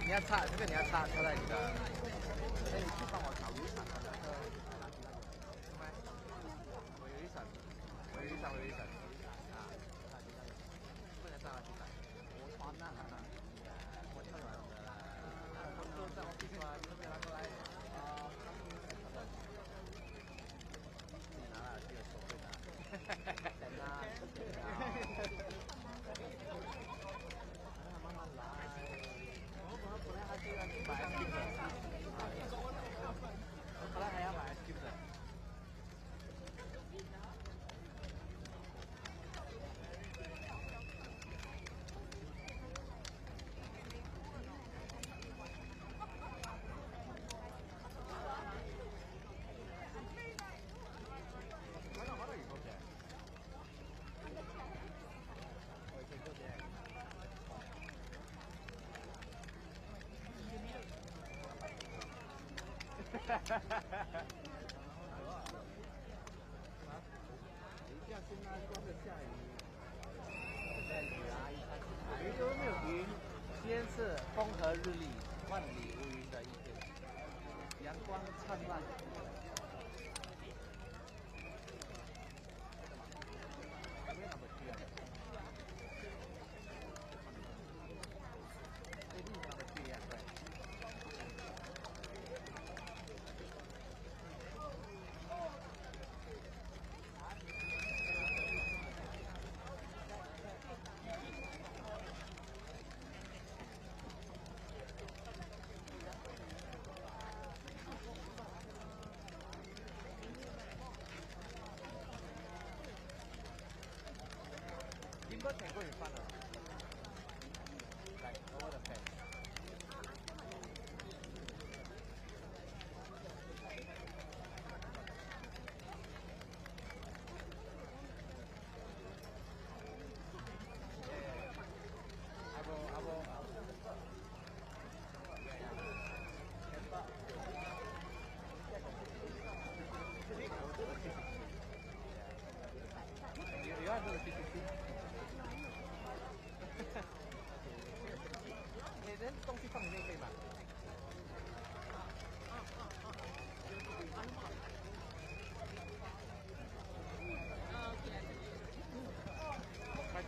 你要插这个，你要插在你的。那你去帮我找雨伞，那个我有雨伞，我有雨伞啊！不能上来雨伞，我穿那我穿完了，都在我地方，这边拿过来啊！你拿了这个手会拿，等啊，慢慢来。我本来还是要买 ice cream 的，我本来还要买 ice cream 的。好多有多钱？我以前多钱？哈哈哈哈哈！一下现在光着下雨，下雨啊！雨都没有云，今天是风和日丽、万里无云的一天，阳光灿烂。没有那么低啊，对地方的不一样，对。應該成個月份啊，嚟我就平。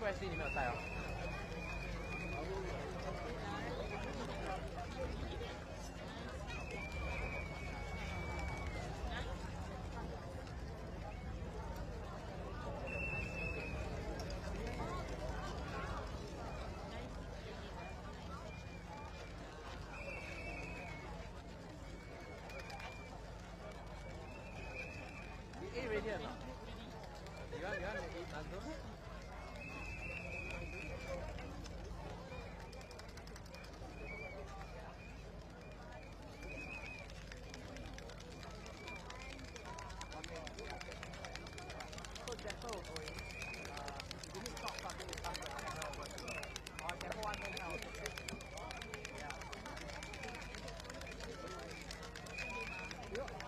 ，USC 你没有带哦。Radiant 啊，你看难度。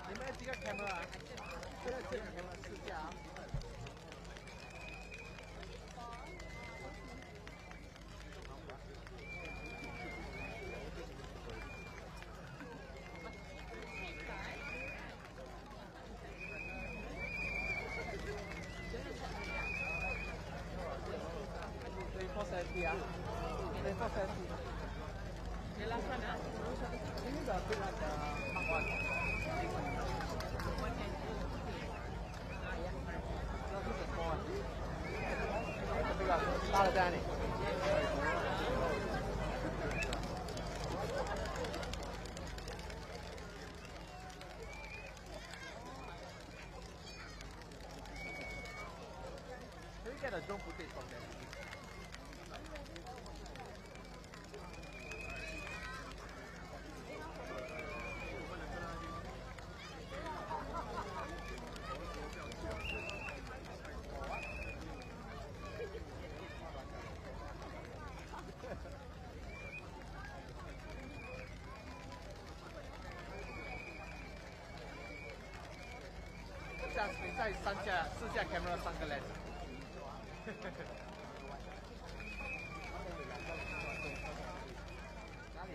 你们几个 camera 啊？这个 camera 试驾啊。340 ya. 340. Jelas mana? Ini dah ada makan. Taruh dah ni. Tapi kan ada jom putih sampai.这样你在四架 camera 3个 lens。哪里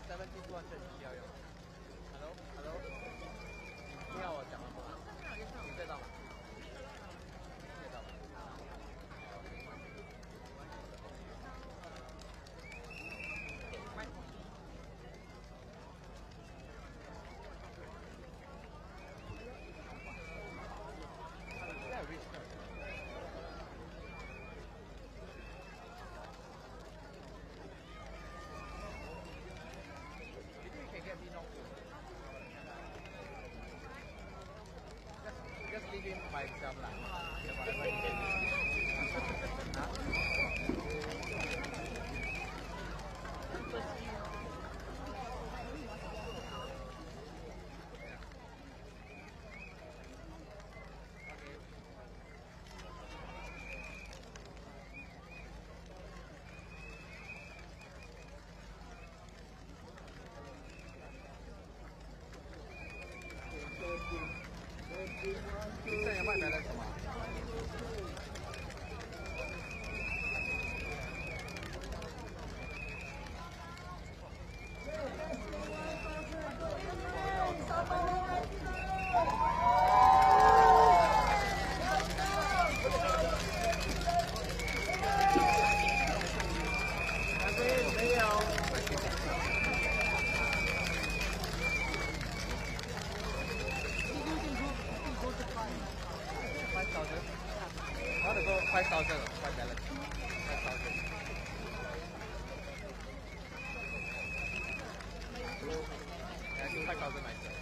？7200需要用。Hello， 听到我讲了吗？你对到吗？对到吗？Just leave him by himself lah. Kita yang mana balance semua? I want to go 5,000 5 balance. 5,000. Yeah, I do 5,000 myself.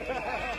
Ha ha ha!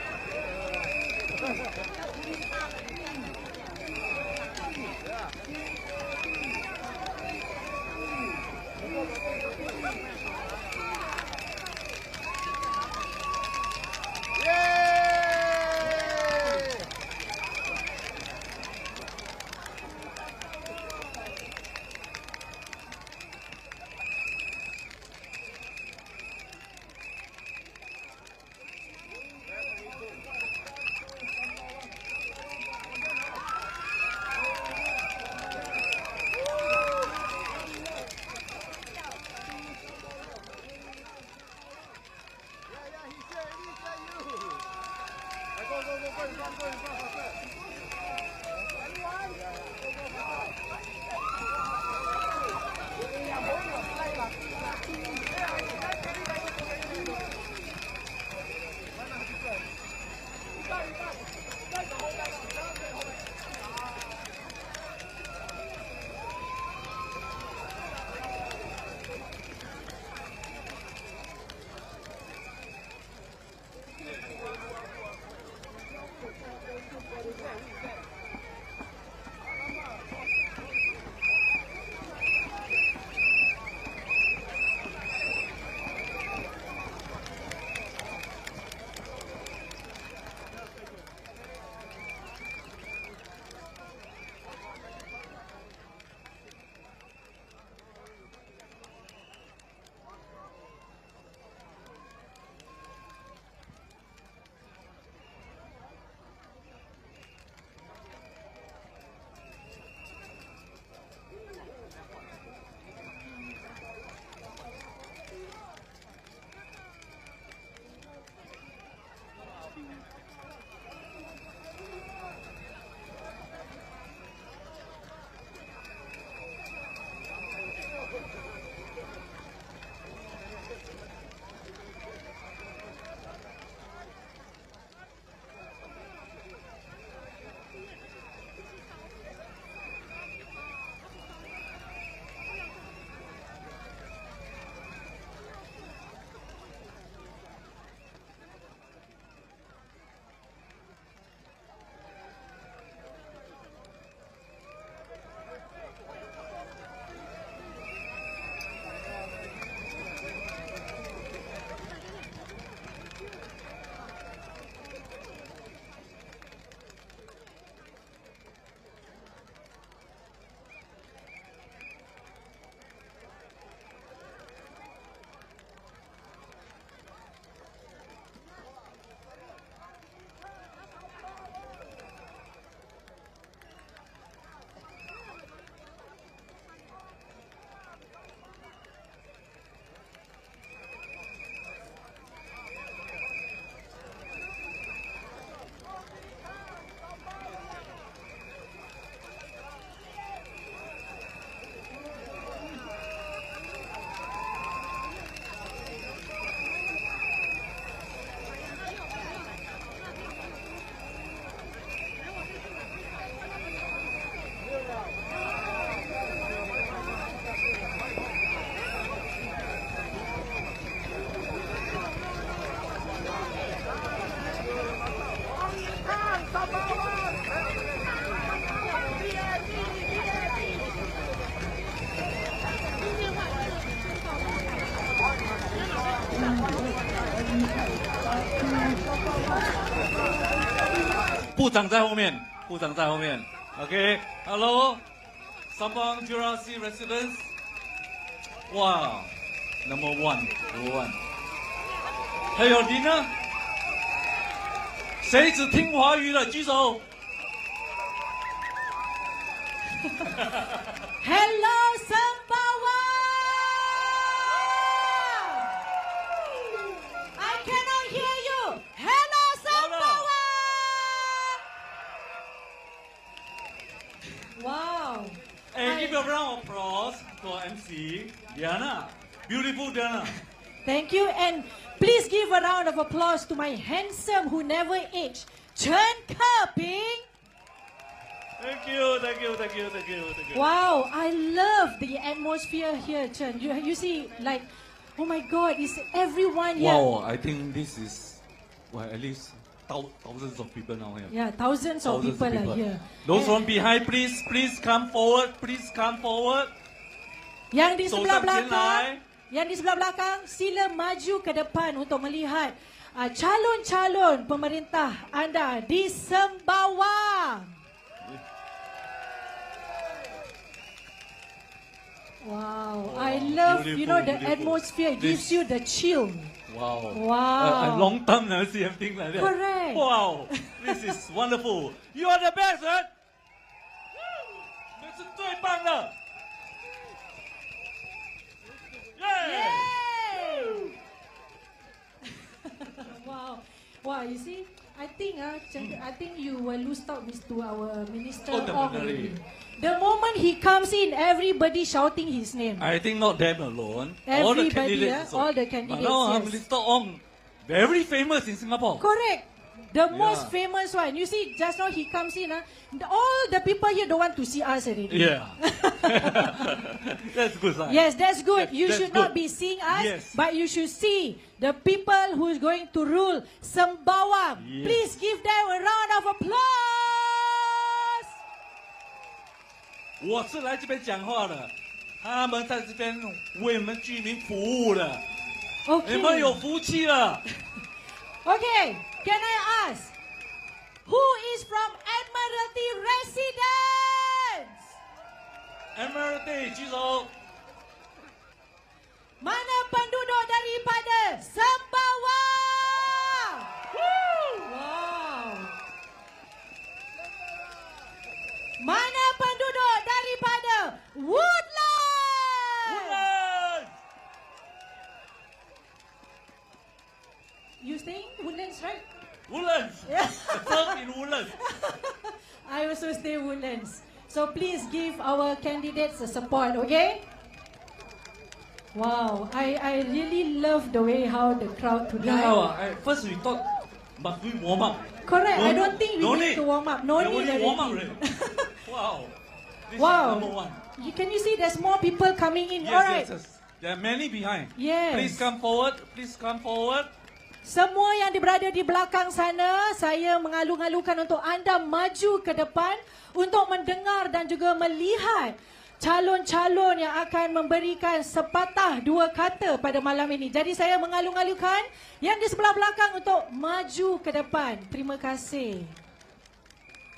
部长在后面，部长在后面。OK，Hello， Sabang Jurasi residents。哇 ，Number one。还有你呢？谁只听华语的举手。Hello, Sembawang! I cannot hear you. Hello, Sembawang! Wow. Hey, give a round of applause to our MC, Diana. Beautiful Diana. Thank you, and please give a round of applause to my handsome who never aged, Chen Kaping. Thank you. Wow, I love the atmosphere here, Chen. You see, like, oh my God, is everyone here? Wow, I think this is, well, at least thousands of people now here. Yeah, thousands of people are here. Those from behind, please come forward. Yang di sebelah belakang, sila maju ke depan untuk melihat calon-calon pemerintah anda di Sembawang. Wow, I love, the atmosphere gives you the chill. Wow. Wow. A long time never see anything like that. Correct. Wow, this is wonderful. You are the best, right? 你是最棒的。Yay! Wow, you see, I think you will lose out to our Minister Ong. Definitely. The moment he comes in, everybody shouting his name. I think not them alone. Everybody, all the candidates. But now Yes. Minister Ong, very famous in Singapore. Correct. The most famous one. You see, just now he comes in. All the people here don't want to see us already. Yeah. That's good sign. Yes, that's good. You That's should good. not be seeing us, Yes. but you should see the people who is going to rule Sembawang. Yes. Please give them a round of applause. 我是来这边讲话的，他们在这边为我们居民服务的， Okay. 你们有福气了。 Okay, can I ask, who is from Admiralty Residence? Admiralty 举手。 Mana penduduk daripada Sembawang? Wow. Mana penduduk daripada Woodlands? You staying Woodlands, right? Woodlands. Yeah. Serve in Woodlands. I also stay Woodlands. So please give our candidates a support, okay? Wow, I really love the way how the crowd tonight. Yeah, first we thought must we warm up. Correct. I don't think we no need to warm up. No They need only warm up already. already. Wow. This Wow. is number one. Can you see there's more people coming in? Yes, Alright. yes. There are many behind. Yes. Please come forward. Semua yang berada di belakang sana, saya mengalu-alukan untuk anda maju ke depan untuk mendengar dan juga melihat calon-calon yang akan memberikan sepatah dua kata pada malam ini. Jadi saya mengalu-alukan yang di sebelah belakang untuk maju ke depan. Terima kasih.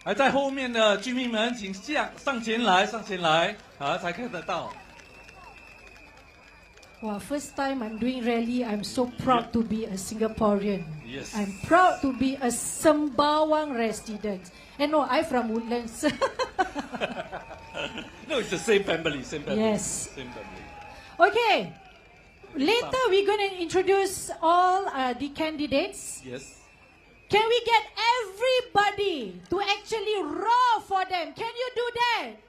还在后面的居民们，请上前来，好才看得到。 Wow, first time I'm doing rally, I'm so proud to be a Singaporean. Yes. I'm proud to be a Sembawang resident. And no, I'm from Woodlands. No, it's the same family. Yes. Same family. Okay. Later we're going to introduce all the candidates. Yes. Can we get everybody to actually roar for them? Can you do that?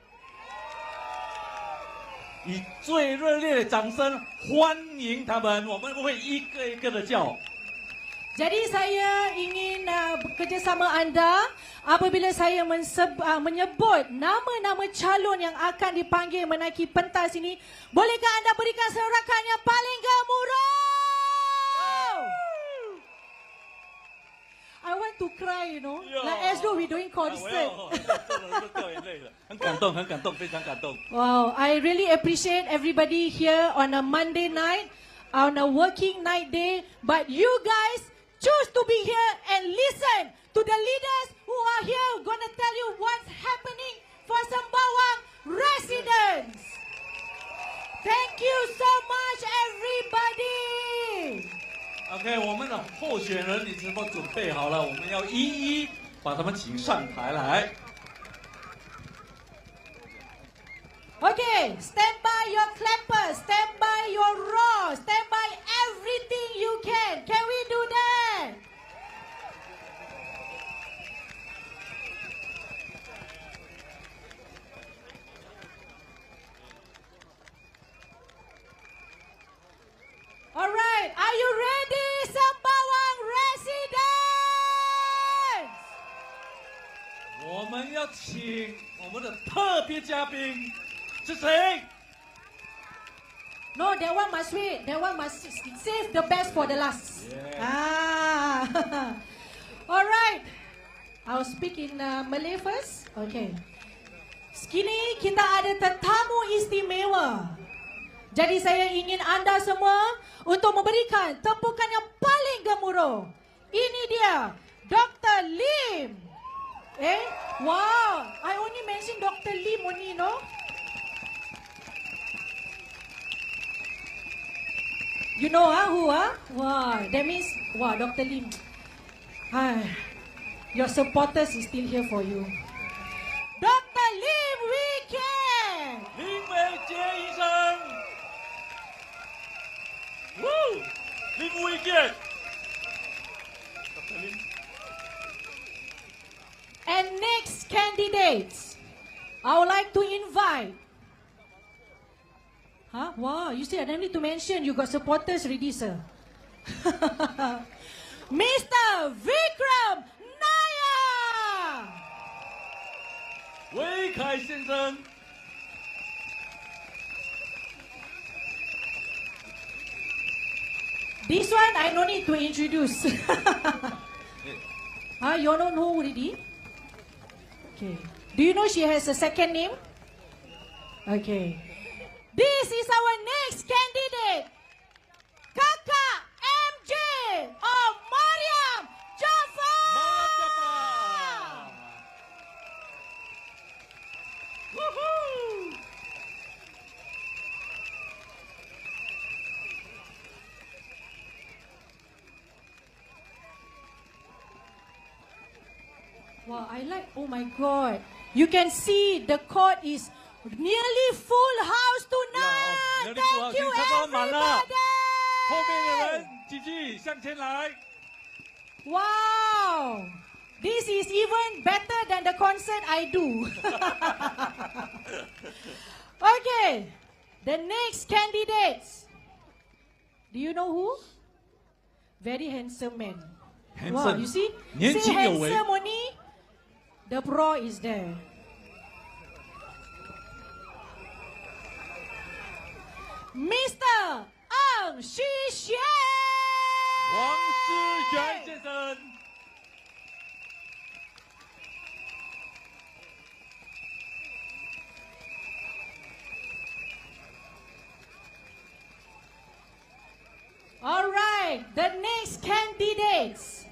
以最热烈的掌声欢迎他们，我们会一个一个的叫。 Jadi saya ingin bekerjasama anda apabila saya menyebut nama-nama calon yang akan dipanggil menaiki pentas ini. Bolehkah anda berikan sorakan yang paling gemuruh? I want to cry, like as though we're doing concert. 掉眼泪了，很感动，非常感动。 Wow, I really appreciate everybody here on a Monday night, on a working night day. But you guys choose to be here and listen to the leaders who are here gonna tell you what's happening for Sembawang residents. Thank you so much, everybody. OK， 我们的候选人你是否准备好了？我们要一一把他们请上台来。Okay, stand by your clappers, stand by your roars, stand by everything you can. Can we do that? All right, are you ready, Sembawang residents? 我们要请我们的特别嘉宾是谁？ No, that one must wait. That one must save the best for the last. Yeah. Ah. All right. I'll speak in Malay first. Okay. Sekini kita ada tetamu istimewa. Jadi saya ingin anda semua untuk memberikan tepukan yang paling gemuruh. Ini dia, Dr. Lim. Wow. I only mention Dr. Lim only, no? You know who? Wow, that means, wow, Dr. Lim. Your supporters is still here for you. Dr. Lim Weekend! 林伟杰医生。Woo! Lim Weekend. And next candidates, I would like to invite. Wow, you see, I don't need to mention you got supporters already, sir. Mr. Vikram Nair! 韦凯先生。This one I no need to introduce. You don't know already? Okay. Do you know she has a second name? Okay. This is our next candidate, Kakak MJ of Mariam Jaffa. Mariam Jaffa. Woohoo! Wow, I like, oh my God. You can see the court is nearly full house tonight. Thank you, everybody. 后面的人继续向前来。 Wow, this is even better than the concert I do. Okay, the next candidates. Do you know who? Very handsome man. Wow, you see? 年 Say 轻有为。 handsome only. The bra is there. Mr. Unsuen. 王诗源先生。 All right, the next candidates.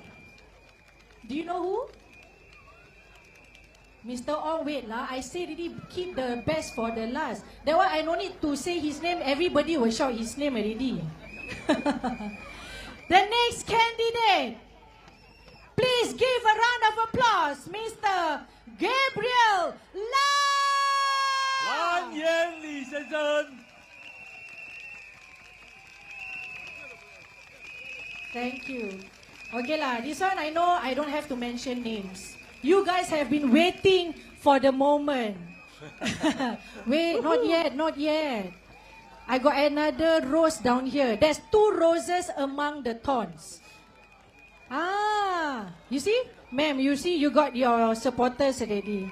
Do you know who? Mr. Ong, wait lah. I say already keep the best for the last. That one I no need to say his name. Everybody will shout his name already. The next candidate. Please give a round of applause, Mr. Gabriel Lam. 蓝颜李先生。 Thank you. Okay lah, this one I know I don't have to mention names. You guys have been waiting for the moment. Wait, not yet, not yet. I got another rose down here. There's 2 roses among the thorns. Ah, you see? Ma'am, you see you got your supporters already.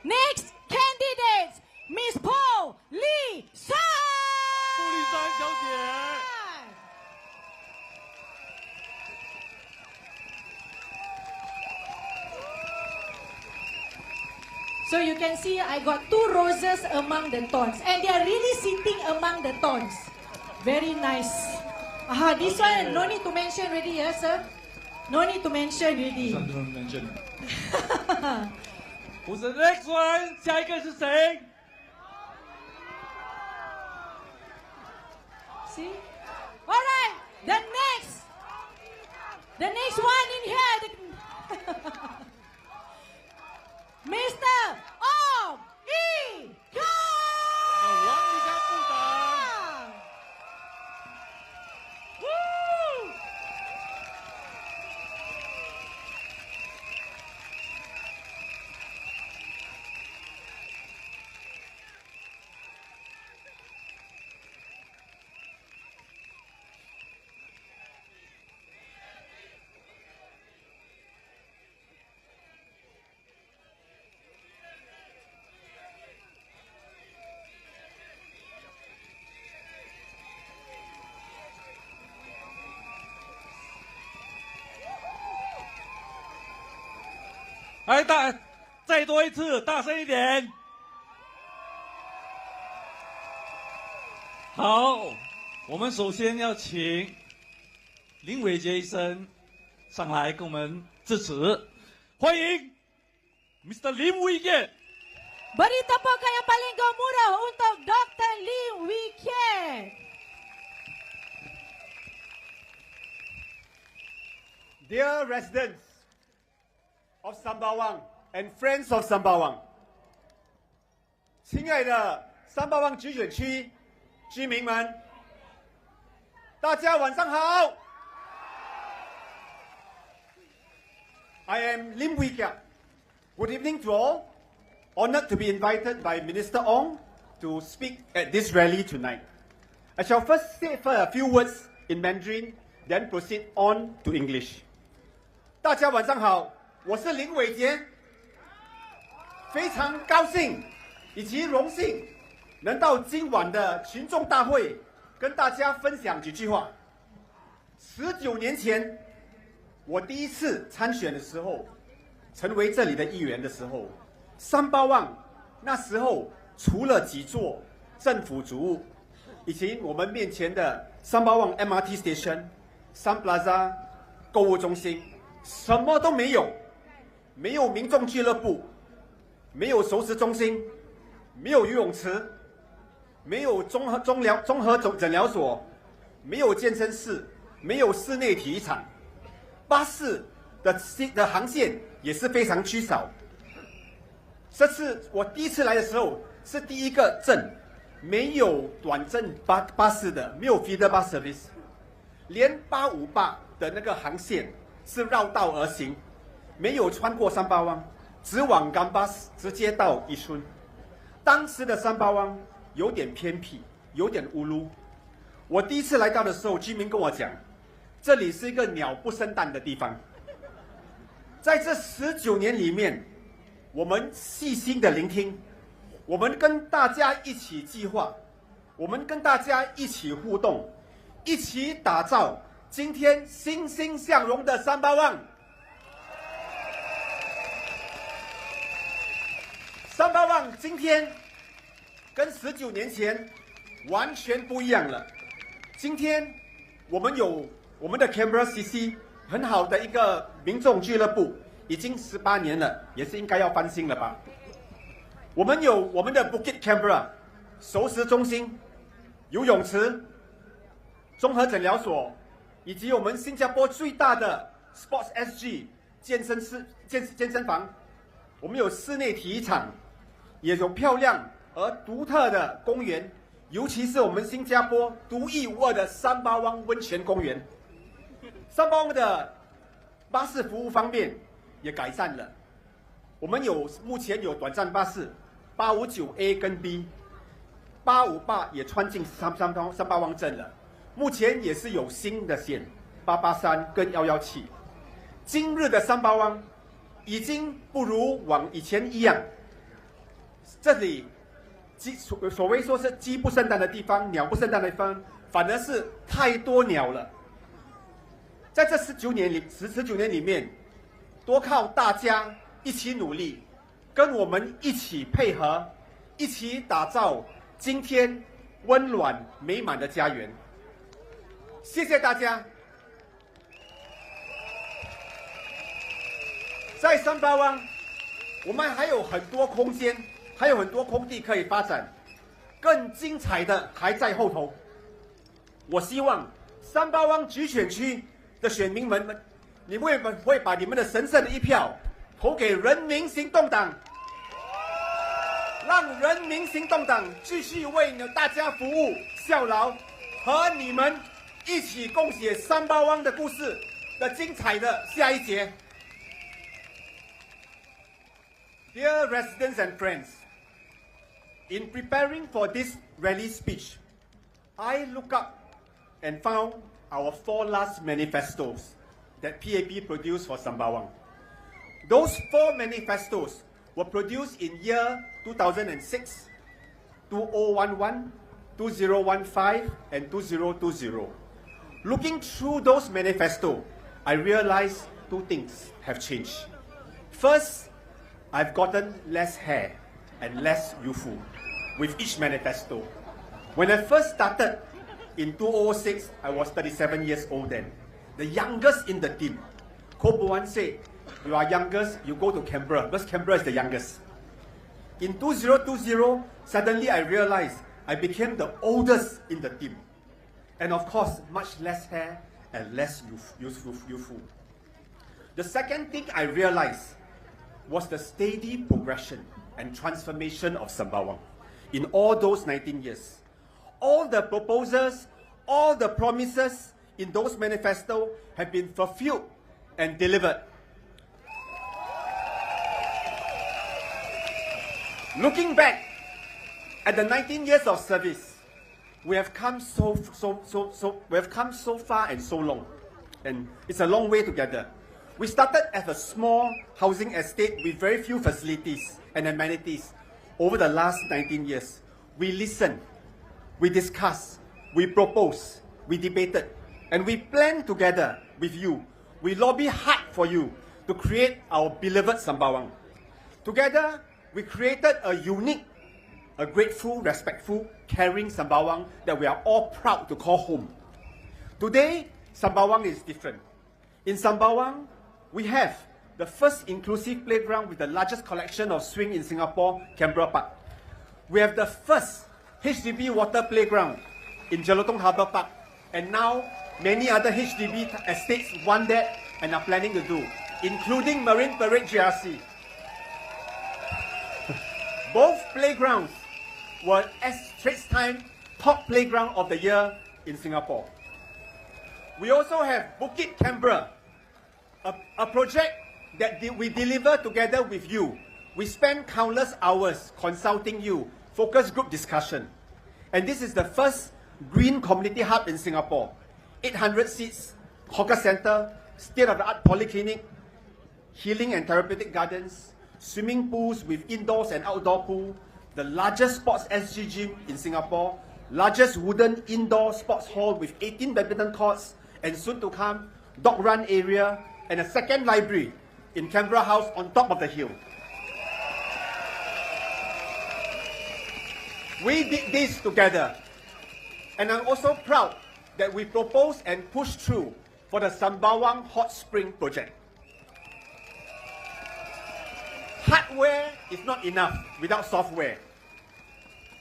Next candidates, Miss Paul Lee San. 布丽珊小姐。 So you can see I got 2 roses among the thorns. And they are really sitting among the thorns. Very nice. This one, no need to mention already, yes, sir? No need to mention already. Don't mention. Who's the next one? 下一个是谁 See? Alright, the next one in here. Mr. O E K. 王一家部长。Woo! 来再多一次，大声一点。好，我们首先要请林伟杰医生上来跟我们致辞，欢迎 Mr. 林伟杰。Beri tepukan yang paling gemuruh untuk Dr. Lim Wee Kiat. Dear residents of Sembawang and friends of Sembawang， 亲爱的三巴旺集选区居民们，大家晚上好。I am Lim Wee Kiat. Good evening to all. Honored to be invited by Minister Ong to speak at this rally tonight. I shall first say a few words in Mandarin, then proceed on to English. 大家晚上好，我是林伟杰，非常高兴以及荣幸能到今晚的群众大会跟大家分享几句话。19年前，我第一次参选的时候，成为这里的议员的时候，三巴旺那时候除了几座政府主屋，以及我们面前的三巴旺 MRT Station、Sun Plaza 购物中心，什么都没有，没有民众俱乐部，没有熟食中心，没有游泳池，没有综合诊疗所，没有健身室，没有室内体育场，巴士的航线也是非常缺少。这次我第一次来的时候，是第一个镇没有短镇巴士的，没有 feeder bus service， 连858的那个航线是绕道而行，没有穿过三巴湾，只往干巴士直接到宜春。当时的三巴湾有点偏僻，有点乌噜。我第一次来到的时候，居民跟我讲，这里是一个鸟不生蛋的地方。在这19年里面，我们细心的聆听，我们跟大家一起计划，我们跟大家一起互动，一起打造今天欣欣向荣的三巴旺。三巴旺今天跟19年前完全不一样了。今天我们有我们的 Canberra CC 很好的一个民众俱乐部，已经18年了，也是应该要翻新了吧。我们有我们的 Bukit Canberra 熟食中心、游泳池、综合诊疗所，以及我们新加坡最大的 Sports SG 健身房。我们有室内体育场，也有漂亮而独特的公园，尤其是我们新加坡独一无二的三巴湾温泉公园。三巴湾的巴士服务方面也改善了，我们目前有短站巴士859A 跟 B，858也穿进三巴湾镇了。目前也是有新的线883跟117。今日的三巴湾已经不如往以前一样，这里所谓说是鸡不生蛋的地方，鸟不生蛋的地方，反而是太多鸟了。在这19年里面，多靠大家一起努力，跟我们一起配合，一起打造今天温暖美满的家园。谢谢大家。在三巴湾，我们还有很多空间，还有很多空地可以发展，更精彩的还在后头。我希望三巴湾集选区的选民们，你们会把你们的神圣的一票投给人民行动党，让人民行动党继续为大家服务效劳，和你们一起共写三巴湾的故事的精彩的下一节。Dear residents and friends, in preparing for this rally speech, I look up and found our 4 last manifestos that PAP produced for Sembawang. Those 4 manifestos were produced in year 2006, 2011, 2015, and 2020. Looking through those manifestos, I realized 2 things have changed. First, I've gotten less hair and less youthful with each manifesto. When I first started in 2006, I was 37 years old then, the youngest in the team. Ko Buan said, you are youngest, you go to Canberra, because Canberra is the youngest. In 2020, suddenly I realized I became the oldest in the team. And of course, much less hair and less youthful. The second thing I realized was the steady progression and transformation of Sembawang in all those 19 years. All the proposals, all the promises in those manifestos have been fulfilled and delivered. Looking back at the 19 years of service, we have come so far and so long, and it's a long way together. We started as a small housing estate with very few facilities and amenities. Over the last 19 years, we listened, we discussed, we proposed, we debated, and we planned together with you. We lobby hard for you to create our beloved Sembawang. Together, we created a unique, a grateful, respectful, caring Sembawang that we are all proud to call home. Today, Sembawang is different. In Sembawang, we have the first inclusive playground with the largest collection of swing in Singapore, Canberra Park. We have the first HDB water playground in Jelutong Harbour Park, and now many other HDB estates want that and are planning to do, including Marine Parade GRC. Both playgrounds were Straits Times top playground of the year in Singapore. We also have Bukit Canberra, a project that we deliver together with you. We spend countless hours consulting you, focus group discussion. And this is the first green community hub in Singapore. 800 seats, hawker center, state-of-the-art polyclinic, healing and therapeutic gardens, swimming pools with indoors and outdoor pool, the largest sports SG gym in Singapore, largest wooden indoor sports hall with 18 badminton courts, and soon to come, dog run area, and a second library in Canberra House on top of the hill. We did this together, and I'm also proud that we proposed and pushed through for the Sembawang Hot Spring project. Hardware is not enough without software.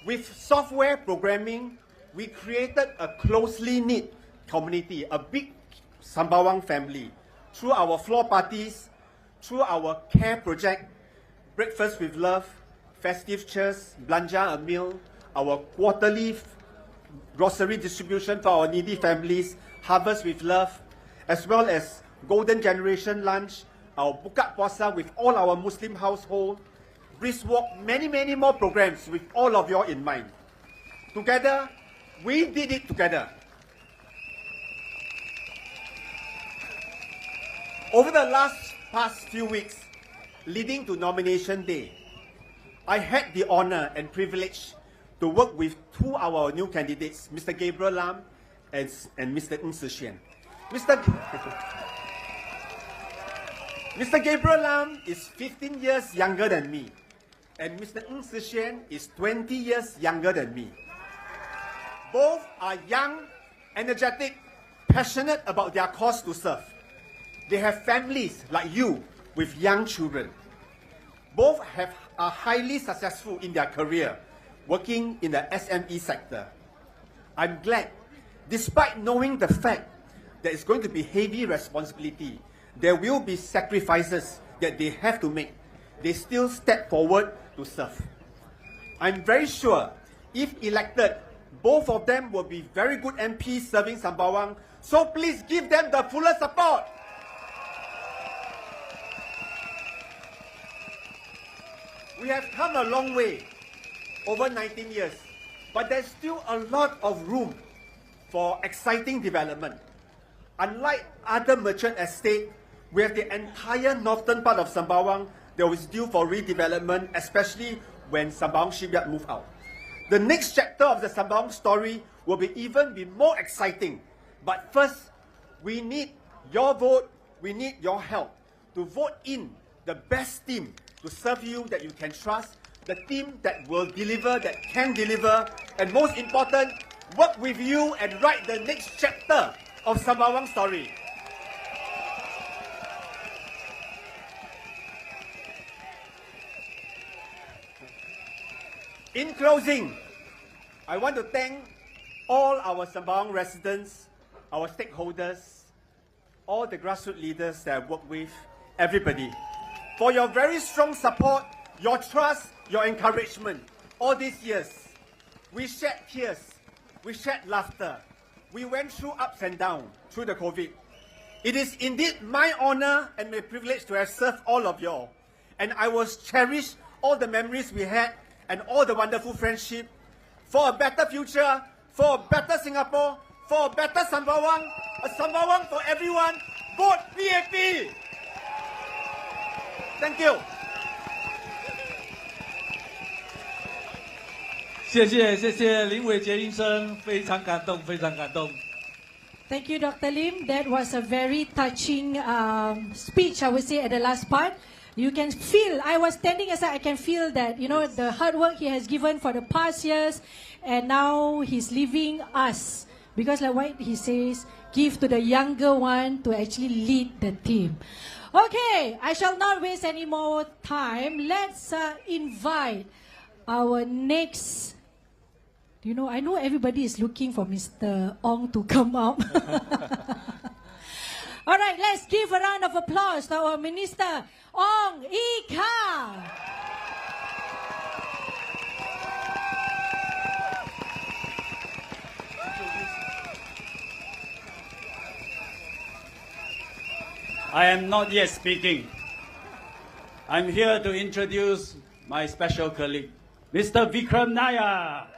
With software programming, we created a closely knit community, a big Sembawang family, through our floor parties, through our care project, Breakfast with Love, festive cheers, Belanja a meal, our quarterly grocery distribution for our needy families, Harvest with Love, as well as Golden Generation Lunch, our Buka Puasa with all our Muslim household, Brisk Walk, many more programs with all of you in mind. Together, we did it together. Over the past few weeks, leading to nomination day, I had the honor and privilege to work with 2 of our new candidates, Mr. Gabriel Lam and Mr. Unsuen. Mr. Gabriel Lam is 15 years younger than me, and Mr. Unsuen is 20 years younger than me. Both are young, energetic, passionate about their cause to serve. They have families like you with young children. Both are highly successful in their career, working in the SME sector. I'm glad, despite knowing the fact that it's going to be heavy responsibility, there will be sacrifices that they have to make, they still step forward to serve. I'm very sure, if elected, both of them will be very good MPs serving Sembawang, so please give them the fullest support. We have come a long way, over 19 years, but there's still a lot of room for exciting development. Unlike other merchant estates, we have the entire northern part of Sembawang that was due for redevelopment, especially when Sembawang Shipyard moved out. The next chapter of the Sembawang story will be more exciting. But first, we need your vote, we need your help to vote in the best team to serve you that you can trust, the team that will deliver, that can deliver, and most important, work with you and write the next chapter of Sembawang story. In closing, I want to thank all our Sembawang residents, our stakeholders, all the grassroots leaders that I've worked with, everybody, for your very strong support, your trust, your encouragement. All these years, we shed tears, we shed laughter, we went through ups and downs through the COVID. It is indeed my honor and my privilege to have served all of you all. And I will cherish all the memories we had and all the wonderful friendship for a better future, for a better Singapore, for a better Sembawang, a Sembawang for everyone. Vote PAP! Thank you. 谢谢林伟杰医生，非常感动，非常感动。Thank you, Dr. Lim. That was a very touching speech, I would say, at the last part. You can feel, I was standing aside, I can feel that, you know, the hard work he has given for the past years, and now he's leaving us. Because like what he says, give to the younger one to actually lead the team. Okay, I shall not waste any more time. Let's invite our next, you know, I know everybody is looking for Mr. Ong to come up. All right, let's give a round of applause to our Minister Ong Ika. I am not yet speaking. I'm here to introduce my special colleague, Mr. Vikram Nair.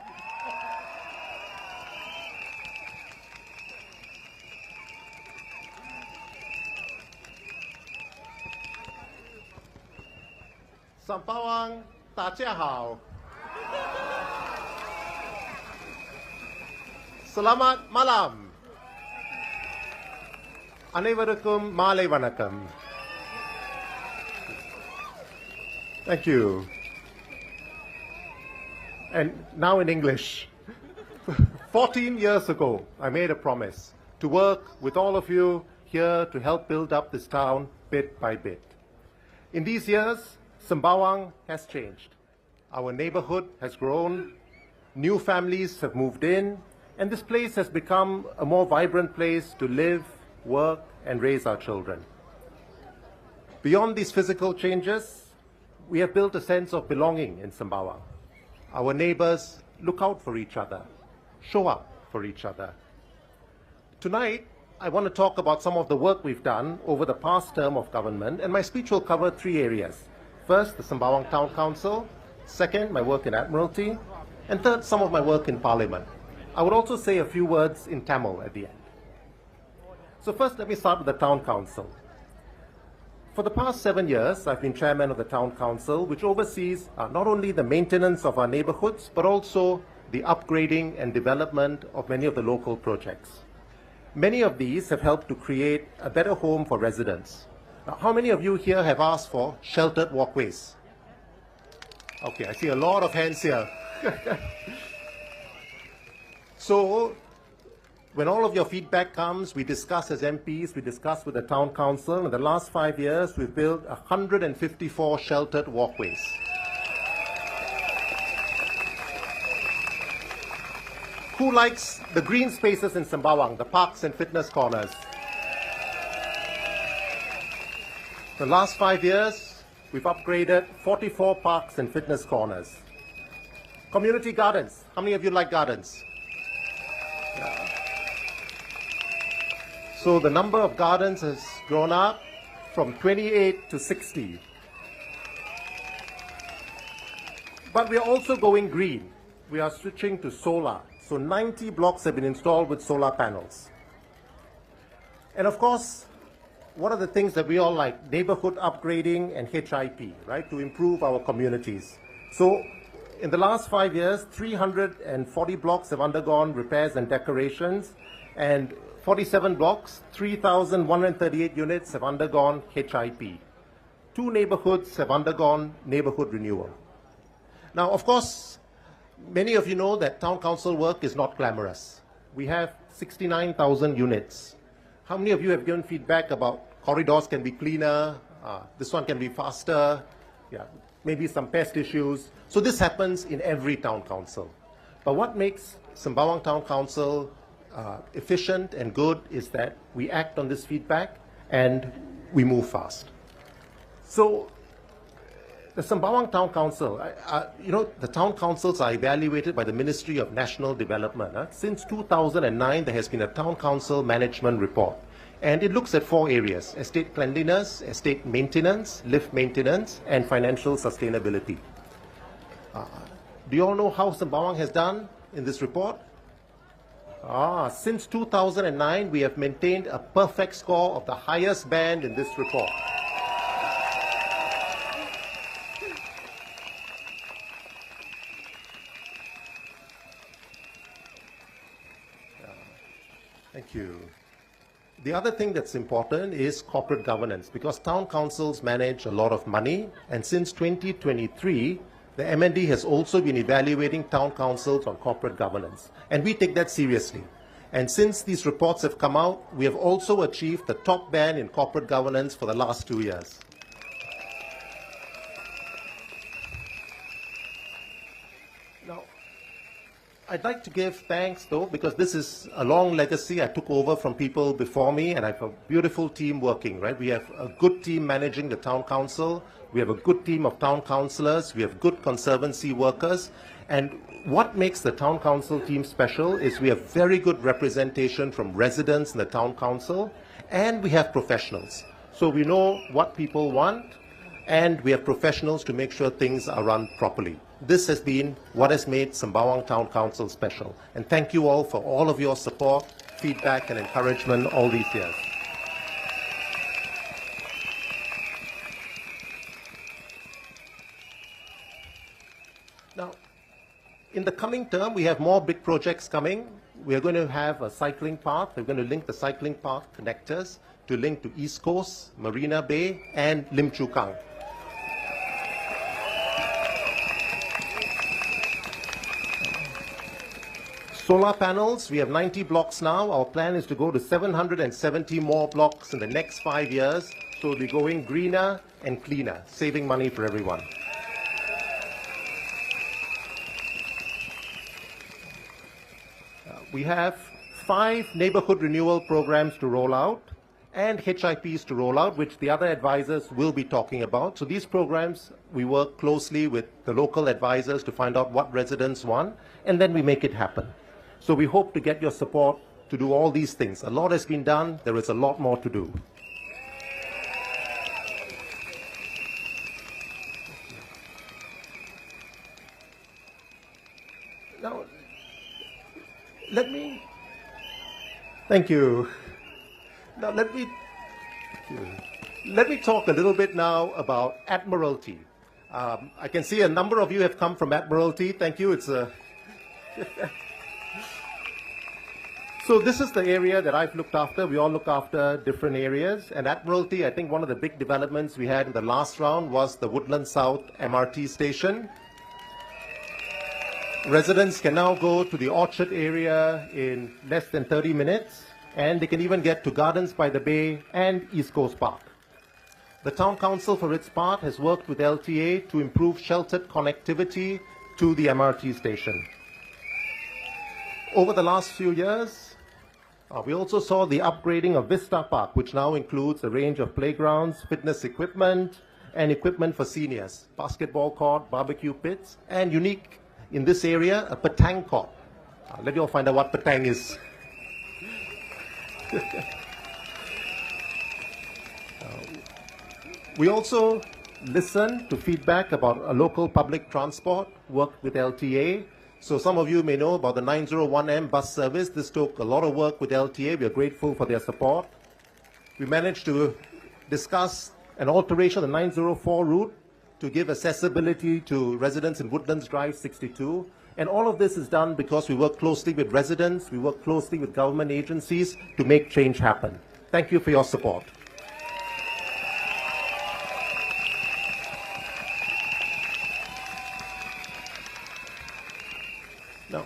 Sembawang, 大家好. Selamat malam. Anevarukkum Malay Vanakkam. Thank you. And now in English. 14 years ago, I made a promise to work with all of you here to help build up this town bit by bit. In these years, Sembawang has changed. Our neighborhood has grown, new families have moved in, and this place has become a more vibrant place to live, work, and raise our children. Beyond these physical changes, we have built a sense of belonging in Sembawang. Our neighbors look out for each other, show up for each other. Tonight, I want to talk about some of the work we've done over the past term of government, and my speech will cover 3 areas. First, the Sembawang Town Council. Second, my work in Admiralty. And third, some of my work in Parliament. I would also say a few words in Tamil at the end. So first, let me start with the Town Council. For the past 7 years, I've been chairman of the Town Council, which oversees not only the maintenance of our neighborhoods, but also the upgrading and development of many of the local projects. Many of these have helped to create a better home for residents. Now, how many of you here have asked for sheltered walkways? Okay, I see a lot of hands here. So, when all of your feedback comes, we discuss as MPs, we discuss with the town council. In the last 5 years, we've built 154 sheltered walkways. Who likes the green spaces in Sembawang, the parks and fitness corners? The last 5 years, we've upgraded 44 parks and fitness corners. Community gardens. How many of you like gardens? Yeah. So the number of gardens has grown up from 28 to 60. But we are also going green. We are switching to solar. So 90 blocks have been installed with solar panels. And of course, what are the things that we all like? Neighborhood upgrading and HIP, right, to improve our communities. So in the last 5 years, 340 blocks have undergone repairs and decorations, and 47 blocks, 3,138 units have undergone HIP. 2 neighborhoods have undergone neighborhood renewal. Now, of course, many of you know that town council work is not glamorous. We have 69,000 units. How many of you have given feedback about corridors can be cleaner, this one can be faster, maybe some pest issues. So this happens in every town council. But what makes Sembawang Town Council efficient and good is that we act on this feedback and we move fast. So the Sembawang Town Council, the town councils are evaluated by the Ministry of National Development. Since 2009, there has been a town council management report. And it looks at 4 areas: estate cleanliness, estate maintenance, lift maintenance, and financial sustainability. Do you all know how Sembawang has done in this report? Since 2009, we have maintained a perfect score of the highest band in this report. Thank you. The other thing that's important is corporate governance, because town councils manage a lot of money, and since 2023, the MND has also been evaluating town councils on corporate governance, and we take that seriously. And since these reports have come out, we have also achieved the top band in corporate governance for the last 2 years. Now, I'd like to give thanks, though, because this is a long legacy. I took over from people before me, and I have a beautiful team working, right? We have a good team managing the town council. We have a good team of town councillors. We have good conservancy workers. And what makes the town council team special is we have very good representation from residents in the town council, and we have professionals. So we know what people want, and we have professionals to make sure things are run properly. This has been what has made Sembawang Town Council special. And thank you all for all of your support, feedback, and encouragement all these years. Now, in the coming term, we have more big projects coming. We are going to have a cycling path. We're going to link the cycling path connectors to link to East Coast, Marina Bay, and Lim Chu Kang. Solar panels, we have 90 blocks now. Our plan is to go to 770 more blocks in the next 5 years. So we'll be going greener and cleaner, saving money for everyone. We have 5 neighborhood renewal programs to roll out and HIPs to roll out, which the other advisors will be talking about. So these programs, we work closely with the local advisors to find out what residents want, and then we make it happen. So we hope to get your support to do all these things. A lot has been done. There is a lot more to do. Now, thank you. Now, let me talk a little bit now about Admiralty. I can see a number of you have come from Admiralty. Thank you. It's a... So this is the area that I've looked after. We all look after different areas. And Admiralty, I think one of the big developments we had in the last round was the Woodland South MRT station. Residents can now go to the Orchard area in less than 30 minutes, and they can even get to Gardens by the Bay and East Coast Park. The Town Council, for its part, has worked with LTA to improve sheltered connectivity to the MRT station. Over the last few years, we also saw the upgrading of Vista Park, which now includes a range of playgrounds, fitness equipment, and equipment for seniors, basketball court, barbecue pits, and unique in this area, a petang court. Let you all find out what petang is. We also listen to feedback about a local public transport, worked with LTA. So some of you may know about the 901M bus service. This took a lot of work with LTA. We are grateful for their support. We managed to discuss an alteration of the 904 route to give accessibility to residents in Woodlands Drive 62. And all of this is done because we work closely with residents, we work closely with government agencies to make change happen. Thank you for your support. Now,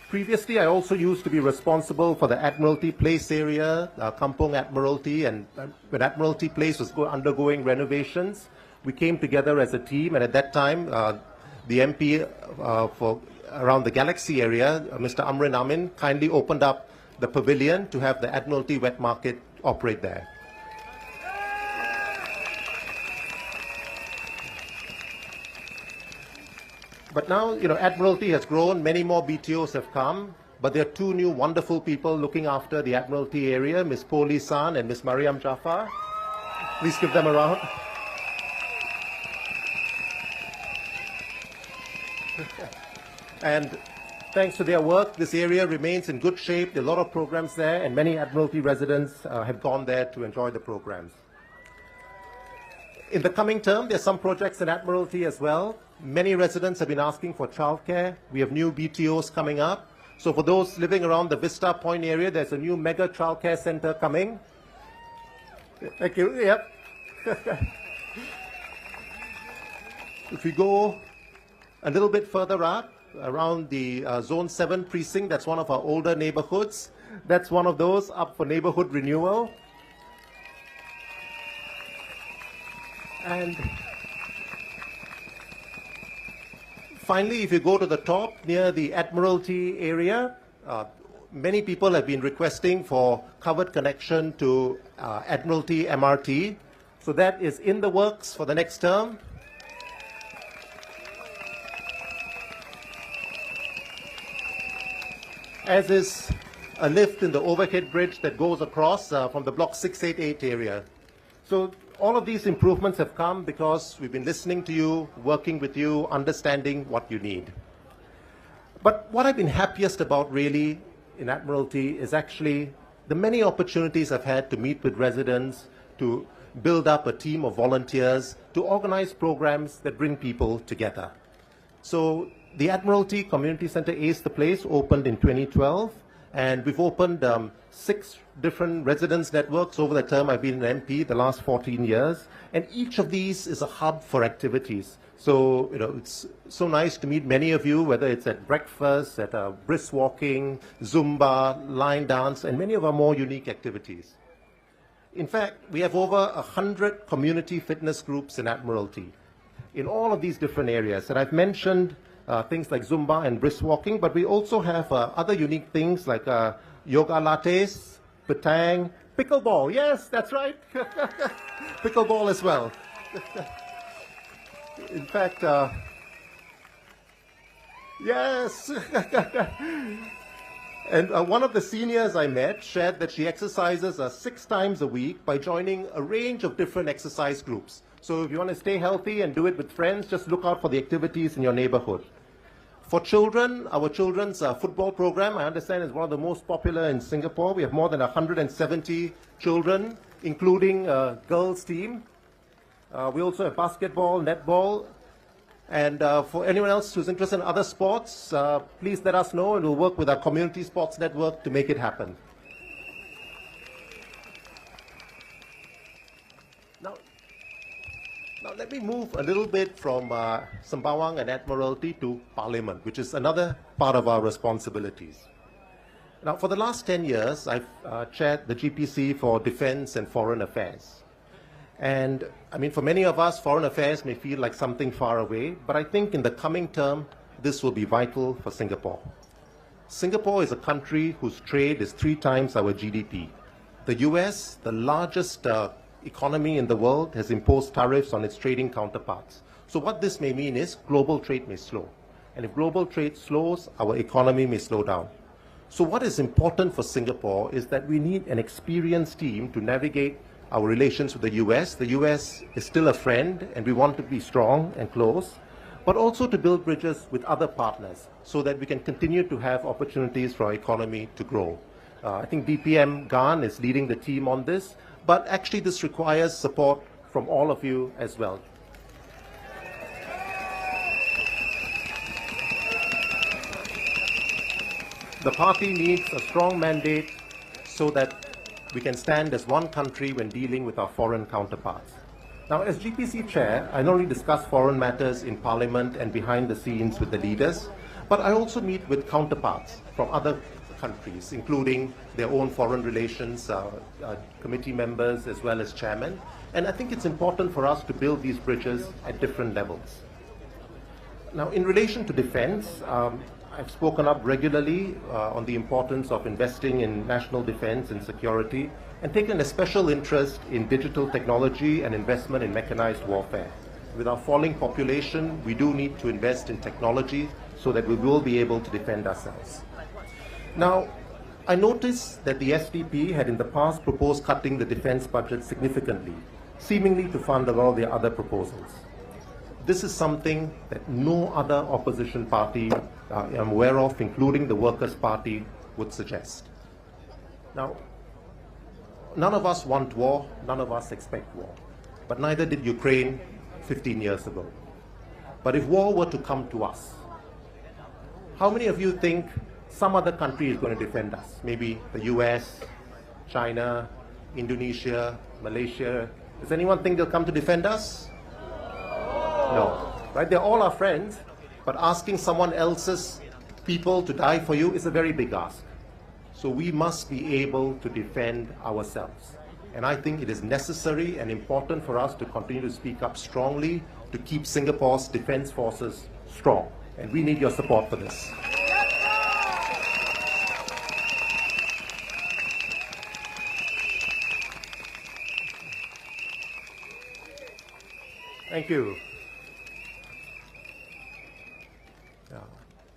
previously I also used to be responsible for the Admiralty Place area, Kampong Admiralty, and when Admiralty Place was undergoing renovations, we came together as a team, and at that time, the MP for around the Galaxy area, Mr. Amrin Amin, kindly opened up the pavilion to have the Admiralty Wet Market operate there. But now, Admiralty has grown, many more BTOs have come, but there are two new wonderful people looking after the Admiralty area, Ms. Poli San and Ms. Mariam Jaffa. Please give them a round. And thanks to their work, this area remains in good shape. There are a lot of programs there, and many Admiralty residents have gone there to enjoy the programs. In the coming term, there are some projects in Admiralty as well. Many residents have been asking for childcare. We have new BTOs coming up. So for those living around the Vista Point area, there's a new mega childcare center coming. Thank you. Yep. If we go a little bit further up, around the Zone 7 precinct, that's one of our older neighborhoods. That's one of those up for neighborhood renewal. And finally, if you go to the top near the Admiralty area, many people have been requesting for covered connection to Admiralty MRT. So that is in the works for the next term. As is a lift in the overhead bridge that goes across from the Block 688 area. So all of these improvements have come because we've been listening to you, working with you, understanding what you need. But what I've been happiest about really in Admiralty is actually the many opportunities I've had to meet with residents, to build up a team of volunteers, to organize programs that bring people together. So the Admiralty Community Center Ace the Place opened in 2012, and we've opened 6 different residence networks over the term I've been an MP, the last 14 years, and each of these is a hub for activities. So, it's so nice to meet many of you, whether it's at breakfast, at brisk walking, Zumba, line dance, and many of our more unique activities. In fact, we have over 100 community fitness groups in Admiralty in all of these different areas. And I've mentioned things like Zumba and brisk walking, but we also have other unique things like yoga lattes, petang, pickleball. Yes, that's right. Pickleball as well. In fact, yes. And one of the seniors I met shared that she exercises 6 times a week by joining a range of different exercise groups. So if you want to stay healthy and do it with friends, just look out for the activities in your neighborhood. For children, our children's football program, I understand, is one of the most popular in Singapore. We have more than 170 children, including a girls' team. We also have basketball, netball. And for anyone else who's interested in other sports, please let us know, and we'll work with our community sports network to make it happen. Now let me move a little bit from Sembawang and Admiralty to Parliament, which is another part of our responsibilities. Now, for the last 10 years, I've chaired the GPC for Defense and Foreign Affairs. And I mean, for many of us, foreign affairs may feel like something far away, but I think in the coming term, this will be vital for Singapore. Singapore is a country whose trade is 3 times our GDP. The US, the largest economy in the world, has imposed tariffs on its trading counterparts. So what this may mean is global trade may slow. And if global trade slows, our economy may slow down. So what is important for Singapore is that we need an experienced team to navigate our relations with the US. The US is still a friend, and we want to be strong and close, but also to build bridges with other partners so that we can continue to have opportunities for our economy to grow. I think DPM Gan is leading the team on this, but actually this requires support from all of you as well. The party needs a strong mandate so that we can stand as one country when dealing with our foreign counterparts. Now, as GPC chair, I not only discuss foreign matters in Parliament and behind the scenes with the leaders, but I also meet with counterparts from other countries, including their own foreign relations committee members as well as chairmen. And I think it's important for us to build these bridges at different levels. Now, in relation to defense, I've spoken up regularly on the importance of investing in national defense and security, and taken a special interest in digital technology and investment in mechanized warfare. With our falling population, we do need to invest in technology so that we will be able to defend ourselves. Now, I noticed that the SDP had in the past proposed cutting the defense budget significantly, seemingly to fund a lot of their other proposals. This is something that no other opposition party I'm aware of, including the Workers' Party, would suggest. Now, none of us want war, none of us expect war, but neither did Ukraine 15 years ago. But if war were to come to us, how many of you think some other country is going to defend us? Maybe the US, China, Indonesia, Malaysia. Does anyone think they'll come to defend us? No, right? They're all our friends, but asking someone else's people to die for you is a very big ask. So we must be able to defend ourselves. And I think it is necessary and important for us to continue to speak up strongly to keep Singapore's defense forces strong. And we need your support for this. Thank you. Yeah.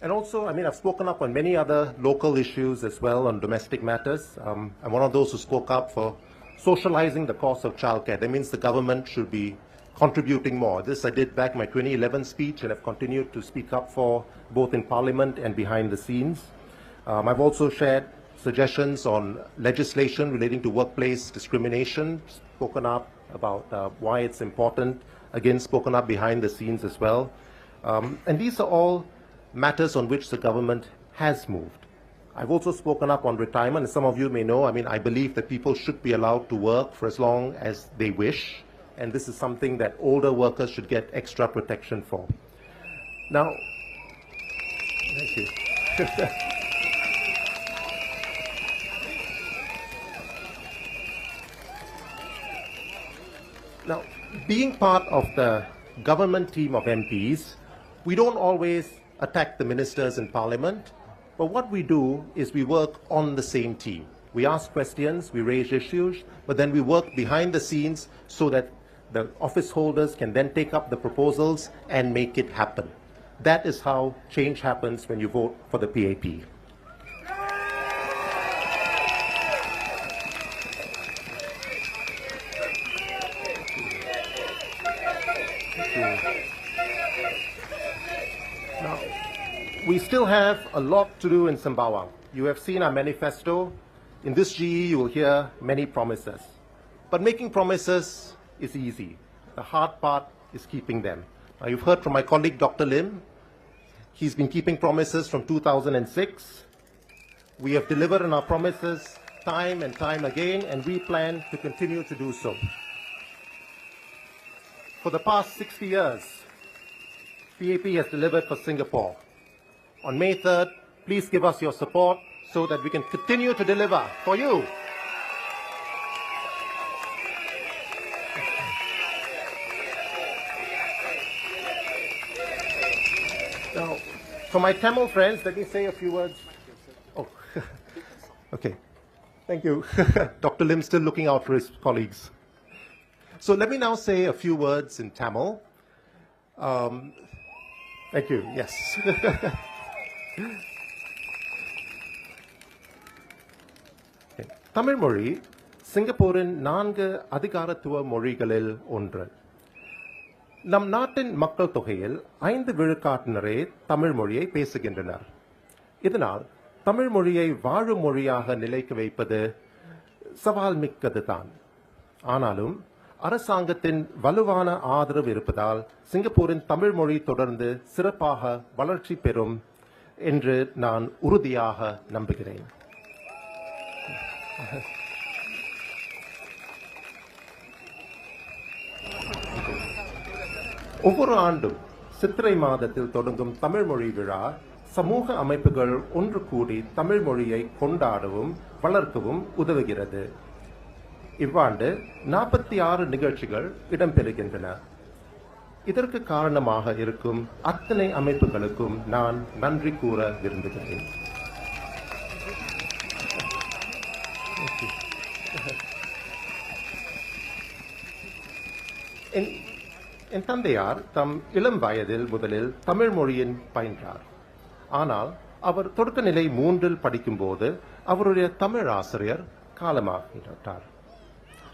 And also, I mean, I've spoken up on many other local issues as well on domestic matters. I'm one of those who spoke up for socializing the cost of childcare. That means the government should be contributing more. This I did back in my 2011 speech, and I've continued to speak up for both in Parliament and behind the scenes. I've also shared suggestions on legislation relating to workplace discrimination, spoken up about why it's important, again spoken up behind the scenes as well. And these are all matters on which the government has moved. I've also spoken up on retirement. As some of you may know, I mean, I believe that people should be allowed to work for as long as they wish. And this is something that older workers should get extra protection for. Now, thank you. Now, being part of the government team of MPs, we don't always attack the ministers in Parliament, but what we do is we work on the same team. We ask questions, we raise issues, but then we work behind the scenes so that the office holders can then take up the proposals and make it happen. That is how change happens when you vote for the PAP. Now, we still have a lot to do in Sembawang. You have seen our manifesto. In this GE, you will hear many promises. But making promises is easy. The hard part is keeping them. Now, you've heard from my colleague, Dr. Lim. He's been keeping promises from 2006. We have delivered on our promises time and time again, and we plan to continue to do so. For the past 60 years, PAP has delivered for Singapore. On May 3rd, please give us your support so that we can continue to deliver for you. Now, for my Tamil friends, let me say a few words. Oh, okay. Thank you. Dr. Lim still looking out for his colleagues. So let me now say a few words in Tamil. Thank you. Yes. Okay. Tamil மொழி சிங்கப்பூரின் 4 அதிகாரத்துவ மொழிகளில் ஒன்று. நம் நாட்டின் மக்கள் தொகையில் 5 விழுக்காட்டினரே தமிழ் மொழியை பேசுகின்றனர். இதனால் தமிழ் மொழியை வாழும் மொழியாக நிலைக்க வைப்பது சவால் மிக்கதுதான். ஆனாலும் அரசாங்கத்தின் வலுவான ஆதரவு இருப்பதால் சிங்கப்பூரின் தமிழ் மொழி தொடர்ந்து சிறப்பாக வளர்ச்சி பெறும் என்று நான் உறுதியாக நம்புகிறேன். ஒவ்வொரு ஆண்டும் சித்திரை மாதத்தில் தொடங்கும் தமிழ் மொழி விழா சமூக அமைப்புகள் ஒன்று கூடி தமிழ் மொழியை கொண்டாடவும் வளர்க்கவும் உதவுகிறது. இவ்வாண்டு 46 நிகழ்ச்சிகள் இடம்பெறுகின்றன. இதற்கு காரணமாக இருக்கும் அத்தனை அமைப்புகளுக்கும் நான் நன்றி கூற விரும்புகிறேன். என் தந்தையார் தம் இளம் வயதில் முதலில் தமிழ் மொழியின் பயின்றார். ஆனால் அவர் தொடக்க நிலை 3 படிக்கும்போது அவருடைய தமிழ் ஆசிரியர் காலமாகிவிட்டார்.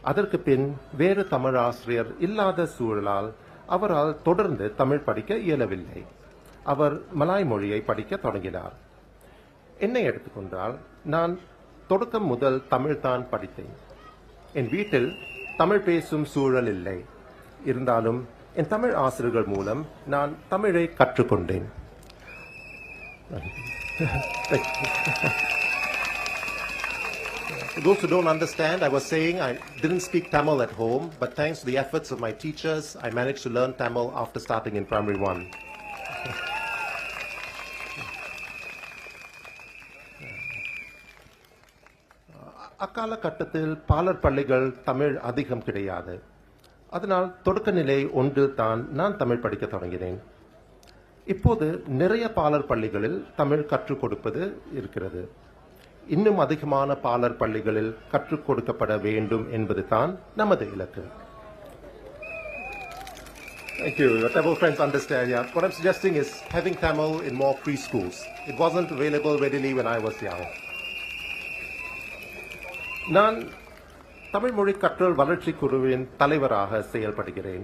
அதற்கு பின் வேறு தமிழ் ஆசிரியர் இல்லாத சூழலால் அவரால் தொடர்ந்து தமிழ் படிக்க இயலவில்லை. அவர் மலாய் மொழியை படிக்க தொடங்கினார். என்னை எடுத்துக்கொண்டால் நான் தொடக்கம் முதல் தமிழ்தான் படித்தேன். என் வீட்டில் தமிழ் பேசும் சூழல் இல்லை. இருந்தாலும் என் தமிழ் ஆசிரியர்கள் மூலம் நான் தமிழை கற்றுக்கொண்டேன். For those who don't understand, I was saying I didn't speak Tamil at home, but thanks to the efforts of my teachers, I managed to learn Tamil after starting in primary 1. அக்கால கட்டத்தில் பாலர் பள்ளிகள் தமிழ் அதிகம் கிடையாது. அதனால் தொடக்க நிலை 1 தான் நான் தமிழ் படிக்க தொடங்கினேன். இப்போது நிறைய பாலர் பள்ளிகளில் தமிழ் கற்றுக் கொடுப்பது இருக்கிறது. இன்னும் அதிகமான பாலர் பள்ளிகளில் கற்றுக் கொடுக்கப்பட வேண்டும் என்பது தான் நமது இலக்கு. Thank you. Your Tamil friends understand. Yeah. What I'm suggesting is having Tamil in more preschools. It wasn't available readily when I was young. நான் தமிழ் மொழி கற்றல் வளர்ச்சி குழுவின் தலைவராக செயல்படுகிறேன்.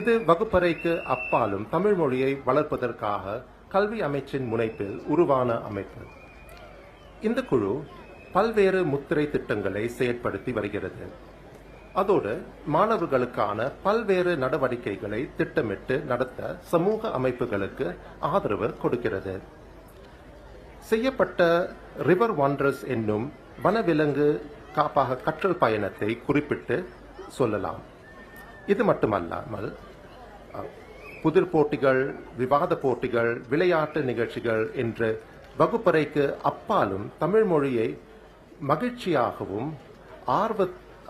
இது வகுப்பறைக்கு அப்பாலும் தமிழ் மொழியை வளர்ப்பதற்காக கல்வி அமைச்சின் முனைப்பில் உருவான அமைப்பு. இந்த குழு பல்வேறு முத்திரை திட்டங்களை செயற்படுத்தி வருகிறது. அதோடு மாணவர்களுக்கான பல்வேறு நடவடிக்கைகளை திட்டமிட்டு நடத்த சமூக அமைப்புகளுக்கு ஆதரவு கொடுக்கிறது. செய்யப்பட்ட ரிவர் வாண்டர்ஸ் என்னும் வனவிலங்கு காப்பாக கற்றல் பயணத்தை குறிப்பிட்டு சொல்லலாம். இது மட்டுமல்லாமல் புதிர் போட்டிகள், விவாத போட்டிகள், விளையாட்டு நிகழ்ச்சிகள் என்று வகுப்பறைக்கு அப்பாலும் தமிழ் மொழியை மகிழ்ச்சியாகவும்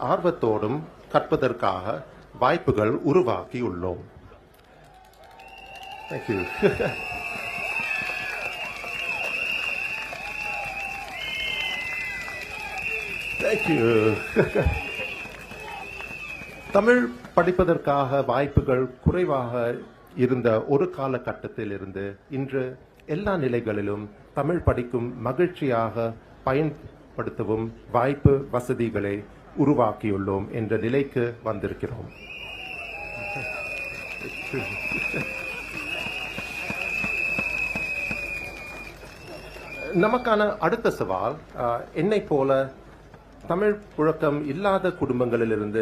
ஆர்வத்தோடும் கற்பதற்காக வாய்ப்புகள் உருவாக்கியுள்ளோம். Thank you. Thank you. Tamil படிப்பதற்காக வாய்ப்புகள் குறைவாக இருந்த ஒரு காலகட்டத்தில் இருந்து இன்று எல்லா நிலைகளிலும் தமிழ் படிக்கும் மகிழ்ச்சியாக பயன்படுத்தவும் வாய்ப்பு வசதிகளை உருவாக்கியுள்ளோம் என்ற நிலைக்கு வந்திருக்கிறோம். நமக்கான அடுத்த சவால் என்னை போல தமிழ் புழக்கம் இல்லாத குடும்பங்களிலிருந்து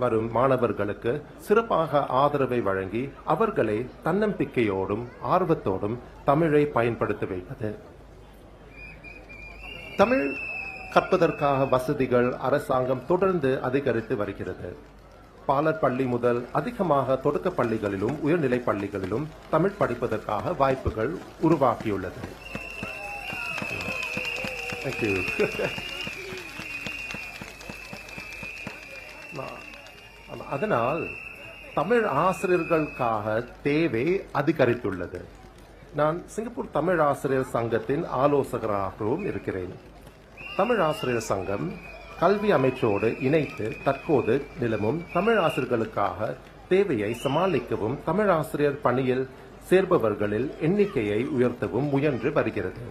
வரும் மாணவர்களுக்கு சிறப்பாக ஆதரவை வழங்கி அவர்களை தன்னம்பிக்கையோடும் ஆர்வத்தோடும் தமிழை பயன்படுத்த வைப்பது. தமிழ் கற்பதற்காக வசதிகள் அரசாங்கம் தொடர்ந்து அதிகரித்து வருகிறது. பாலர் பள்ளி முதல் அதிகமாக தொடக்க பள்ளிகளிலும் உயர்நிலை பள்ளிகளிலும் தமிழ் படிப்பதற்காக வாய்ப்புகள் உருவாக்கியுள்ளது. Thank you. அதனால் தமிழ் ஆசிரியர்களுக்காக தேவை அதிகரித்துள்ளது. நான் சிங்கப்பூர் தமிழ் ஆசிரியர் சங்கத்தின் ஆலோசகராகவும் இருக்கிறேன். தமிழ் ஆசிரியர் சங்கம் கல்வி அமைச்சோடு இணைத்து தற்போது நிலவும் தமிழ் ஆசிரியர்களுக்காக தேவையை சமாளிக்கவும் தமிழ் ஆசிரியர் பணியில் சேர்பவர்களில் எண்ணிக்கையை உயர்த்தவும் முயன்று வருகிறது.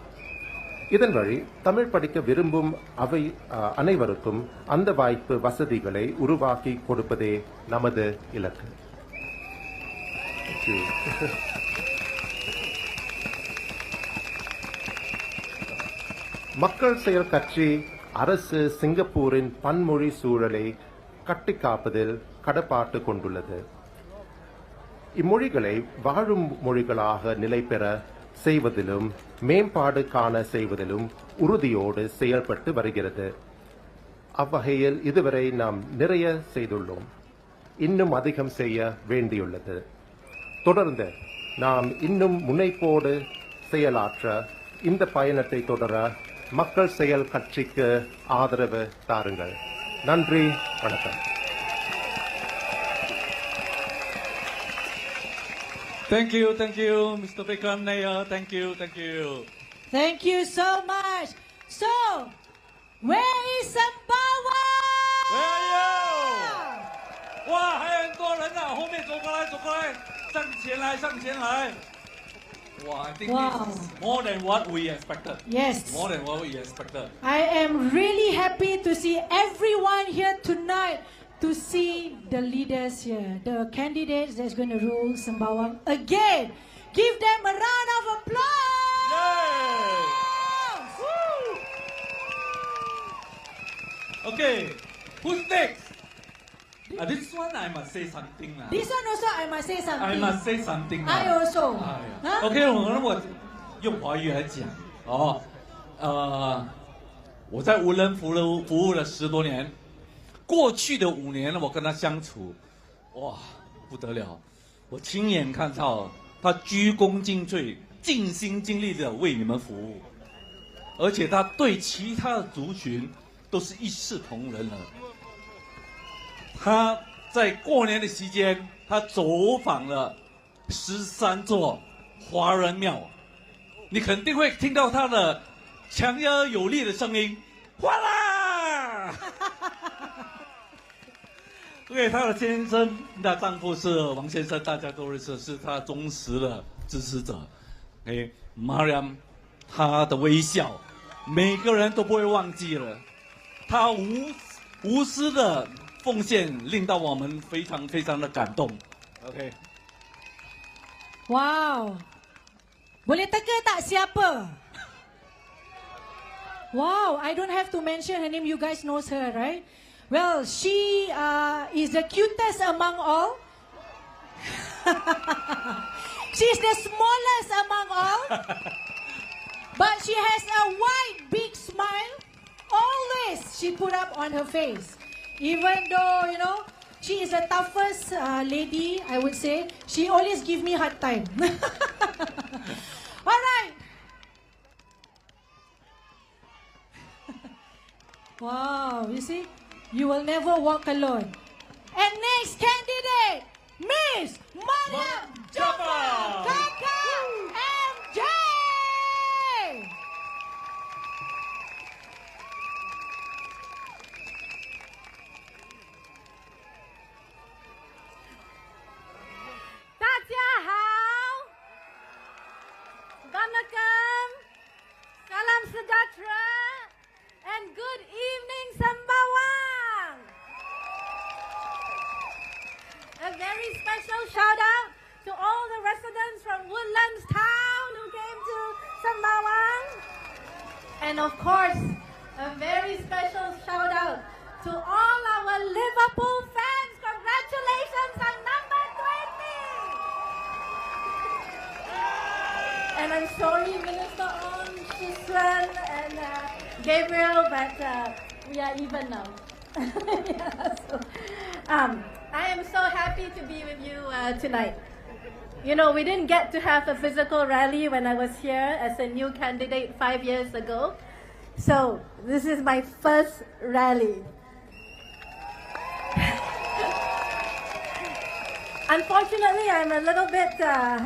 இதன் வழி தமிழ் படிக்க விரும்பும் அனைவருக்கும் அந்த வாய்ப்பு வசதிகளை உருவாக்கி கொடுப்பதே நமது இலக்கு. மக்கள் செயல் கட்சி அரசு சிங்கப்பூரின் பன்மொழி சூழலை கட்டிக்காப்பதில் கடப்பாட்டு கொண்டுள்ளது. இம்மொழிகளை வாழும் மொழிகளாக நிலை பெற செய்வதிலும் மேம்பாடு காண செய்வதிலும் உறுதியோடு செயல்பட்டு வருகிறது. அவ்வகையில் இதுவரை நாம் நிறைய செய்துள்ளோம். இன்னும் அதிகம் செய்ய வேண்டியுள்ளது. தொடர்ந்து நாம் இன்னும் முனைப்போடு செயலாற்ற இந்த பயணத்தை தொடர மக்கள் செயல் கட்சிக்கு ஆதரவு தாருங்கள். நன்றி, வணக்கம். Thank you, Mr. Vikram Nair. Thank you. Thank you so much. So, where is Sembawang? Where are you? 哇，还有很多人呢，后面走过来，上前来。Wow, I think this is more than what we expected. Yes. More than what we expected. I am really happy to see everyone here tonight, to see the leaders here, the candidates that's going to rule Sembawang again. Give them a round of applause! Yay! Woo! Okay, who's next? This one I must say something. This one also I must say something. I must say something. I also. OK， 我用华语来讲我在无人服务了10多年，过去的5年我跟他相处，哇，不得了！我亲眼看到他鞠躬尽瘁、尽心尽力的为你们服务，而且他对其他的族群都是一视同仁的。他在过年的期间，他走访了13座华人庙，你肯定会听到他的强而有力的声音，哗啦！对，他的先生，那丈夫是王先生，大家都认识，是他忠实的支持者。Mariam， 他的微笑，每个人都不会忘记了，他无私的奉献令到我们非常非常的感动。OK。Wow. Boleh teka tak siapa? Wow, I don't have to mention her name. You guys knows her, right? Well, she is the cutest among all. She's the smallest among all. But she has a wide, big smile. Always she put up on her face. Even though, she is the toughest lady, I would say. She always give me hard time. All right. Wow, you see? You will never walk alone. And next candidate, Miss Mariam Jaffa. Kakak MJ. Assalamualaikum, salam sejahtera, and good evening Sembawang. A very special shout out to all the residents from Woodlands Town who came to Sembawang. And of course, a very special shout out to all our Liverpool fans. Congratulations on number 20. And I'm sorry, Minister Unsuen and Gabriel, but we are even now. I am so happy to be with you tonight. You know, we didn't get to have a physical rally when I was here as a new candidate 5 years ago. So this is my first rally. Unfortunately, I'm a little bit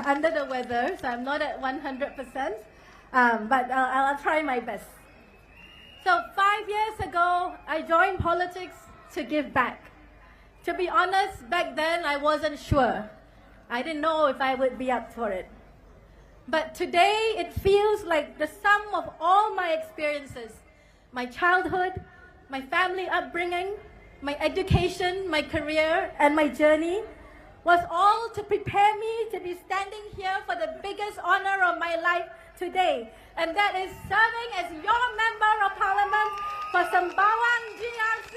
under the weather, so I'm not at 100%, but I'll try my best. So 5 years ago, I joined politics to give back. To be honest, back then I wasn't sure. I didn't know if I would be up for it. But today it feels like the sum of all my experiences, my childhood, my family upbringing, my education, my career, and my journey was all to prepare me to be standing here for the biggest honor of my life today. And that is serving as your Member of Parliament for Sembawang GRC.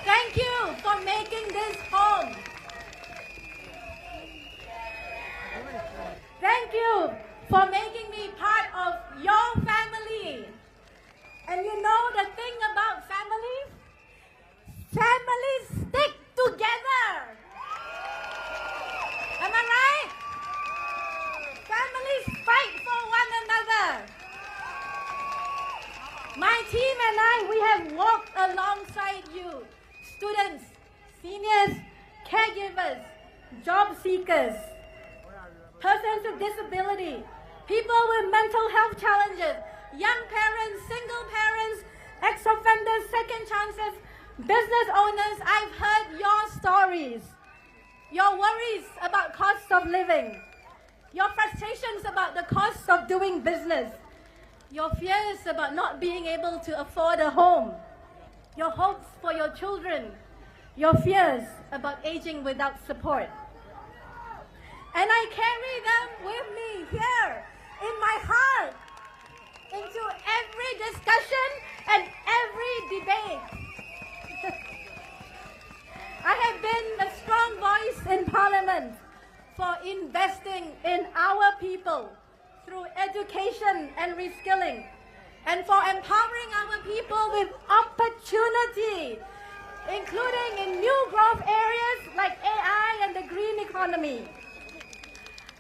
Thank you for making this home. Thank you for making me part of your family. And you know the thing about families? Families stick together. Am I right? Families fight for one another. My team and I, we have walked alongside you. Students, seniors, caregivers, job seekers, persons with disability, people with mental health challenges, young parents, single parents, ex-offenders, second chances, business owners. I've heard your stories, your worries about cost of living, your frustrations about the cost of doing business, your fears about not being able to afford a home, your hopes for your children, your fears about aging without support. And I carry them with me here in my heart into every discussion and every debate. I have been a strong voice in Parliament for investing in our people through education and reskilling, and for empowering our people with opportunity, including in new growth areas like AI and the green economy.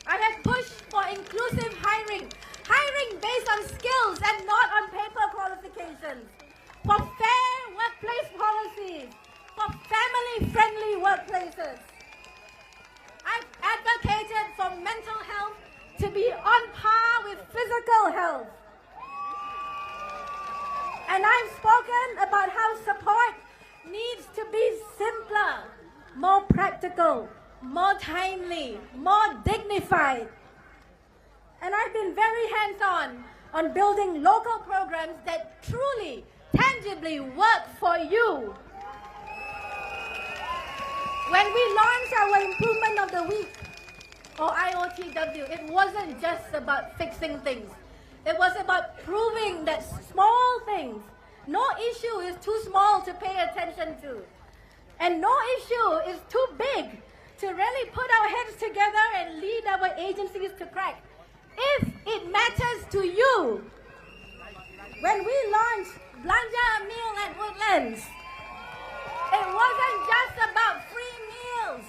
I have pushed for inclusive hiring, hiring based on skills and not on paper qualifications, for fair workplace policies, for family-friendly workplaces. I've advocated for mental health to be on par with physical health. And I've spoken about how support needs to be simpler, more practical, more timely, more dignified. And I've been very hands-on on building local programs that truly, tangibly work for you. When we launched our Improvement of the Week, or IOTW, it wasn't just about fixing things. It was about proving that small things, no issue is too small to pay attention to. And no issue is too big to really put our heads together and lead our agencies to crack, if it matters to you. When we launched Belanja a Meal at Woodlands, it wasn't just about free meals.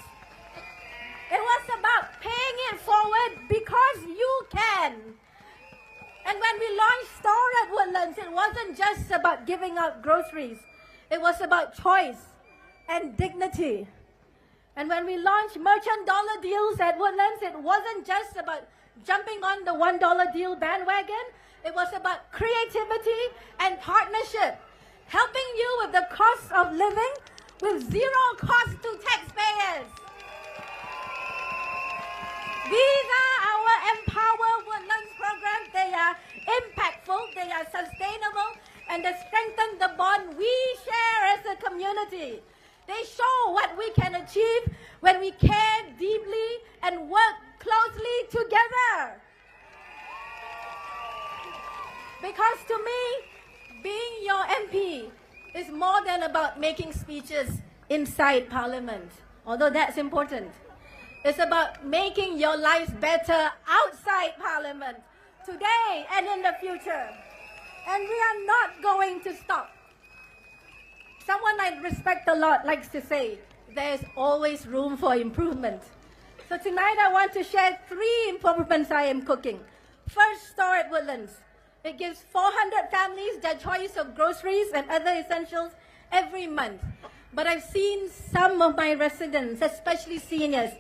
It was about paying it forward because you can. And when we launched Store at Woodlands, it wasn't just about giving out groceries. It was about choice and dignity. And when we launched Merchant Dollar Deals at Woodlands, it wasn't just about jumping on the $1 deal bandwagon. It was about creativity and partnership, helping you with the cost of living with zero cost to taxpayers. These are our Empower Woodlands programs. They are impactful, they are sustainable, and they strengthen the bond we share as a community. They show what we can achieve when we care deeply and work closely together. Because to me, being your MP is more than about making speeches inside Parliament, although that's important. It's about making your lives better outside Parliament, today and in the future. And we are not going to stop. someone I respect a lot likes to say, there's always room for improvement. So tonight I want to share 3 improvements I am cooking. First, store at Woodlands. It gives 400 families their choice of groceries and other essentials every month. But I've seen some of my residents, especially seniors,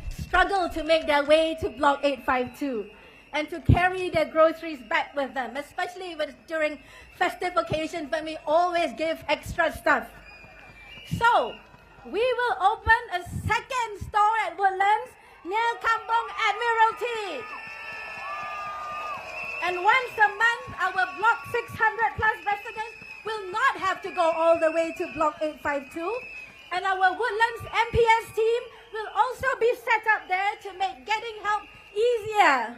struggle to make their way to Block 852 and to carry their groceries back with them, especially during festive occasions when we always give extra stuff. So, we will open a second store at Woodlands near Kampong Admiralty. And once a month, our Block 600 plus residents will not have to go all the way to Block 852. And our Woodlands MPS team will also be set up there to make getting help easier.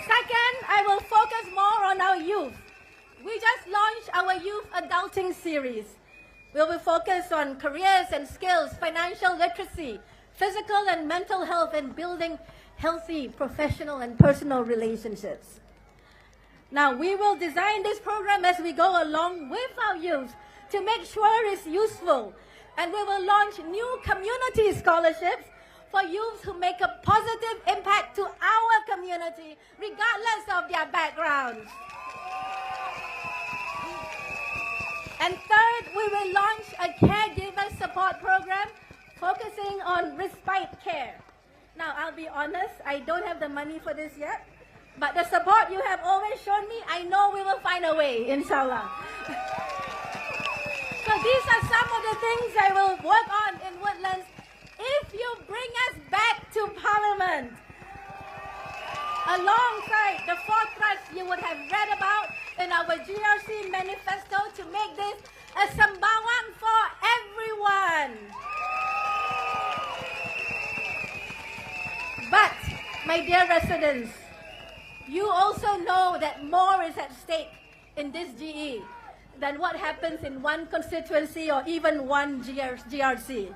Second, I will focus more on our youth. We just launched our youth adulting series. We will focus on careers and skills, financial literacy, physical and mental health, and building healthy professional and personal relationships. Now, we will design this program as we go along with our youth to make sure it's useful. And we will launch new community scholarships for youth who make a positive impact to our community, regardless of their backgrounds. And third, we will launch a caregiver support program focusing on respite care. Now, I'll be honest, I don't have the money for this yet, but the support you have always shown me, I know we will find a way, inshallah. So these are some of the things I will work on in Woodlands if you bring us back to Parliament. Alongside the 4 thrusts you would have read about in our GRC manifesto to make this a Sembawang for everyone. But, my dear residents, you also know that more is at stake in this GE than what happens in one constituency or even one GRC.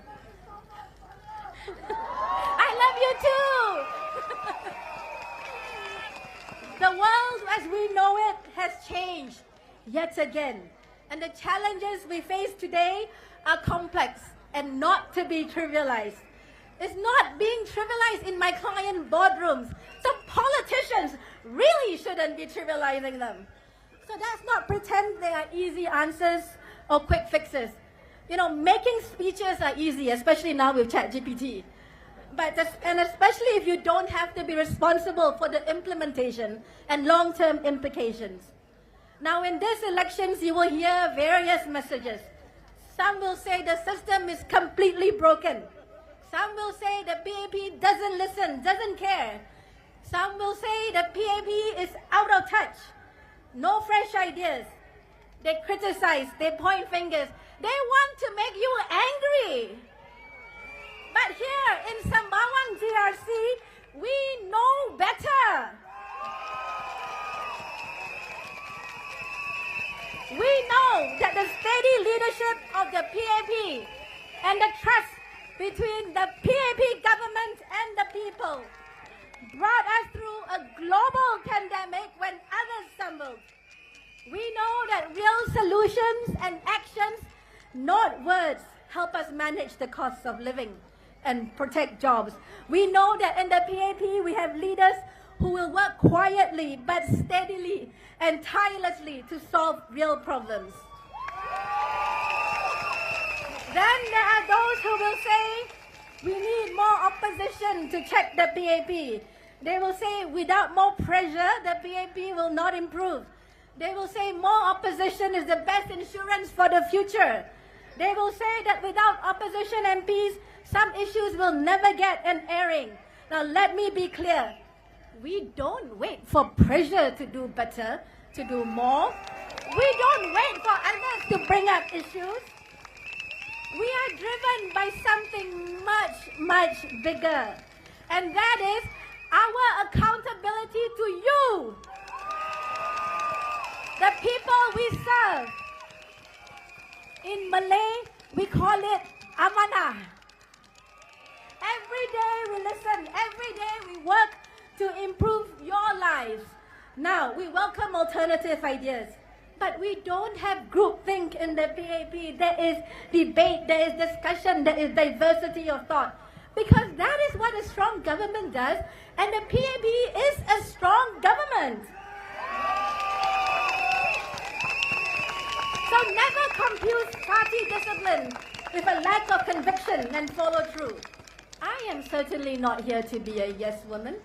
I love you too! The world as we know it has changed yet again. And the challenges we face today are complex and not to be trivialized. It's not being trivialized in my client boardrooms. So politicians really shouldn't be trivializing them. So let's not pretend they are easy answers or quick fixes. You know, making speeches are easy, especially now with ChatGPT. And especially if you don't have to be responsible for the implementation and long-term implications. Now, in these elections, you will hear various messages. Some will say the system is completely broken. Some will say the PAP doesn't listen, doesn't care. Some will say the PAP is out of touch. No fresh ideas. They criticize, they point fingers. They want to make you angry. But here in Sembawang GRC, we know better. We know that the steady leadership of the PAP and the trust between the PAP government and the people brought us through a global pandemic when others stumbled. We know that real solutions and actions, not words, help us manage the costs of living and protect jobs. We know that in the PAP we have leaders who will work quietly but steadily and tirelessly to solve real problems. Then there are those who will say, we need more opposition to check the PAP. They will say, without more pressure, the PAP will not improve. They will say, more opposition is the best insurance for the future. They will say that without opposition MPs, some issues will never get an airing. Now, let me be clear. We don't wait for pressure to do better, to do more. We don't wait for others to bring up issues. We are driven by something much, much bigger. And that is our accountability to you, the people we serve. In Malay, we call it amanah. Every day we listen, every day we work to improve your lives. Now, we welcome alternative ideas. But we don't have groupthink in the PAP. There is debate, there is discussion, there is diversity of thought. Because that is what a strong government does, and the PAP is a strong government. So never confuse party discipline with a lack of conviction and follow through. I am certainly not here to be a yes woman.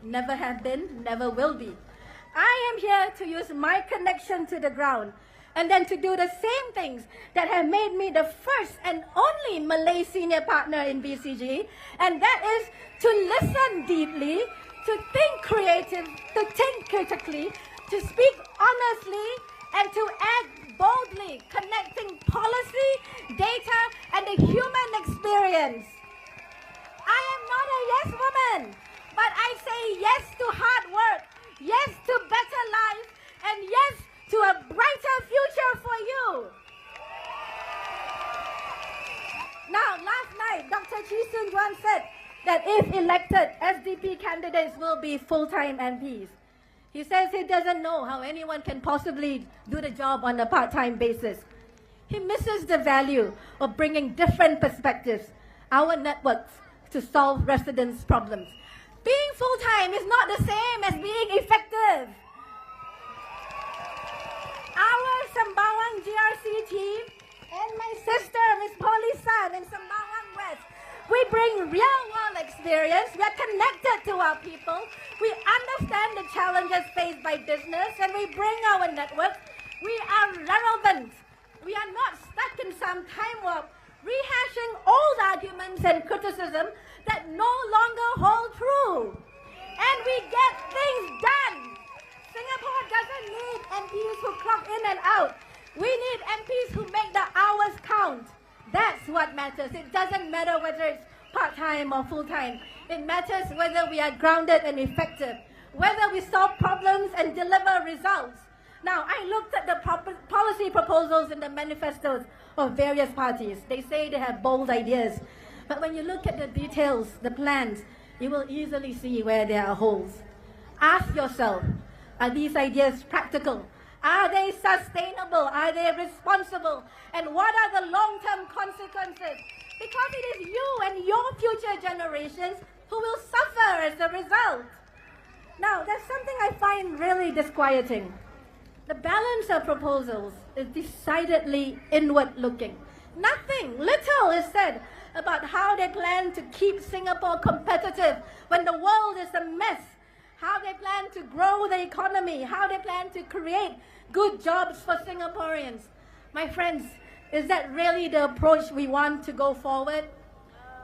Never have been, never will be. I am here to use my connection to the ground and then to do the same things that have made me the first and only Malay senior partner in BCG, and that is to listen deeply, to think creative, to think critically, to speak honestly, and to act boldly, connecting policy, data, and the human experience. I am not a yes woman, but I say yes to hard work, yes to better life, and yes to a brighter future for you. Now, last night, Dr. Chi Soon-Juan said that if elected, SDP candidates will be full-time MPs. He says he doesn't know how anyone can possibly do the job on a part-time basis. He misses the value of bringing different perspectives, our networks, to solve residents' problems. Being full-time is not the same as being effective. Our Sembawang GRC team and my sister, Ms. Polly San in Sembawang West, we bring real-world experience. We are connected to our people. We understand the challenges faced by business, and we bring our network. We are relevant. We are not stuck in some time warp, rehashing old arguments and criticism that no longer hold true. And we get things done. Singapore doesn't need MPs who clock in and out. We need MPs who make the hours count. That's what matters. It doesn't matter whether it's part-time or full-time. It matters whether we are grounded and effective, whether we solve problems and deliver results. Now, I looked at the policy proposals in the manifestos of various parties. They say they have bold ideas. But when you look at the details, the plans, you will easily see where there are holes. Ask yourself, are these ideas practical? Are they sustainable? Are they responsible? And what are the long-term consequences? Because it is you and your future generations who will suffer as a result. Now, there's something I find really disquieting. The balance of proposals is decidedly inward-looking. Nothing, little is said about how they plan to keep Singapore competitive when the world is a mess, how they plan to grow the economy, how they plan to create good jobs for Singaporeans. My friends, is that really the approach we want to go forward?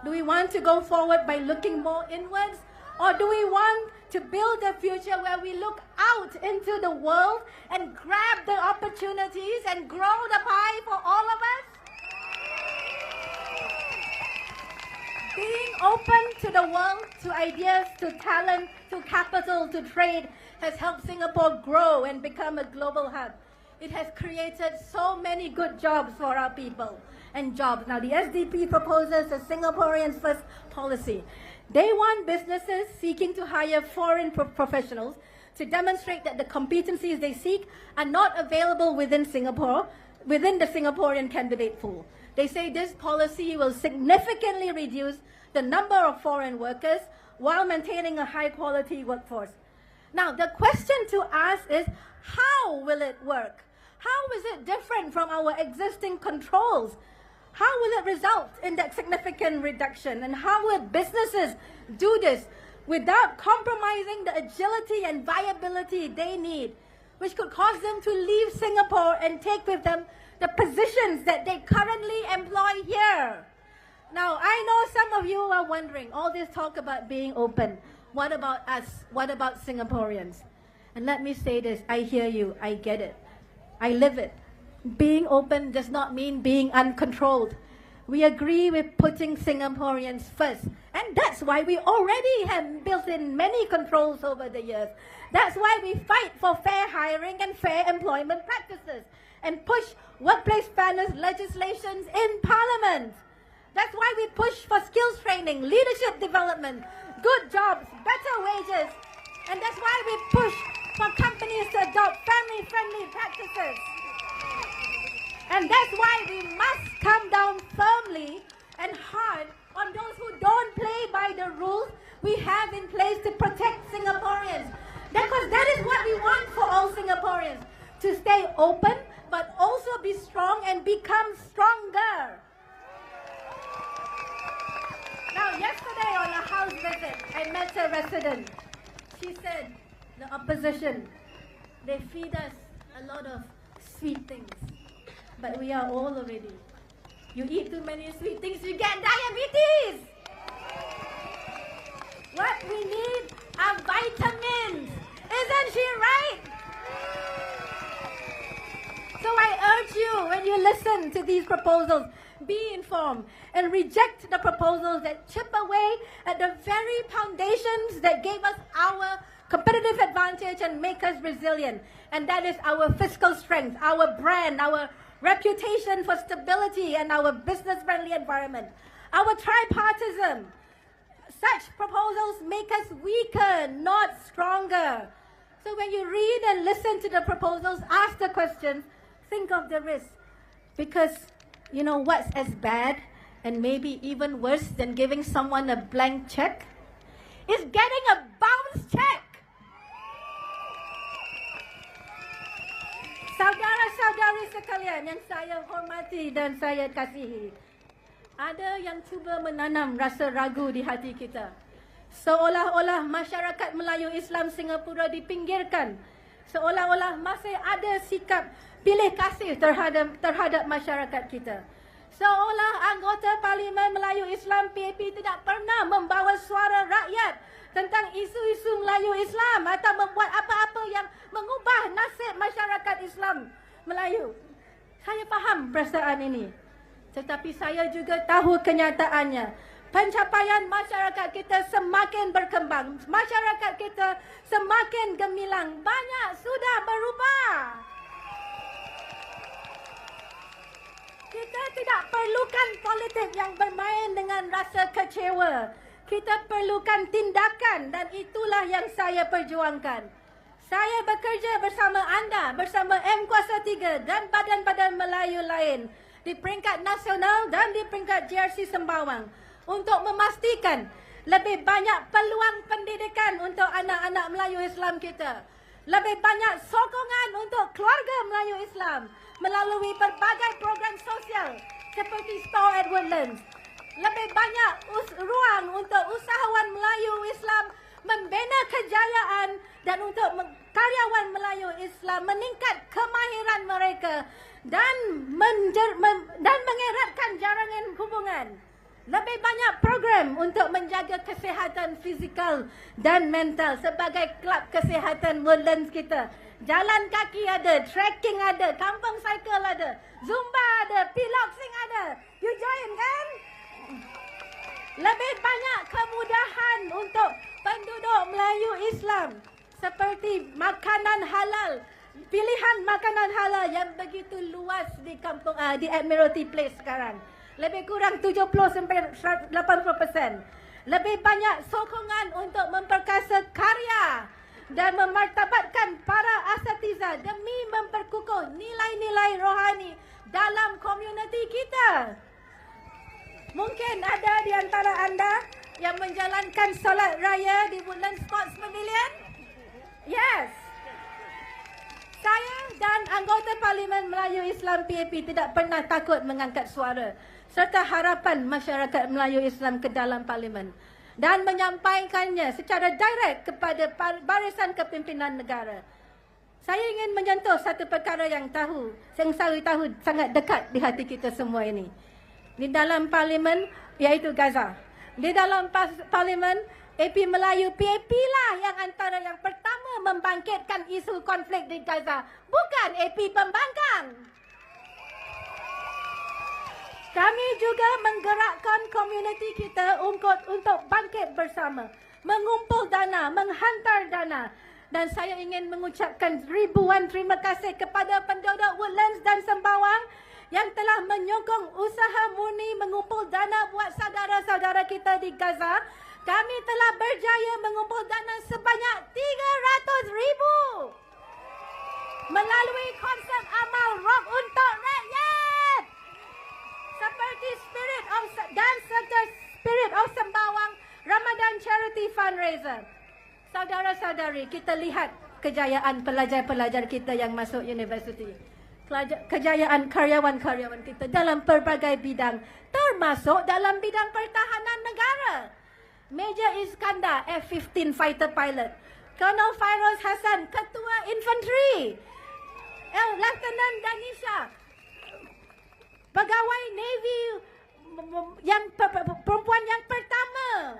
Do we want to go forward by looking more inwards? Or do we want to build a future where we look out into the world and grab the opportunities and grow the pie for all of us? Being open to the world, to ideas, to talent, to capital, to trade has helped Singapore grow and become a global hub. It has created so many good jobs for our people and jobs. Now, the SDP proposes a Singaporeans First policy. They want businesses seeking to hire foreign professionals to demonstrate that the competencies they seek are not available within Singapore, within the Singaporean candidate pool. They say this policy will significantly reduce the number of foreign workers while maintaining a high-quality workforce. Now, the question to ask is, how will it work? How is it different from our existing controls? How will it result in that significant reduction? And how will businesses do this without compromising the agility and viability they need, which could cause them to leave Singapore and take with them the positions that they currently employ here? Now, I know some of you are wondering, all this talk about being open, what about us? What about Singaporeans? And let me say this, I hear you, I get it. I live it. Being open does not mean being uncontrolled. We agree with putting Singaporeans first. And that's why we already have built in many controls over the years. That's why we fight for fair hiring and fair employment practices and push workplace fairness legislations in Parliament. That's why we push for skills training, leadership development, good jobs, better wages. And that's why we push for companies to adopt family-friendly practices. And that's why we must come down firmly and hard on those who don't play by the rules we have in place to protect Singaporeans. Because that is what we want for all Singaporeans, to stay open but also be strong and become stronger. Now, yesterday on a house visit, I met a resident. She said, the opposition, they feed us a lot of sweet things, but we are old already. You eat too many sweet things, you get diabetes. What we need are vitamins. Isn't she right? So I urge you, when you listen to these proposals, be informed and reject the proposals that chip away at the very foundations that gave us our competitive advantage and make us resilient. And that is our fiscal strength, our brand, our reputation for stability, and our business-friendly environment. Our tripartism. Such proposals make us weaker, not stronger. So when you read and listen to the proposals, ask the questions, think of the risk. Because you know what's as bad and maybe even worse than giving someone a blank check? Is getting a bounce check. Saudara-saudari sekalian yang saya hormati dan saya kasihi, ada yang cuba menanam rasa ragu di hati kita. Seolah-olah masyarakat Melayu Islam Singapura dipinggirkan. Seolah-olah masih ada sikap pilih kasih terhadap masyarakat kita. Seolah anggota Parlimen Melayu Islam PAP tidak pernah membawa suara rakyat tentang isu-isu Melayu Islam atau membuat apa-apa yang mengubah nasib masyarakat Islam Melayu. Saya faham perasaan ini. Tetapi saya juga tahu kenyataannya. Pencapaian masyarakat kita semakin berkembang. Masyarakat kita semakin gemilang. Banyak sudah berubah. Kita tidak perlukan politik yang bermain dengan rasa kecewa. Kita perlukan tindakan dan itulah yang saya perjuangkan. Saya bekerja bersama anda, bersama M Kuasa 3 dan badan-badan Melayu lain di peringkat nasional dan di peringkat GRC Sembawang untuk memastikan lebih banyak peluang pendidikan untuk anak-anak Melayu Islam kita. Lebih banyak sokongan untuk keluarga Melayu Islam melalui berbagai program sosial seperti Store at Woodlands. Lebih banyak ruang untuk usahawan Melayu Islam membina kejayaan dan untuk karyawan Melayu Islam meningkat kemahiran mereka dan mengeratkan jaringan hubungan. Lebih banyak program untuk menjaga kesihatan fizikal dan mental sebagai kelab kesihatan Woodlands kita. Jalan kaki ada, trekking ada, kampung cycle ada, zumba ada, piloxing ada. You join kan? Lebih banyak kemudahan untuk penduduk Melayu Islam seperti makanan halal, pilihan makanan halal yang begitu luas di kampung di Admiralty Place sekarang. Lebih kurang 70-80%. Lebih banyak sokongan untuk memperkasa karya dan memartabatkan para asatiza demi memperkukuh nilai-nilai rohani dalam komuniti kita. Mungkin ada di antara anda yang menjalankan solat raya di Woodlands Sports Pavilion? Yes. Saya dan anggota Parlimen Melayu Islam PAP tidak pernah takut mengangkat suara serta harapan masyarakat Melayu Islam ke dalam Parlimen dan menyampaikannya secara direct kepada barisan kepimpinan negara. Saya ingin menyentuh satu perkara yang saya tahu sangat dekat di hati kita semua ini. Di dalam Parlimen, iaitu Gaza. Di dalam Parlimen, AP Melayu PAP lah yang antara yang pertama membangkitkan isu konflik di Gaza. Bukan AP pembangkang. Kami juga menggerakkan komuniti kita untuk bangkit bersama. Mengumpul dana, menghantar dana. Dan saya ingin mengucapkan ribuan terima kasih kepada penduduk Woodlands dan Sembawang yang telah menyokong usaha murni mengumpul dana buat saudara-saudara kita di Gaza kami telah berjaya mengumpul dana sebanyak 300,000 melalui konsep amal rock untuk rakyat seperti Spirit of Sembawang Ramadan Charity Fundraiser. Saudara-saudari, kita lihat kejayaan pelajar-pelajar kita yang masuk universiti. Kejayaan karyawan-karyawan kita dalam pelbagai bidang, termasuk dalam bidang pertahanan negara. Major Iskandar, F-15 fighter pilot. Colonel Fairuz Hassan, Ketua Infanteri. Lieutenant Danisha, pegawai Navy yang perempuan yang pertama.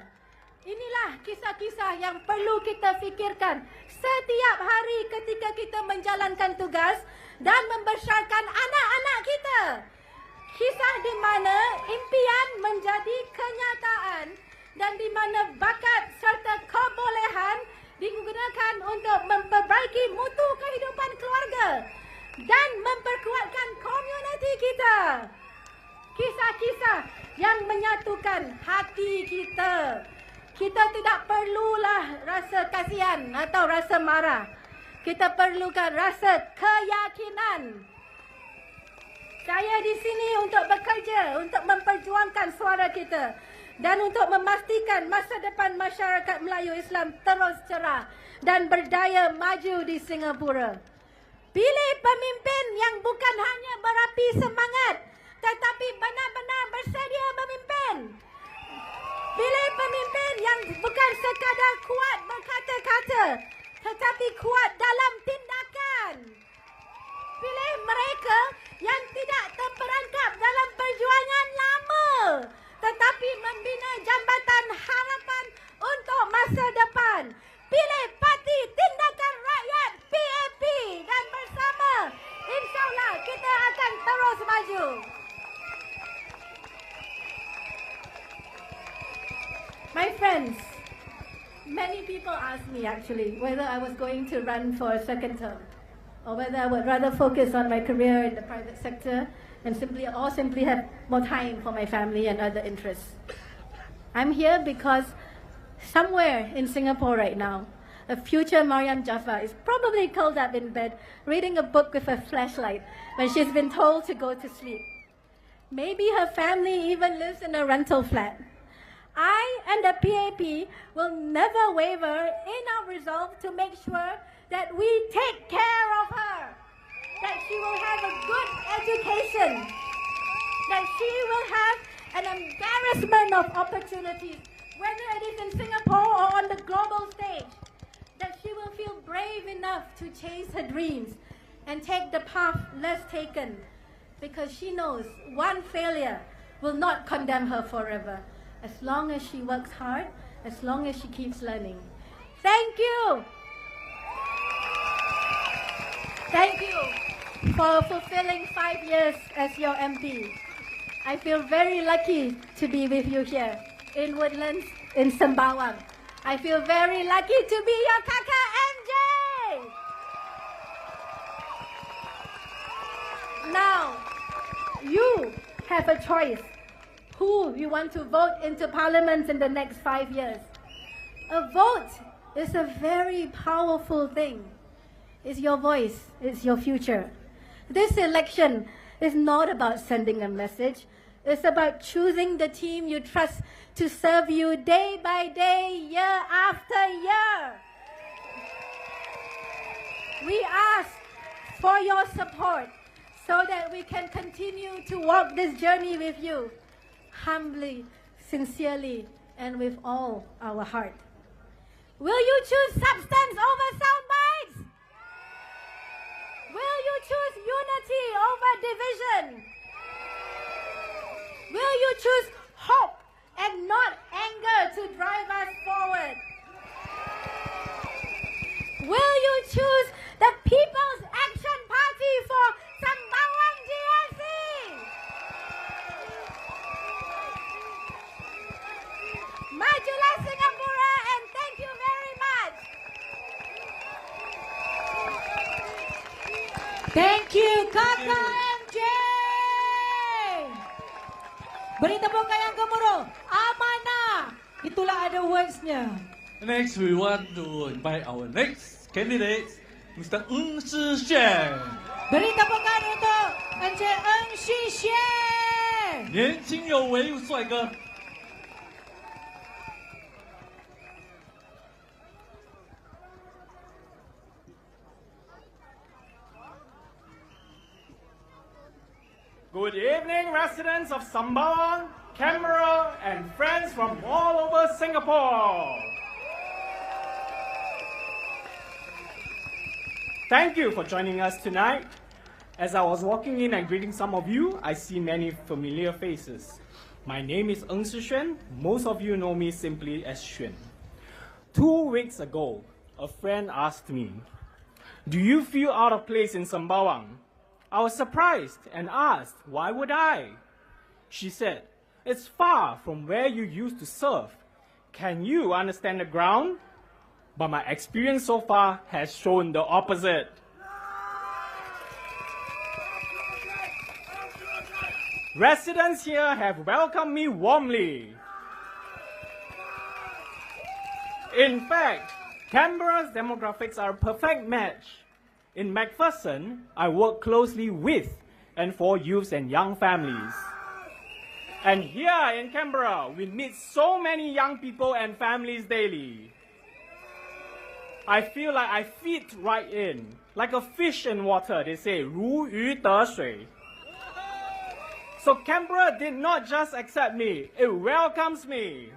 Inilah kisah-kisah yang perlu kita fikirkan setiap hari ketika kita menjalankan tugas dan membesarkan anak-anak kita. Kisah di mana impian menjadi kenyataan dan di mana bakat serta kebolehan digunakan untuk memperbaiki mutu kehidupan keluarga dan memperkuatkan komuniti kita. Kisah-kisah yang menyatukan hati kita. Kita tidak perlulah rasa kasihan atau rasa marah. Kita perlukan rasa keyakinan. Saya di sini untuk bekerja, untuk memperjuangkan suara kita dan untuk memastikan masa depan masyarakat Melayu Islam terus cerah dan berdaya maju di Singapura. Pilih pemimpin yang bukan hanya berapi semangat tetapi benar-benar bersedia memimpin. Pilih pemimpin yang bukan sekadar kuat berkata-kata tetapi kuat dalam tindakan. Pilih mereka yang tidak terperangkap dalam perjuangan lama tetapi membina jambatan harapan untuk masa depan. Pilih Parti Tindakan Rakyat PAP dan bersama insyaAllah kita akan terus maju. My friends, many people ask me actually whether I was going to run for a second term or whether I would rather focus on my career in the private sector and simply have more time for my family and other interests. I'm here because somewhere in Singapore right now, a future Mariam Jaffa is probably curled up in bed reading a book with a flashlight when she's been told to go to sleep. Maybe her family even lives in a rental flat. I and the PAP will never waver in our resolve to make sure that we take care of her, that she will have a good education, that she will have an embarrassment of opportunities, whether it is in Singapore or on the global stage, that she will feel brave enough to chase her dreams and take the path less taken, because she knows one failure will not condemn her forever, as long as she works hard, as long as she keeps learning. Thank you. Thank you for fulfilling 5 years as your MP. I feel very lucky to be with you here in Woodlands, in Sembawang. I feel very lucky to be your Kaka MJ. Now, you have a choice who you want to vote into Parliament in the next 5 years. A vote is a very powerful thing. It's your voice, it's your future. This election is not about sending a message. It's about choosing the team you trust to serve you day by day, year after year. We ask for your support so that we can continue to walk this journey with you, humbly, sincerely, and with all our heart. Will you choose substance over sound bites? Will you choose unity over division? Will you choose hope and not anger to drive us forward? Will you choose the People's Action Party for Sembawang GRC? Majulah Singapura, and thank you very much. Thank you, Kaka MJ. Beri tepuk yang gemuruh. Amanah. Itulah ada words-nya. Next, we want to invite our next candidate, Mr. Unsuen. Beri tepukan untuk Encik Unsuen. 年轻有为帅哥。Good evening, residents of Sembawang, Canberra, and friends from all over Singapore. Thank you for joining us tonight. As I was walking in and greeting some of you, I see many familiar faces. My name is Unsuen. Most of you know me simply as Xuan. 2 weeks ago, a friend asked me, "Do you feel out of place in Sembawang?" I was surprised and asked, "Why would I?" She said, "It's far from where you used to serve. Can you understand the ground?" But my experience so far has shown the opposite. Residents here have welcomed me warmly. In fact, Canberra's demographics are a perfect match. In McPherson, I work closely with and for youths and young families. And here in Canberra, we meet so many young people and families daily. I feel like I fit right in, like a fish in water, they say, 如鱼得水. So Canberra did not just accept me, it welcomes me.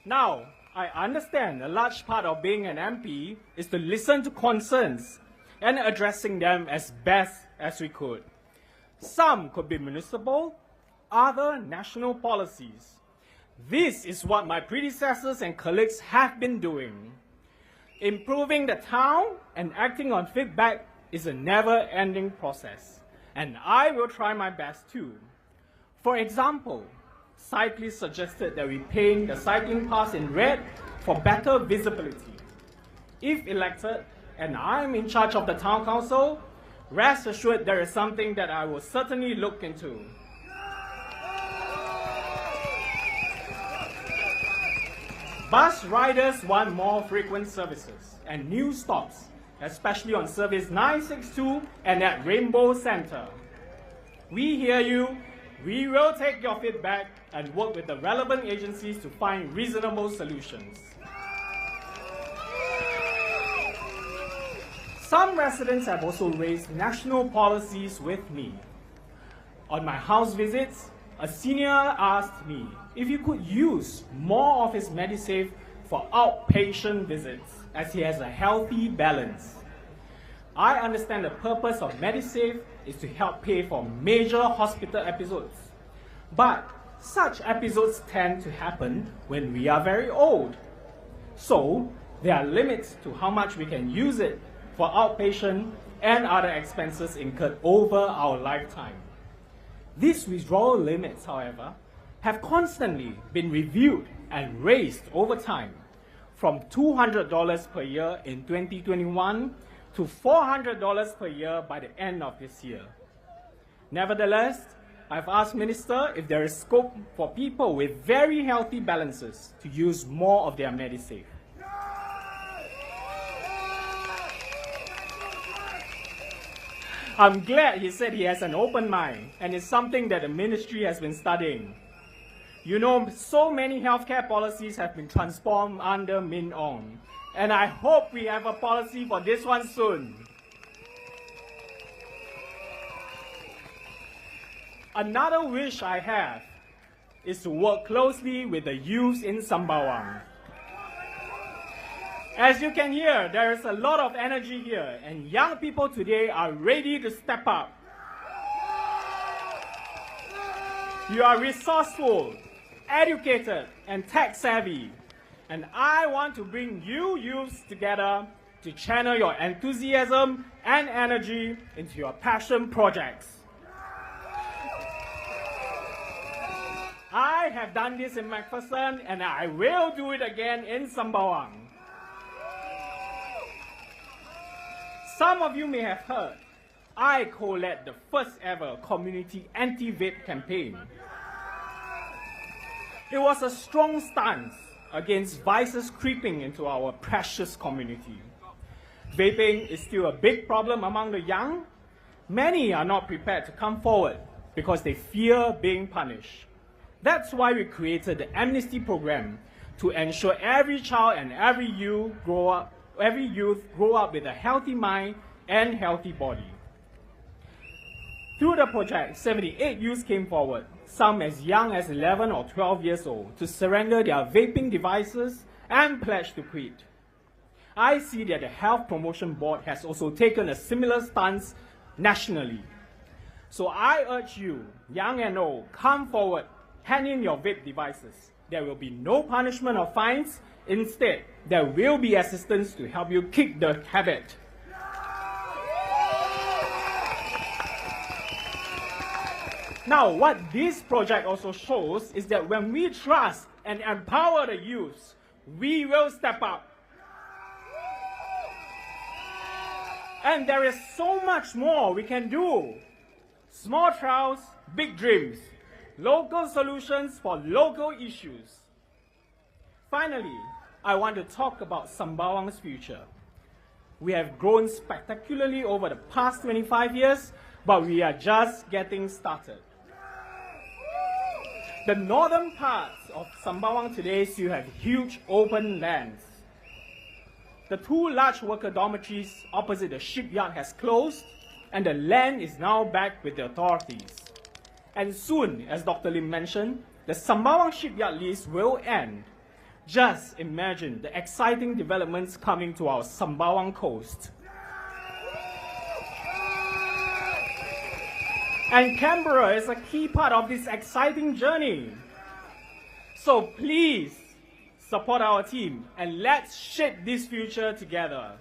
Now, I understand a large part of being an MP is to listen to concerns and addressing them as best as we could. Some could be municipal, other national policies. This is what my predecessors and colleagues have been doing. Improving the town and acting on feedback is a never-ending process, and I will try my best too. For example, cyclists suggested that we paint the cycling paths in red for better visibility. If elected, and I'm in charge of the town council, rest assured there is something that I will certainly look into. Bus riders want more frequent services and new stops, especially on Service 962 and at Rainbow Centre. We hear you. We will take your feedback and work with the relevant agencies to find reasonable solutions. Some residents have also raised national policies with me. On my house visits, a senior asked me if he could use more of his Medisave for outpatient visits, as he has a healthy balance. I understand the purpose of Medisave is to help pay for major hospital episodes. But such episodes tend to happen when we are very old. So there are limits to how much we can use it for outpatient and other expenses incurred over our lifetime. These withdrawal limits, however, have constantly been reviewed and raised over time, from $200 per year in 2021 to $400 per year by the end of this year. Nevertheless, I've asked Minister if there is scope for people with very healthy balances to use more of their Medisave. I'm glad he said he has an open mind, and it's something that the ministry has been studying. You know, so many healthcare policies have been transformed under Min Ong, and I hope we have a policy for this one soon. Another wish I have is to work closely with the youth in Sembawang. As you can hear, there is a lot of energy here, and young people today are ready to step up. You are resourceful, educated, and tech-savvy, and I want to bring you youths together to channel your enthusiasm and energy into your passion projects. I have done this in McPherson, and I will do it again in Sembawang. Some of you may have heard, I co-led the first ever community anti-vape campaign. It was a strong stance against vices creeping into our precious community. Vaping is still a big problem among the young. Many are not prepared to come forward because they fear being punished. That's why we created the amnesty program to ensure every child and every youth grow up with a healthy mind and healthy body. Through the project, 78 youths came forward, some as young as 11 or 12 years old, to surrender their vaping devices and pledge to quit. I see that the Health Promotion Board has also taken a similar stance nationally. So I urge you, young and old, come forward, hand in your vape devices. There will be no punishment or fines. Instead, there will be assistance to help you kick the habit. Now, what this project also shows is that when we trust and empower the youth, we will step up. And there is so much more we can do. Small trials, big dreams. Local solutions for local issues. Finally, I want to talk about Sembawang's future. We have grown spectacularly over the past 25 years, but we are just getting started. The northern parts of Sembawang today still have huge open lands. The 2 large worker dormitories opposite the shipyard has closed, and the land is now back with the authorities. And soon, as Dr. Lim mentioned, the Sembawang shipyard lease will end. Just imagine the exciting developments coming to our Sembawang coast. And Canberra is a key part of this exciting journey. So please support our team and let's shape this future together.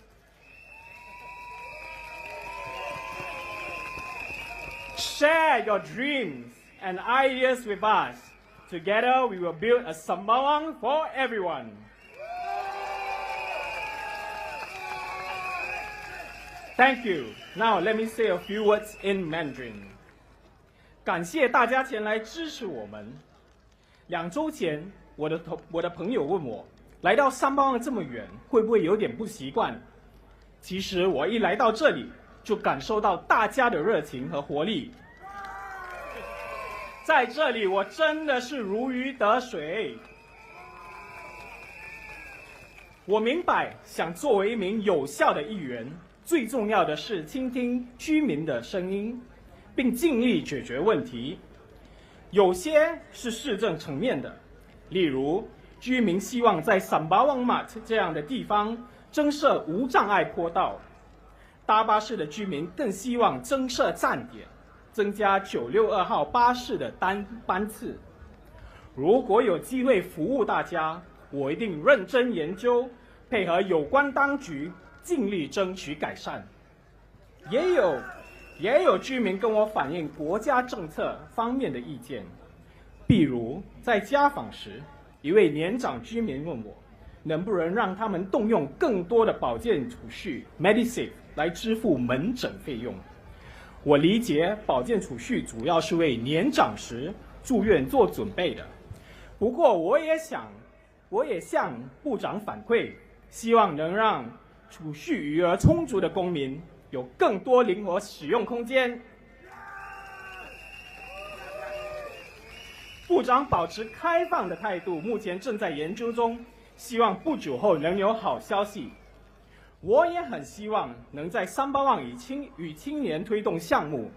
Share your dreams and ideas with us. Together, we will build a Sembawang for everyone. Thank you. Now, let me say a few words in Mandarin. 感谢大家前来支持我们。2周前，我的朋友问我，来到Sembawang这么远，会不会有点不习惯？其实我一来到这里，就感受到大家的热情和活力。在这里，我真的是如鱼得水。我明白，想作为一名有效的议员，最重要的是倾听居民的声音，并尽力解决问题。有些是市政层面的，例如居民希望在Sembawang Mart这样的地方增设无障碍坡道，搭巴士的居民更希望增设站点，增加962号巴士的单班次。如果有机会服务大家，我一定认真研究，配合有关当局，尽力争取改善。也有居民跟我反映国家政策方面的意见，比如在家访时，一位年长居民问我，能不能让他们动用更多的保健储蓄 Medisave 来支付门诊费用。我理解保健储蓄主要是为年长时住院做准备的，不过我也向部长反馈，希望能让储蓄余额充足的公民有更多灵活使用空间。部长保持开放的态度，目前正在研究中，希望不久后能有好消息。我也很希望能在Sembawang与青年推动项目。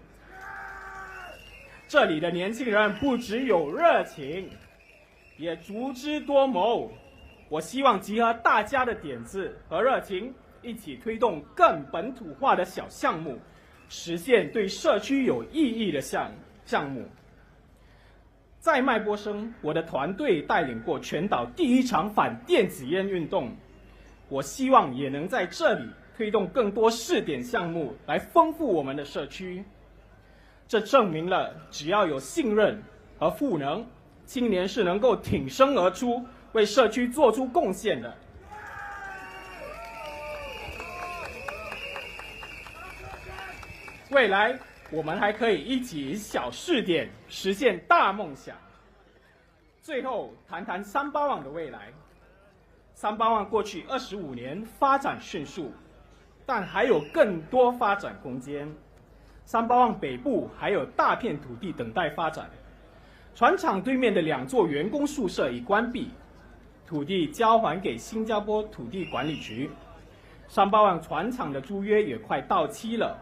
这里的年轻人不只有热情，也足智多谋。我希望集合大家的点子和热情，一起推动更本土化的小项目，实现对社区有意义的项目。在麦波生，我的团队带领过全岛第1场反电子烟运动，我希望也能在这里推动更多试点项目，来丰富我们的社区。这证明了，只要有信任和赋能，青年是能够挺身而出，为社区做出贡献的。未来，我们还可以一起小试点，实现大梦想。最后谈谈三巴旺的未来。三巴旺过去25年发展迅速，但还有更多发展空间。三巴旺北部还有大片土地等待发展。船厂对面的2座员工宿舍已关闭，土地交还给新加坡土地管理局。三巴旺船厂的租约也快到期了，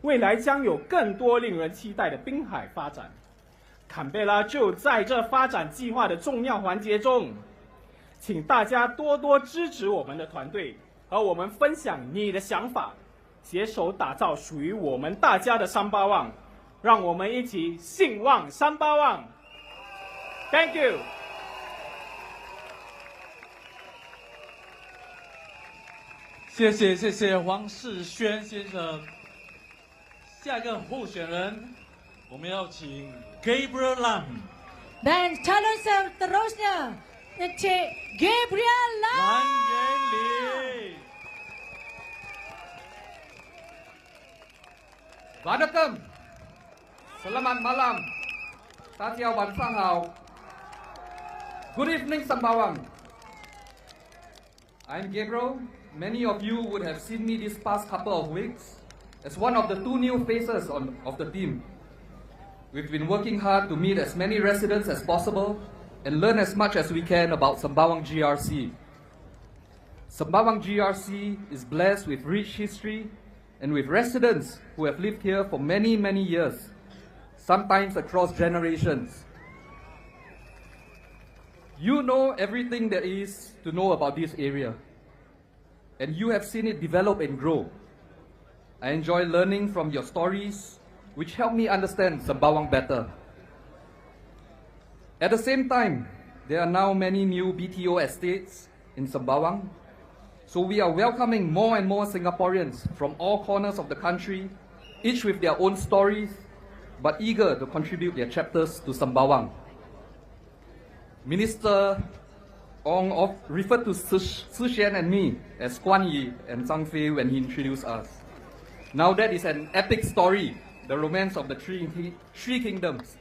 未来将有更多令人期待的滨海发展。坎贝拉就在这发展计划的重要环节中，请大家多多支持我们的团队，和我们分享你的想法，携手打造属于我们大家的三巴旺。让我们一起兴旺三巴旺。Thank you。谢谢黄世轩先生。下一个候选人，我们要请 Gabriel Lam。 Dan calon seterusnya Encik Gabriel Lam. 蓝元礼。Vanakkam. Selamat malam. Tatiao Bansang Hao. Good evening, Sembawang. I'm Gabriel. Many of you would have seen me this past couple of weeks as one of the 2 new faces of the team. We've been working hard to meet as many residents as possible and learn as much as we can about Sembawang GRC. Sembawang GRC is blessed with rich history and with residents who have lived here for many, many years, sometimes across generations. You know everything there is to know about this area, and you have seen it develop and grow. I enjoy learning from your stories, which help me understand Sembawang better. At the same time, there are now many new BTO estates in Sembawang, so we are welcoming more and more Singaporeans from all corners of the country, each with their own stories, but eager to contribute their chapters to Sembawang. Minister Ong referred to Shi Xian and me as Guan Yi and Zhang Fei when he introduced us. Now that is an epic story, the romance of the three kingdoms.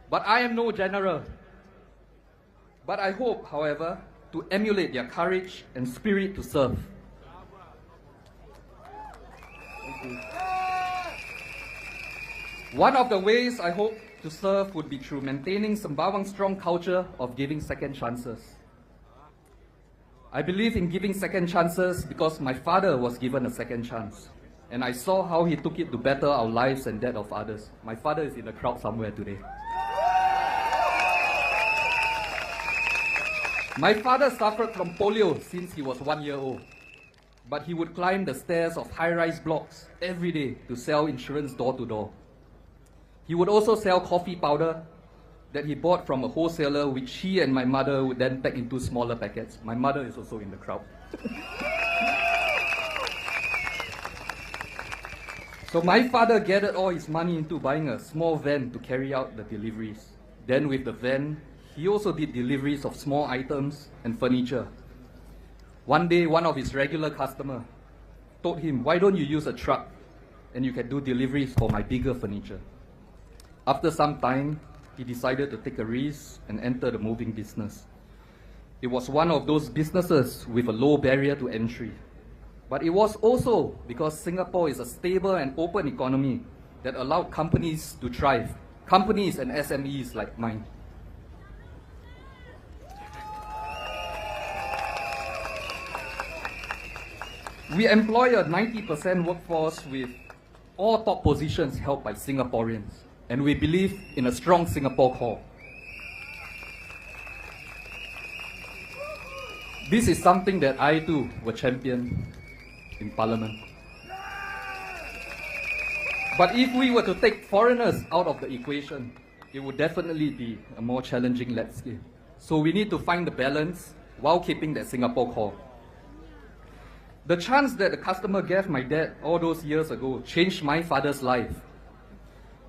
But I am no general. But I hope, however, to emulate their courage and spirit to serve. One of the ways I hope to serve would be through maintaining Sembawang's strong culture of giving second chances. I believe in giving second chances because my father was given a second chance, and I saw how he took it to better our lives and that of others. My father is in the crowd somewhere today. My father suffered from polio since he was 1 year old, but he would climb the stairs of high-rise blocks every day to sell insurance door to door. He would also sell coffee powder that he bought from a wholesaler, which he and my mother would then pack into smaller packets. My mother is also in the crowd. So my father gathered all his money into buying a small van to carry out the deliveries. Then with the van, he also did deliveries of small items and furniture. One day, one of his regular customers told him, "Why don't you use a truck and you can do deliveries for my bigger furniture?" After some time, he decided to take a risk and enter the moving business. It was one of those businesses with a low barrier to entry. But it was also because Singapore is a stable and open economy that allowed companies to thrive, companies and SMEs like mine. We employ a 90% workforce with all top positions held by Singaporeans, and we believe in a strong Singapore core. This is something that I too will champion in Parliament. But if we were to take foreigners out of the equation, it would definitely be a more challenging landscape. So we need to find the balance while keeping that Singapore core. The chance that the customer gave my dad all those years ago changed my father's life.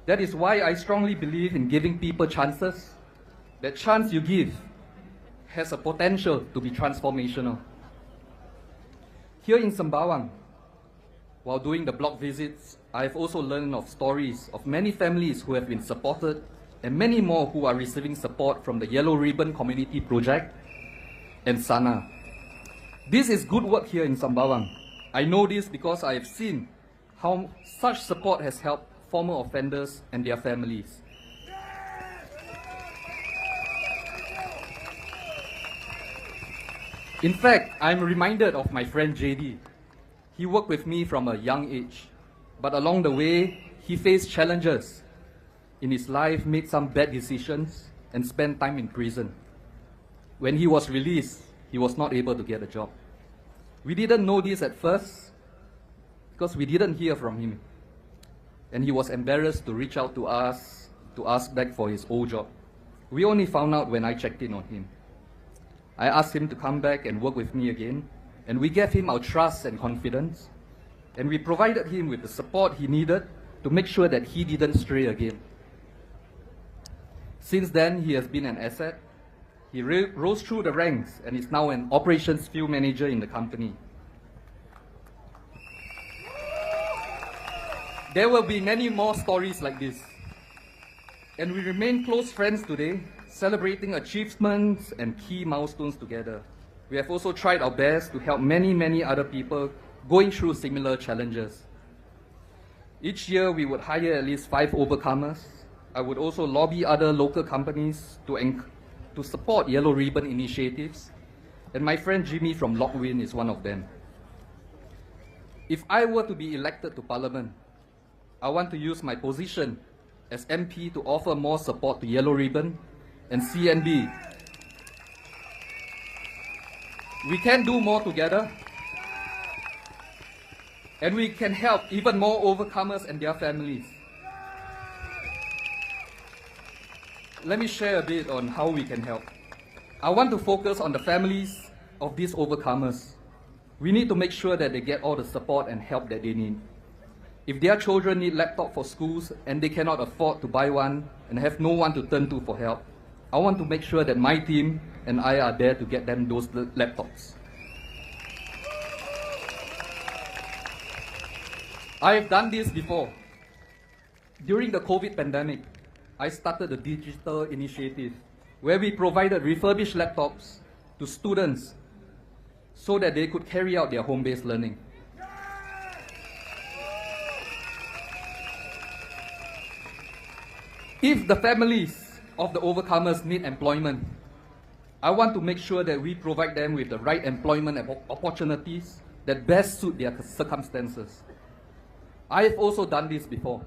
That is why I strongly believe in giving people chances. That chance you give has a potential to be transformational. Here in Sembawang, while doing the block visits, I have also learned of stories of many families who have been supported and many more who are receiving support from the Yellow Ribbon Community Project and SANA. This is good work here in Sembawang. I know this because I have seen how such support has helped former offenders and their families. In fact, I'm reminded of my friend JD. He worked with me from a young age, but along the way, he faced challenges in his life, made some bad decisions, and spent time in prison. When he was released, he was not able to get a job. We didn't know this at first because we didn't hear from him. And he was embarrassed to reach out to us to ask back for his old job. We only found out when I checked in on him. I asked him to come back and work with me again, and we gave him our trust and confidence, and we provided him with the support he needed to make sure that he didn't stray again. Since then, he has been an asset. He rose through the ranks and is now an operations field manager in the company. There will be many more stories like this. And we remain close friends today, celebrating achievements and key milestones together. We have also tried our best to help many other people going through similar challenges. Each year, we would hire at least 5 overcomers. I would also lobby other local companies to support Yellow Ribbon initiatives, and my friend Jimmy from Lockwin is one of them. If I were to be elected to Parliament, I want to use my position as MP to offer more support to Yellow Ribbon and CNB. We can do more together, and we can help even more overcomers and their families. Let me share a bit on how we can help. I want to focus on the families of these overcomers. We need to make sure that they get all the support and help that they need. If their children need laptop for schools and they cannot afford to buy one and have no one to turn to for help, I want to make sure that my team and I are there to get them those laptops. I have done this before. During the COVID pandemic, I started a digital initiative where we provided refurbished laptops to students so that they could carry out their home-based learning. If the families of the overcomers need employment, I want to make sure that we provide them with the right employment opportunities that best suit their circumstances. I have also done this before,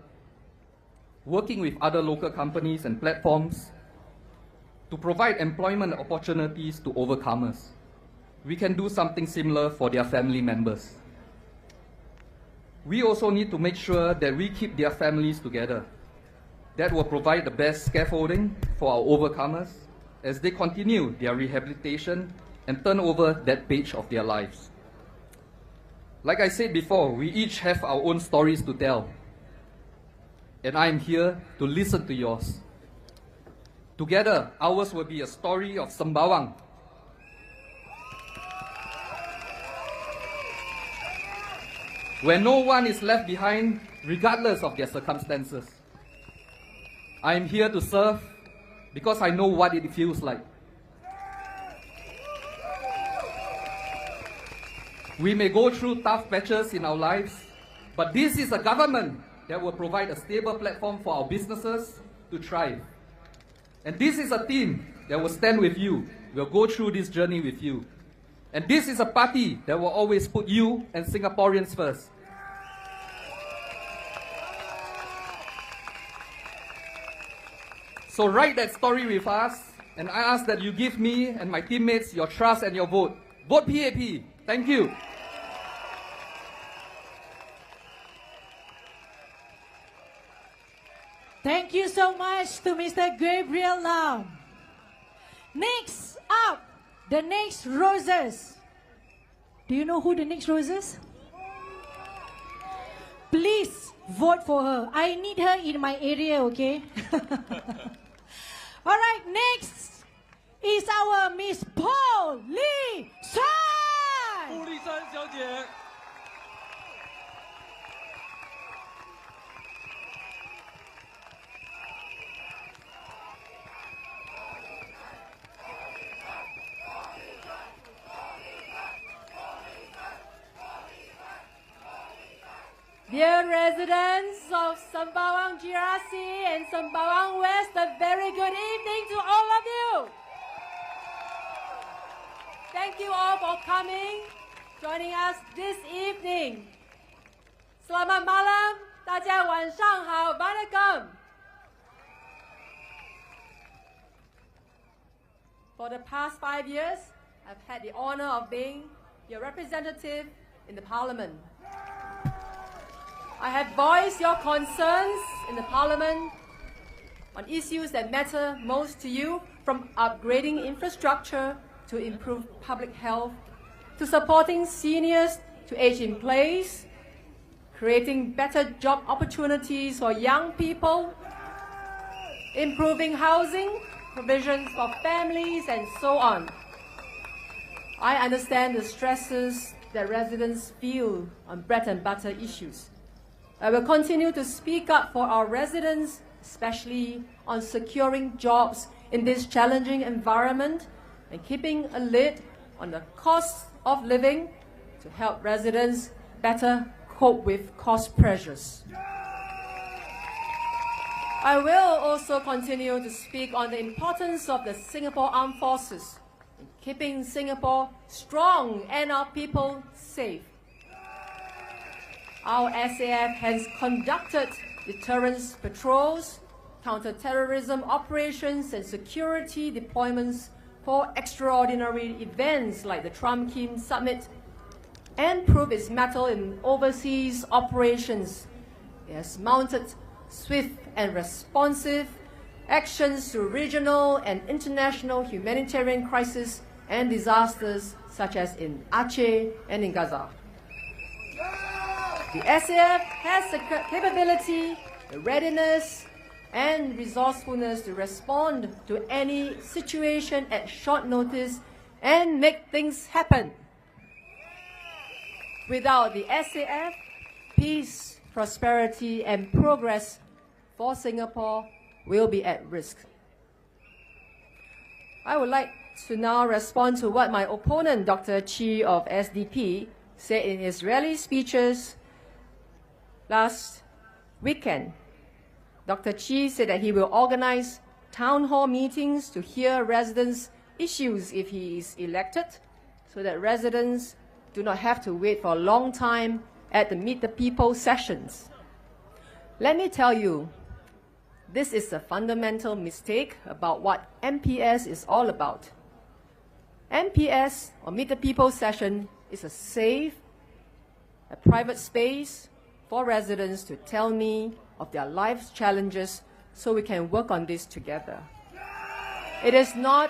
working with other local companies and platforms to provide employment opportunities to overcomers. We can do something similar for their family members. We also need to make sure that we keep their families together. That will provide the best scaffolding for our overcomers as they continue their rehabilitation and turn over that page of their lives. Like I said before, we each have our own stories to tell, and I am here to listen to yours. Together, ours will be a story of Sembawang. Where no one is left behind, regardless of their circumstances. I am here to serve because I know what it feels like. We may go through tough patches in our lives, but this is a government that will provide a stable platform for our businesses to thrive. And this is a team that will stand with you, will go through this journey with you. And this is a party that will always put you and Singaporeans first. So write that story with us, and I ask that you give me and my teammates your trust and your vote. Vote PAP. Thank you. Thank you so much to Mr. Gabriel Lam. Next up, the next roses. Do you know who the next roses? Please vote for her. I need her in my area, okay? All right, next is our Miss Paul Lee Sun. 顾丽珊小姐。Dear residents of Sembawang GRC and Sembawang West, a very good evening to all of you. Thank you all for coming, joining us this evening. Selamat malam, 大家晚上好, Vanakkam. For the past 5 years, I've had the honor of being your representative in the Parliament. I have voiced your concerns in the Parliament on issues that matter most to you, from upgrading infrastructure to improve public health, to supporting seniors to age in place, creating better job opportunities for young people, improving housing, provisions for families, and so on. I understand the stresses that residents feel on bread and butter issues. I will continue to speak up for our residents, especially on securing jobs in this challenging environment and keeping a lid on the cost of living to help residents better cope with cost pressures. I will also continue to speak on the importance of the Singapore Armed Forces in keeping Singapore strong and our people safe. Our SAF has conducted deterrence patrols, counter-terrorism operations, and security deployments for extraordinary events like the Trump-Kim Summit, and proved its mettle in overseas operations. It has mounted swift and responsive actions to regional and international humanitarian crises and disasters such as in Aceh and in Gaza. The SAF has the capability, the readiness, and resourcefulness to respond to any situation at short notice and make things happen. Without the SAF, peace, prosperity, and progress for Singapore will be at risk. I would like to now respond to what my opponent, Dr. Chi of SDP, said in his rally speeches last weekend. Dr. Chi said that he will organize town hall meetings to hear residents' issues if he is elected, so that residents do not have to wait for a long time at the Meet the People sessions. Let me tell you, this is a fundamental mistake about what MPS is all about. MPS, or Meet the People session, is a safe, a private space for residents to tell me of their life's challenges so we can work on this together. It is not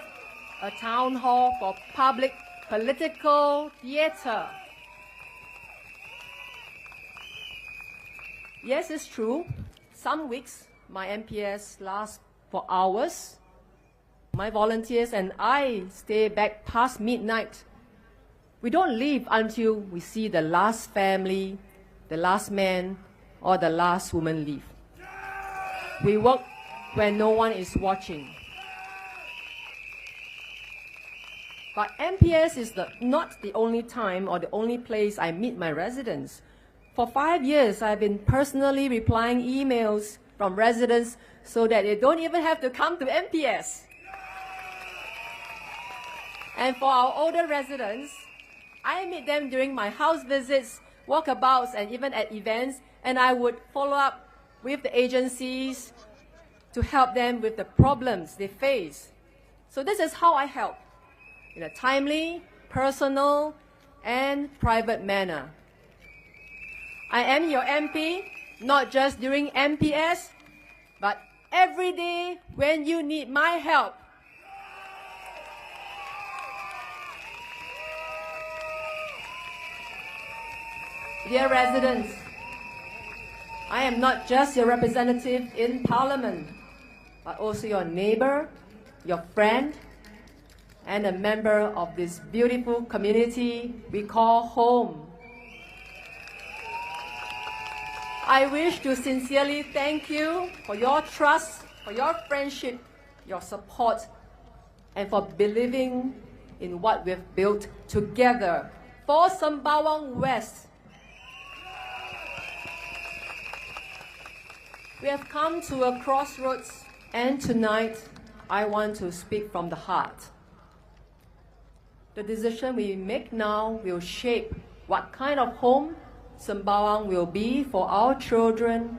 a town hall for public political theater. Yes, it's true. Some weeks, my MPS lasts for hours. My volunteers and I stay back past midnight. We don't leave until we see the last family, the last man, or the last woman leave. We work when no one is watching. But MPS is not the only time or the only place I meet my residents. For 5 years, I've been personally replying emails from residents so that they don't even have to come to MPS. And for our older residents, I meet them during my house visits, walkabouts, and even at events, and I would follow up with the agencies to help them with the problems they face. So this is how I help, in a timely, personal, and private manner. I am your MP, not just during MPS, but every day when you need my help. Dear residents, I am not just your representative in Parliament, but also your neighbor, your friend, and a member of this beautiful community we call home. I wish to sincerely thank you for your trust, for your friendship, your support, and for believing in what we've built together for Sembawang West. We have come to a crossroads, and tonight I want to speak from the heart. The decision we make now will shape what kind of home Sembawang will be for our children,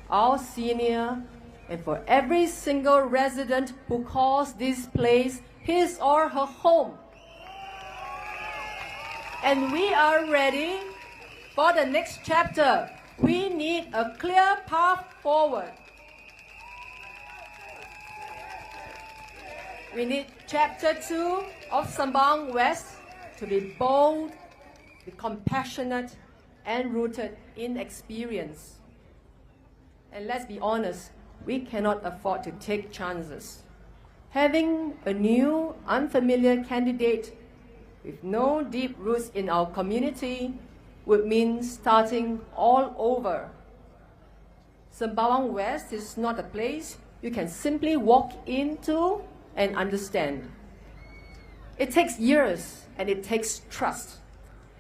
our senior, and for every single resident who calls this place his or her home. And we are ready for the next chapter. We need a clear path forward. We need chapter 2 of Sembawang West to be bold, be compassionate, and rooted in experience. And let's be honest, we cannot afford to take chances. Having a new, unfamiliar candidate with no deep roots in our community would mean starting all over. Sembawang West is not a place you can simply walk into and understand. It takes years and it takes trust.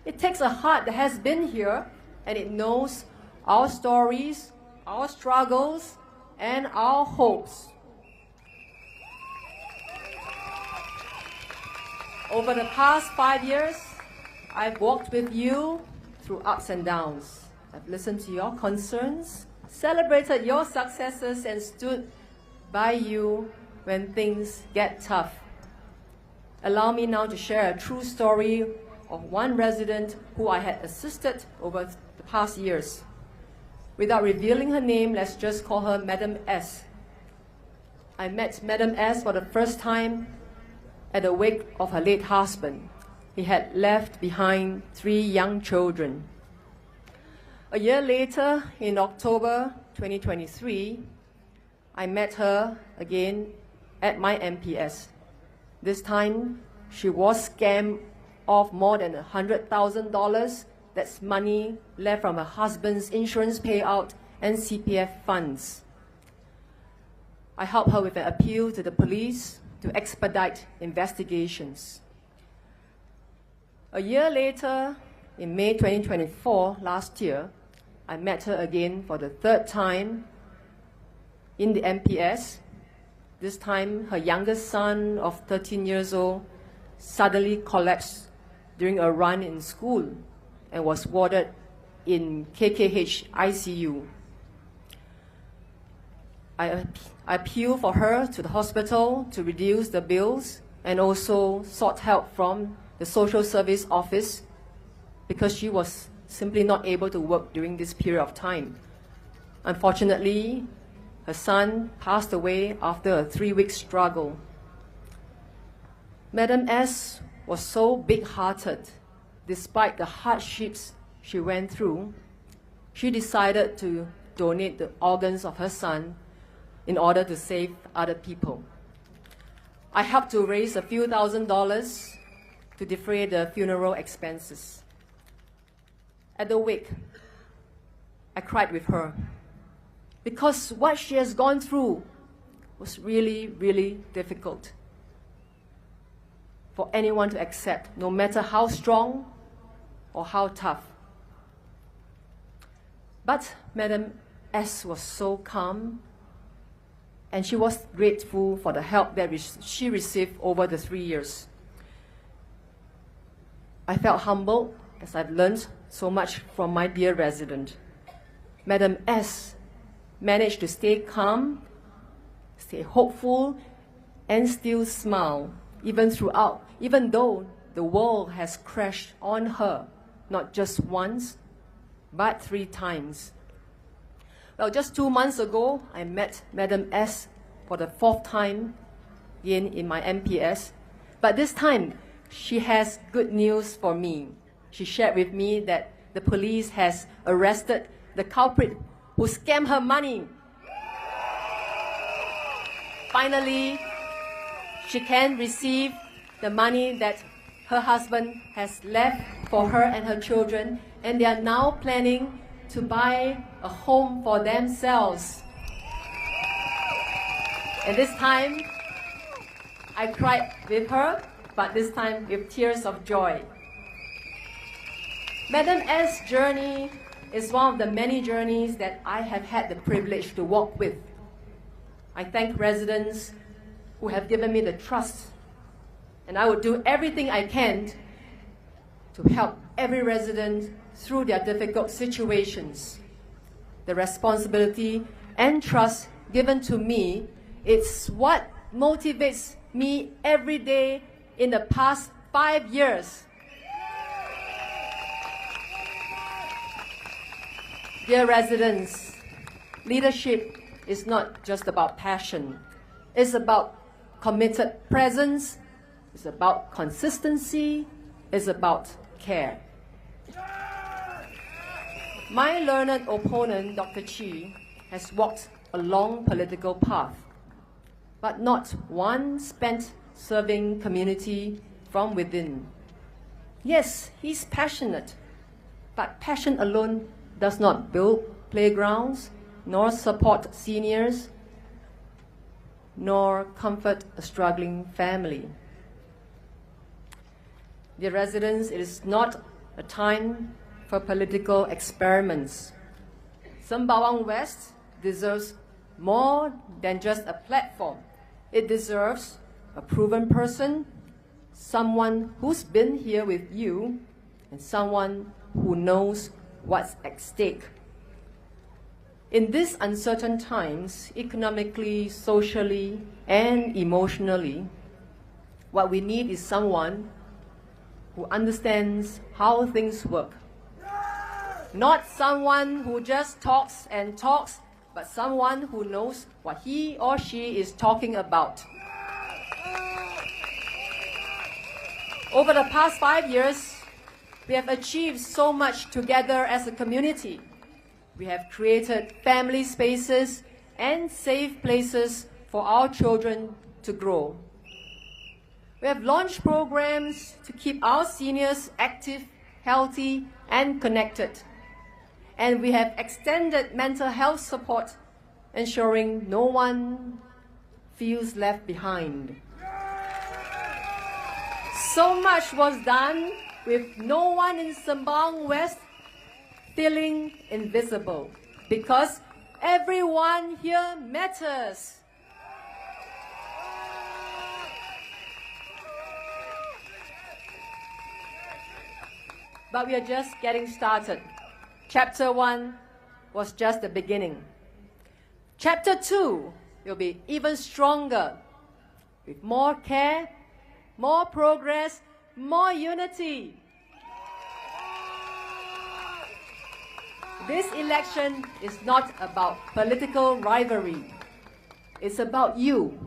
It takes a heart that has been here and it knows our stories, our struggles, and our hopes. Over the past 5 years, I've walked with you through ups and downs. I've listened to your concerns, celebrated your successes, and stood by you when things get tough. Allow me now to share a true story of one resident who I had assisted over the past years. Without revealing her name, let's just call her Madam S. I met Madam S for the first time at the wake of her late husband. He had left behind 3 young children. A year later, in October 2023, I met her again at my MPS. This time, she was scammed of more than $100,000. That's money left from her husband's insurance payout and CPF funds. I helped her with an appeal to the police to expedite investigations. A year later, in May 2024, last year, I met her again for the 3rd time in the MPS. This time, her youngest son of 13 years old suddenly collapsed during a run in school and was warded in KKH ICU. I appealed for her to the hospital to reduce the bills and also sought help from the social service office because she was simply not able to work during this period of time. Unfortunately, her son passed away after a 3-week struggle. Madam S was so big-hearted. Despite the hardships she went through, she decided to donate the organs of her son in order to save other people. I helped to raise a few $1,000s to defray the funeral expenses. At the wake, I cried with her because what she has gone through was really, really difficult for anyone to accept, no matter how strong or how tough. But Madam S was so calm, and she was grateful for the help that she received over the 3 years. I felt humbled as I've learned so much from my dear resident. Madam S managed to stay calm, stay hopeful, and still smile, even though the world has crashed on her, not just once, but 3 times. Well, just 2 months ago, I met Madam S for the 4th time again in my MPS. But this time, she has good news for me. She shared with me that the police has arrested the culprit who scammed her money. Finally, she can receive the money that her husband has left for her and her children, and they are now planning to buy a home for themselves. And this time, I cried with her, but this time with tears of joy. Madam S' journey is one of the many journeys that I have had the privilege to walk with. I thank residents who have given me the trust, and I will do everything I can to help every resident through their difficult situations. The responsibility and trust given to me, it's what motivates me every day in the past 5 years. Dear residents, leadership is not just about passion. It's about committed presence. It's about consistency. It's about care. My learned opponent, Dr. Chi, has walked a long political path, but not one spent serving community from within. Yes, he's passionate, but passion alone does not build playgrounds, nor support seniors, nor comfort a struggling family. Dear residents, it is not a time for political experiments. Sembawang West deserves more than just a platform. It deserves a proven person, someone who's been here with you, and someone who knows what's at stake. In these uncertain times, economically, socially, and emotionally, what we need is someone who understands how things work. Not someone who just talks and talks, but someone who knows what he or she is talking about. Over the past 5 years, we have achieved so much together as a community. We have created family spaces and safe places for our children to grow. We have launched programs to keep our seniors active, healthy, and connected. And we have extended mental health support, ensuring no one feels left behind. So much was done with no one in Sembawang West feeling invisible, because everyone here matters. But we are just getting started. Chapter 1 was just the beginning. Chapter 2 will be even stronger, with more care, more progress, more unity. This election is not about political rivalry. It's about you,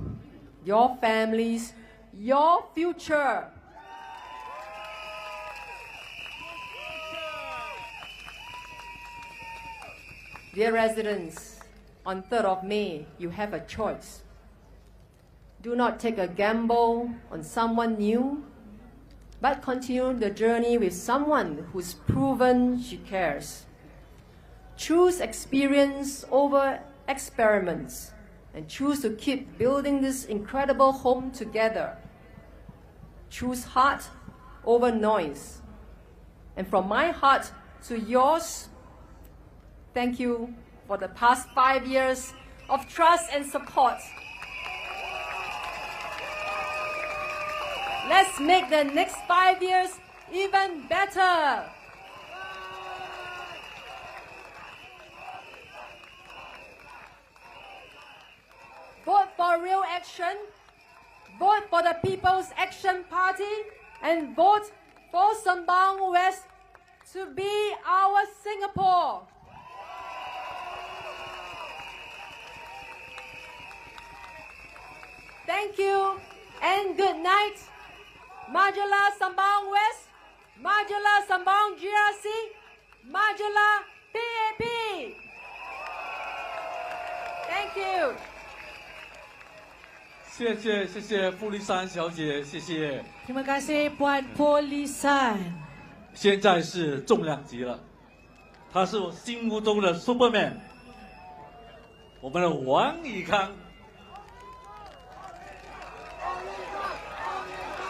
your families, your future. Dear residents, on 3rd of May, you have a choice. Do not take a gamble on someone new, but continue the journey with someone who's proven she cares. Choose experience over experiments, and choose to keep building this incredible home together. Choose heart over noise. And from my heart to yours, thank you for the past 5 years of trust and support. Let's make the next 5 years even better. Vote for real action, vote for the People's Action Party, and vote for Sembawang West to be our Singapore. Thank you and good night. Majulah Sembawang West, Majulah Sembawang GRC, Majulah PAP. Thank you. 谢谢傅丽珊小姐，谢谢。 Terima kasih Puan Polisan. 现在是重量级了，他是我心目中的 Superman， 我们的王以康。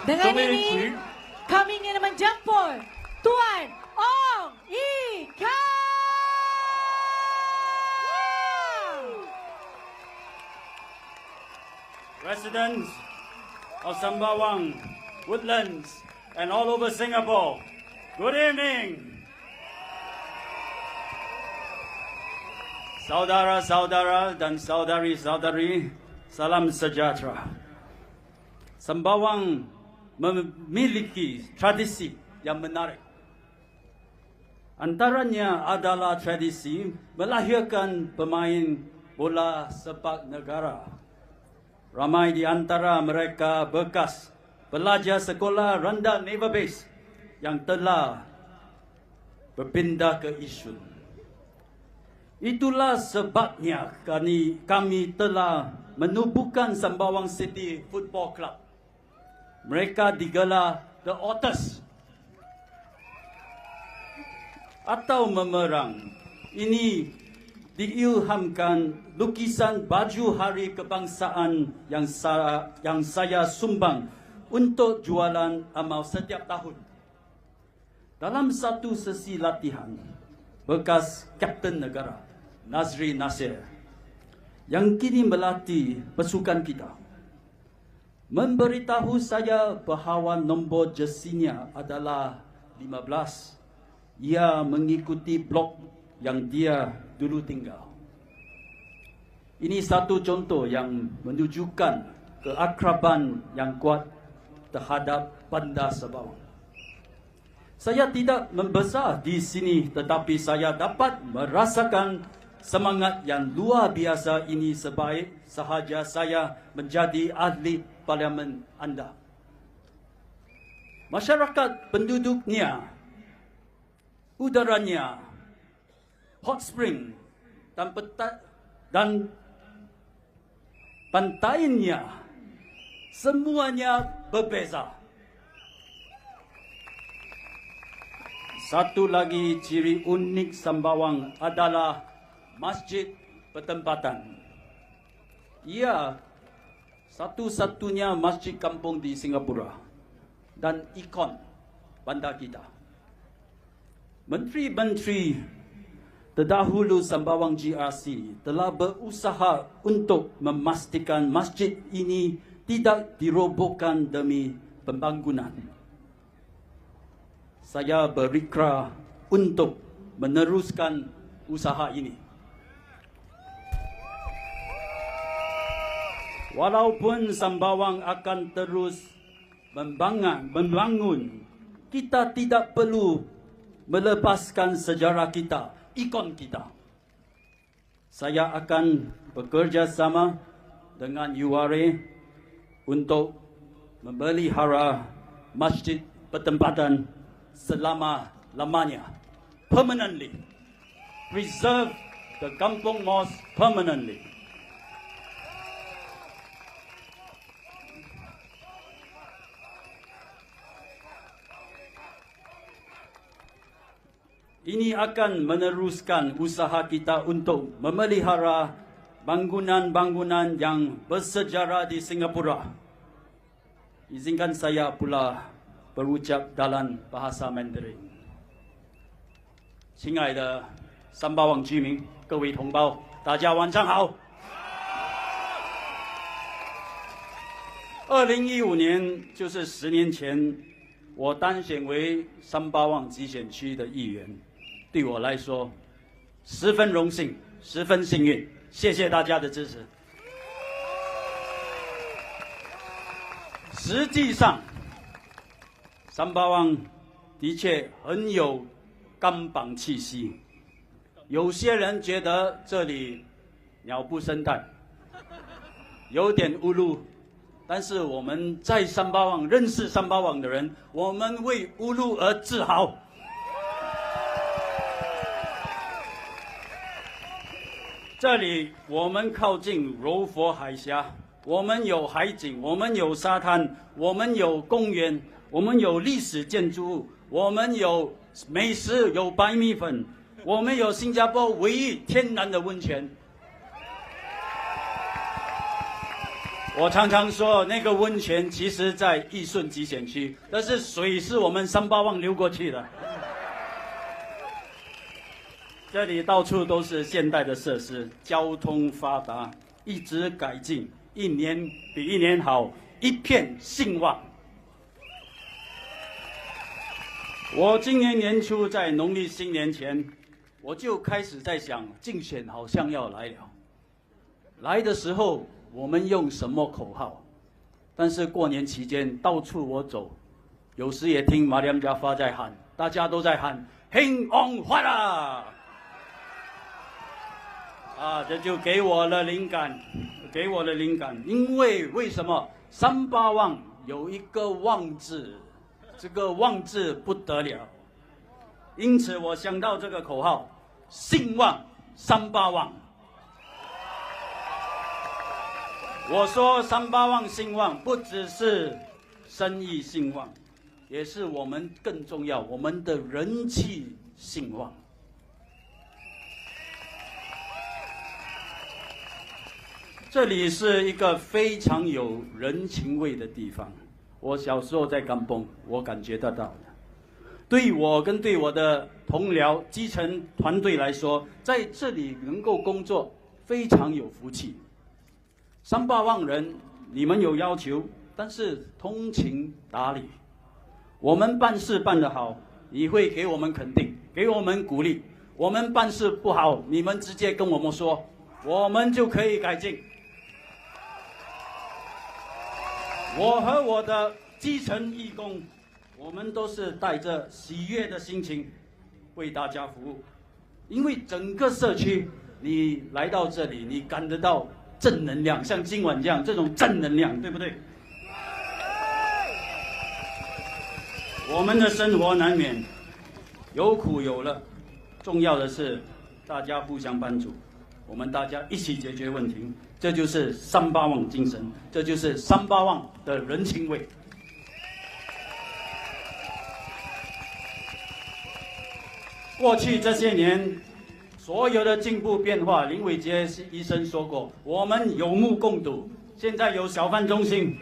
Dengan ini, kami ingin menjemput Tuan Ong Ii Kan. residents of Sembawang, Woodlands, and all over Singapore, good evening. Saudara-saudara dan saudari-saudari, salam sejahtera. Sembawang memiliki tradisi yang menarik. Antaranya adalah tradisi melahirkan pemain bola sepak negara. Ramai di antara mereka bekas pelajar sekolah rendah naval base yang telah berpindah ke Unsuen. Itulah sebabnya kami telah menubuhkan Sembawang City Football Club. Mereka digelar The Otters atau memerang. Ini diilhamkan lukisan baju hari kebangsaan yang saya sumbang untuk jualan amal setiap tahun. Dalam satu sesi latihan, bekas Kapten Negara Nazri Nasir yang kini melatih pasukan kita memberitahu saya bahawa nombor jersinya adalah 15. Ia mengikuti blok yang dia dulu tinggal. Ini satu contoh yang menunjukkan keakraban yang kuat terhadap bandar Sembawang. Saya tidak membesar di sini, tetapi saya dapat merasakan semangat yang luar biasa ini sebaik sahaja saya menjadi ahli parlimen anda. Masyarakat penduduknya, udaranya, hot spring dan pantainya semuanya berbeza. Satu lagi ciri unik Sembawang adalah masjid pertempatan. Ia satu-satunya masjid kampung di Singapura dan ikon bandar kita. Menteri-menteri terdahulu Sembawang GRC telah berusaha untuk memastikan masjid ini tidak dirobohkan demi pembangunan. Saya berikrar untuk meneruskan usaha ini. Walaupun Sembawang akan terus membangun, kita tidak perlu melepaskan sejarah kita, ikon kita. Saya akan bekerjasama dengan URA untuk memelihara masjid pertempatan selama-lamanya, permanently. Preserve the Kampung Mosque permanently. Ini akan meneruskan usaha kita untuk memelihara bangunan-bangunan yang bersejarah di Singapura. Izinkan saya pula berucap dalam bahasa Mandarin. 亲爱的三巴旺居民，各位同胞，大家晚上好。2015年，就是10年前，我当选为三巴旺集选区的议员，对我来说十分荣幸，十分幸运。谢谢大家的支持。实际上，三巴旺的确很有钢板气息。有些人觉得这里鸟不生蛋，有点乌鲁，但是我们在三巴旺认识三巴旺的人，我们为乌鲁而自豪。这里我们靠近柔佛海峡，我们有海景，我们有沙滩，我们有公园，我们有历史建筑物，我们有美食，有白米粉，我们有新加坡唯一天然的温泉。我常常说，那个温泉其实在义顺集选区，但是水是我们三巴旺流过去的。这里到处都是现代的设施，交通发达，一直改进，一年比一年好，一片兴旺。我今年年初在农历新年前，我就开始在想，竞选好像要来了。来的时候我们用什么口号？但是过年期间到处我走，有时也听Mariam Jaffa在喊，大家都在喊兴旺发啦！这就给我了灵感，因为什么？三巴旺有一个旺字，这个旺字不得了，因此我想到这个口号：兴旺三巴旺。我说三巴旺兴旺，不只是生意兴旺，也是我们更重要，我们的人气兴旺。这里是一个非常有人情味的地方。我小时候在甘榜，我感觉得到的。对我跟对我的同僚基层团队来说，在这里能够工作非常有福气。三巴旺人，你们有要求，但是通情达理。我们办事办得好，你会给我们肯定，给我们鼓励。我们办事不好，你们直接跟我们说，我们就可以改进。我和我的基层义工，我们都是带着喜悦的心情为大家服务，因为整个社区，你来到这里，你感得到正能量，像今晚这样这种正能量，对不对？我们的生活难免有苦有乐，重要的是大家互相帮助，我们大家一起解决问题，这就是三巴旺精神，这就是三巴旺的人情味。过去这些年，所有的进步变化，林伟杰医生说过，我们有目共睹。现在有小贩中心，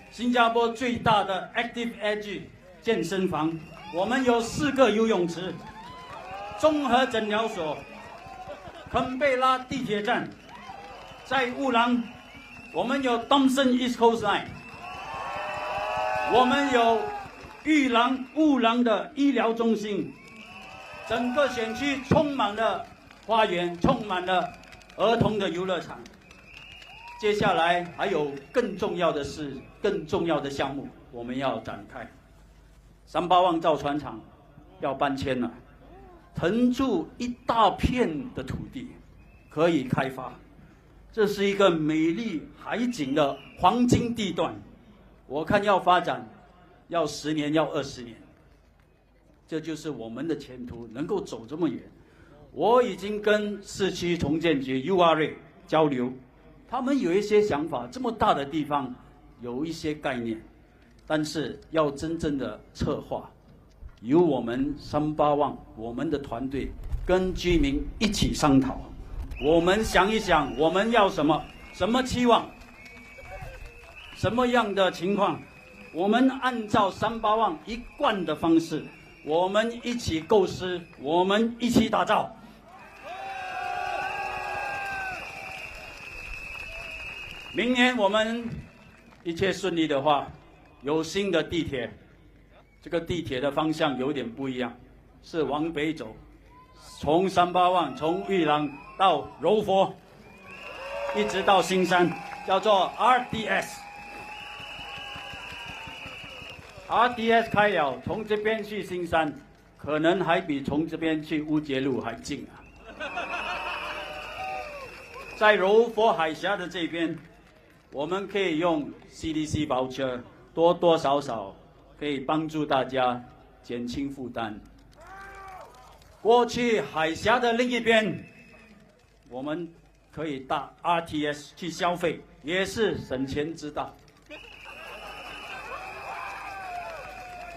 新加坡最大的 Active Edge 健身房，我们有4个游泳池，综合诊疗所，肯贝拉地铁站，在乌朗，我们有 Thompson East Coast Line， 我们有乌朗的医疗中心，整个选区充满了花园，充满了儿童的游乐场。接下来还有更重要的事，更重要的项目我们要展开。三巴旺造船厂要搬迁了，腾出一大片的土地可以开发，这是一个美丽海景的黄金地段。我看要发展，要10年，要20年。这就是我们的前途，能够走这么远。我已经跟市区重建局 URA 交流，他们有一些想法，这么大的地方有一些概念，但是要真正的策划，由我们三巴旺我们的团队跟居民一起商讨，我们想一想我们要什么，什么期望，什么样的情况，我们按照三巴旺一贯的方式，我们一起构思，我们一起打造。明年我们一切顺利的话，有新的地铁，这个地铁的方向有点不一样，是往北走，从三巴旺，从玉朗到柔佛，一直到新山，叫做 RDS。RDS 开了，从这边去新山，可能还比从这边去乌节路还近啊。在柔佛海峡的这边，我们可以用 CDC 包车，多多少少可以帮助大家减轻负担。过去海峡的另一边，我们可以搭 RTS 去消费，也是省钱之道。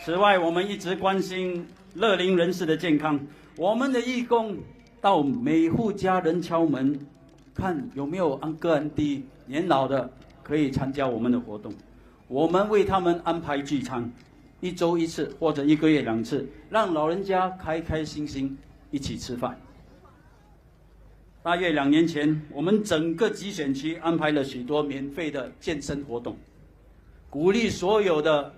此外，我们一直关心乐龄人士的健康，我们的义工到每户家人敲门，看有没有个案低年老的可以参加我们的活动。我们为他们安排聚餐，1周1次或者1个月2次，让老人家开开心心一起吃饭。大约2年前，我们整个集选区安排了许多免费的健身活动，鼓励所有的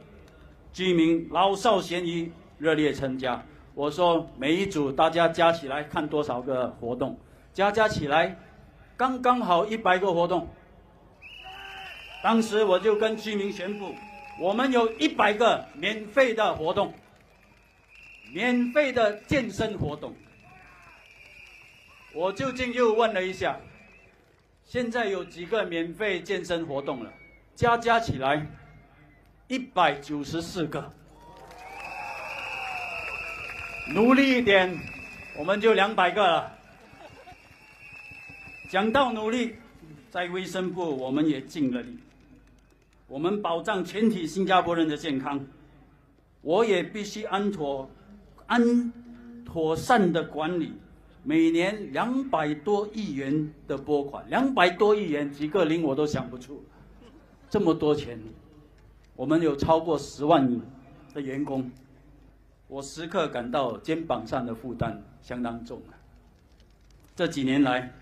居民老少咸宜热烈参加。我说每一组大家加起来看多少个活动，加起来刚刚好100个活动。当时我就跟居民宣布，我们有100个免费的活动，免费的健身活动。我究竟又问了一下，现在有几个免费健身活动了？加起来194个。努力一点，我们就200个了。讲到努力，在卫生部我们也尽了力，我们保障全体新加坡人的健康，我也必须安妥善的管理。每年200多亿元的拨款，200多亿元，几个零我都想不出，这么多钱。我们有超过10万的员工，我时刻感到肩膀上的负担相当重啊。这几年来，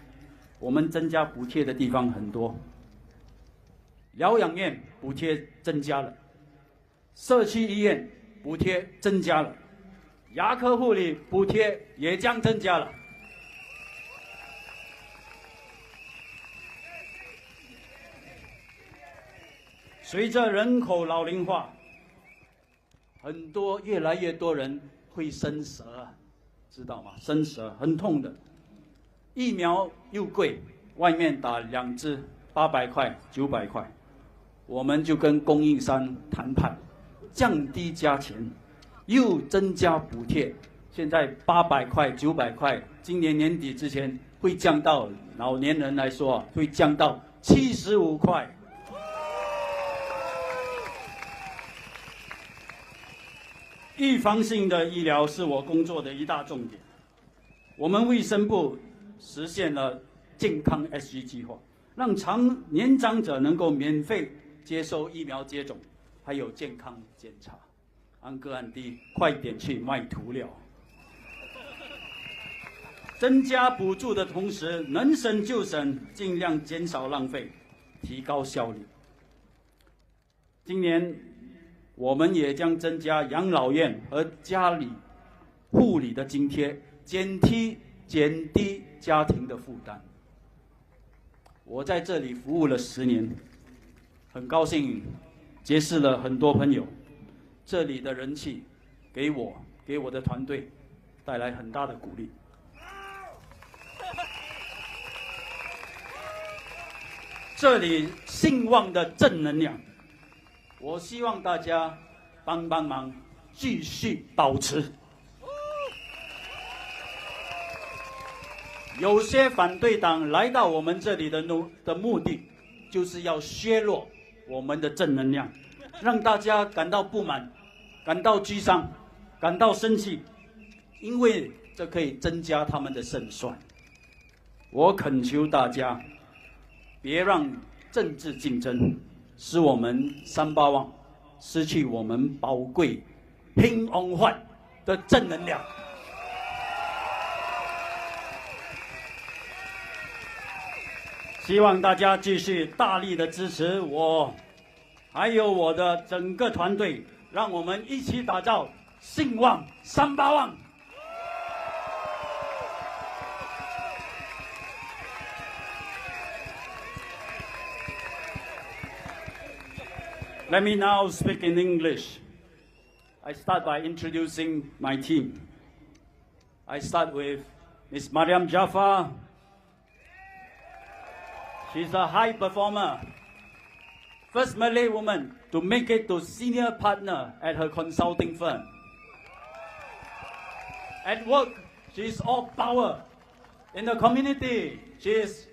我们增加补贴的地方很多，疗养院补贴增加了，社区医院补贴增加了，牙科护理补贴也将增加了。随着人口老龄化，越来越多人会生蛇，知道吗？生蛇很痛的，疫苗又贵，外面打2支800块、900块，我们就跟供应商谈判，降低价钱，又增加补贴。现在800块、900块，今年年底之前会降到老年人来说会降到75块。预防性的医疗是我工作的一大重点。我们卫生部实现了健康 SG 计划，让年长者能够免费接受疫苗接种，还有健康检查。安哥安弟，快点去卖涂料。增加补助的同时，能省就省，尽量减少浪费，提高效率。今年我们也将增加养老院和家里护理的津贴，减低家庭的负担。我在这里服务了10年，很高兴结识了很多朋友。这里的人气给我的团队带来很大的鼓励。这里兴旺的正能量，我希望大家帮忙，继续保持。有些反对党来到我们这里的目的，就是要削弱我们的正能量，让大家感到不满、感到沮丧、感到生气，因为这可以增加他们的胜算。我恳求大家，别让政治竞争使我们3巴旺失去我们宝贵、兴旺焕的正能量。希望大家继续大力的支持我，还有我的整个团队，让我们一起打造兴旺3巴旺。Let me now speak in English. I start by introducing my team. I start with Ms. Mariam Jaffa. She's a high performer. First Malay woman to make it to senior partner at her consulting firm. At work, she's all power. In the community, she's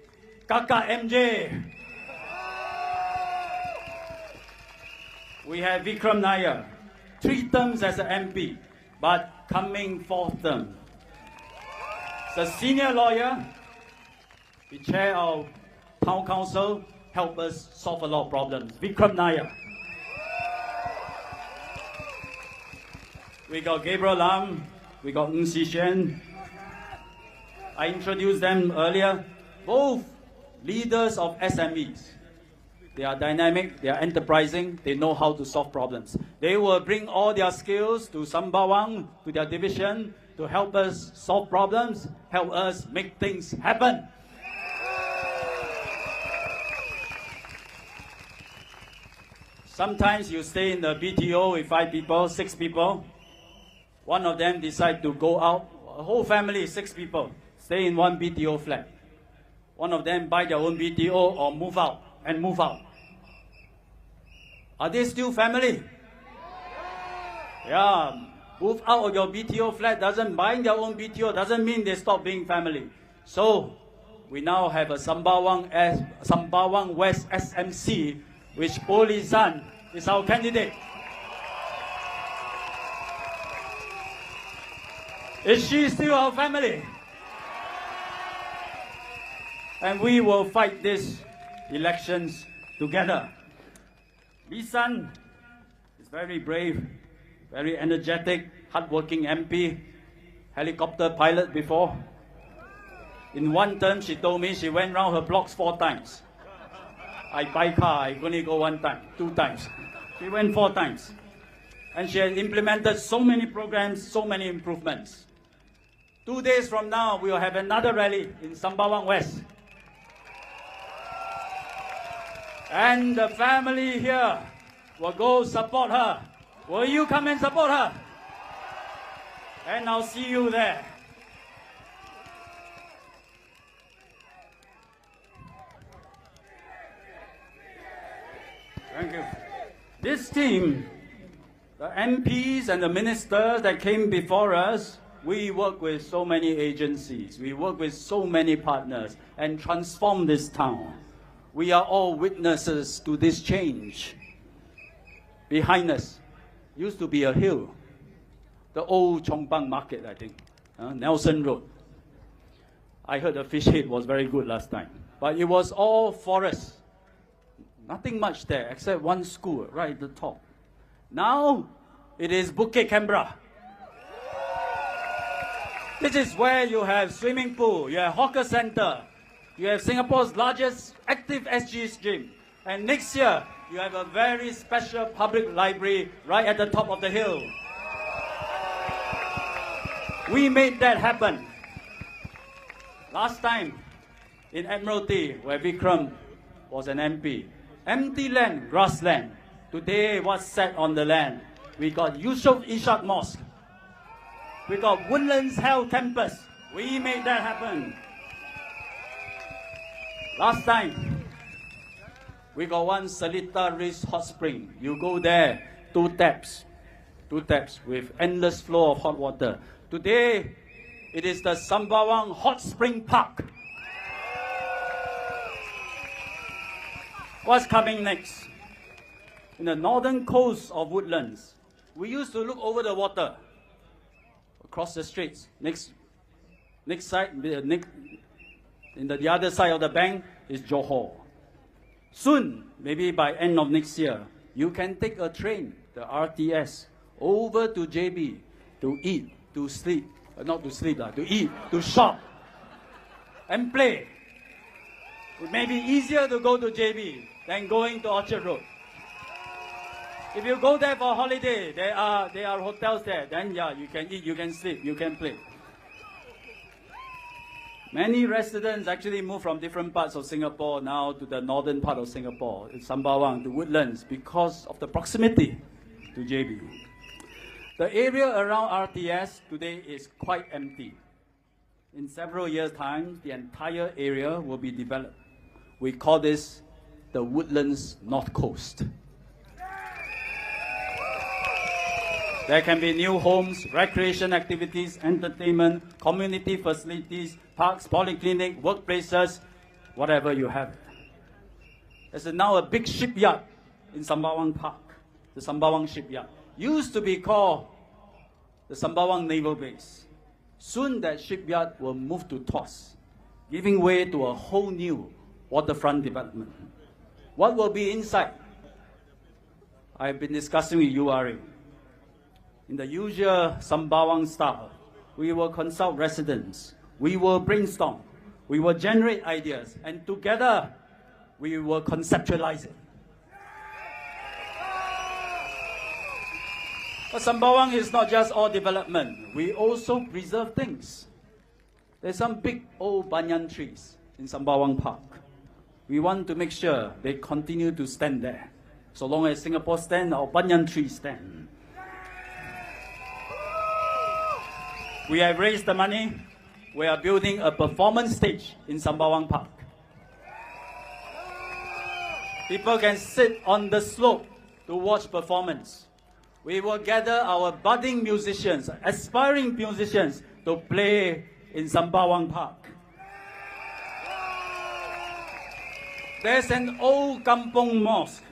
Kaka MJ. We have Vikram Nair, 3 terms as an MP, but coming 4th term. He's a senior lawyer, the chair of Town Council, help us solve a lot of problems. Vikram Nair. We got Gabriel Lam, we got Unsuen. I introduced them earlier, both leaders of SMEs. They are dynamic, they are enterprising, they know how to solve problems. They will bring all their skills to Sembawang, to their division, to help us solve problems, help us make things happen. Sometimes you stay in the BTO with 5 people, 6 people. One of them decide to go out, a whole family, 6 people, stay in one BTO flat. One of them buy their own BTO or move out and move out. Are they still family? Yeah, move out of your BTO flat doesn't, buying their own BTO doesn't mean they stop being family. So, we now have a Sembawang West SMC, which Polisan is our candidate. Is she still our family? And we will fight these elections together. Lisan is very brave, very energetic, hardworking MP, helicopter pilot before. In one term, she told me she went round her blocks 4 times. I buy car, I only go 1 time, 2 times. She went 4 times. And she has implemented so many programs, so many improvements. 2 days from now, we will have another rally in Sembawang West. And the family here will go support her. Will you come and support her? And I'll see you there. Thank you. This team, the MPs and the ministers that came before us, we work with so many agencies, we work with so many partners and transform this town. We are all witnesses to this change. Behind us used to be a hill, the old Chongpang market, I think, Nelson Road. I heard the fish head was very good last time, but it was all forest. Nothing much there except one school right at the top. Now it is Bukit Canberra. This is where you have swimming pool, you have hawker center, you have Singapore's largest active SG gym. And next year, you have a very special public library right at the top of the hill. We made that happen. Last time, in Admiralty, where Vikram was an MP, empty land, grassland. Today, what's set on the land? We got Yusof Ishak Mosque. We got Woodlands Health Campus. We made that happen. Last time, we got one Seletar Ridge Hot Spring. You go there, 2 taps with endless flow of hot water. Today, it is the Sembawang Hot Spring Park. What's coming next? In the northern coast of Woodlands, we used to look over the water, across the straits. Next side, the other side of the bank is Johor. Soon, maybe by end of next year, you can take a train, the RTS, over to JB to eat, to sleep, not to sleep, to eat, to shop, and play. It may be easier to go to JB than going to Orchard Road. If you go there for a holiday, there are hotels there. Then yeah, you can eat, you can sleep, you can play. Many residents actually move from different parts of Singapore now to the northern part of Singapore, in Sembawang, to Woodlands, because of the proximity to JB. The area around RTS today is quite empty. In several years' time, the entire area will be developed. We call this the Woodlands North Coast. There can be new homes, recreation activities, entertainment, community facilities, parks, polyclinic, workplaces, whatever you have. There's now a big shipyard in Sembawang Park, the Sembawang Shipyard. Used to be called the Sembawang Naval Base. Soon that shipyard will move to Tuas, giving way to a whole new waterfront development. What will be inside? I've been discussing with URA. In the usual Sembawang style, we will consult residents. We will brainstorm, we will generate ideas, and together we will conceptualize it. But Sembawang is not just all development. We also preserve things. There's some big old banyan trees in Sembawang Park. We want to make sure they continue to stand there. So long as Singapore stands, our banyan trees stand. We have raised the money. We are building a performance stage in Sembawang Park. People can sit on the slope to watch performance. We will gather our budding musicians, aspiring musicians, to play in Sembawang Park. There's an old kampong mosque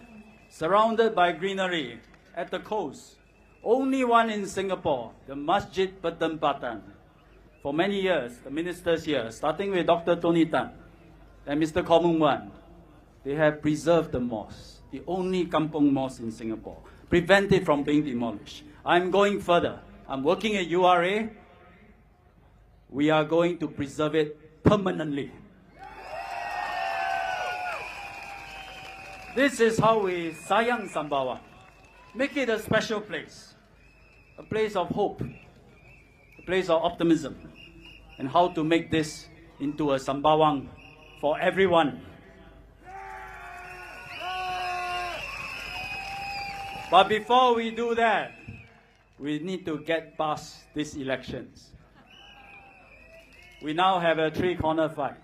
surrounded by greenery at the coast. Only one in Singapore, the Masjid Petempatan. For many years, the ministers here, starting with Dr. Tony Tan and Mr. Koh Moon Wan, they have preserved the mosque, the only kampong mosque in Singapore, prevent it from being demolished. I'm going further. I'm working at URA. We are going to preserve it permanently. This is how we sayang Sembawang. Make it a special place, a place of hope, a place of optimism, and how to make this into a Sembawang for everyone. But before we do that, we need to get past these elections. We now have a three-corner fight.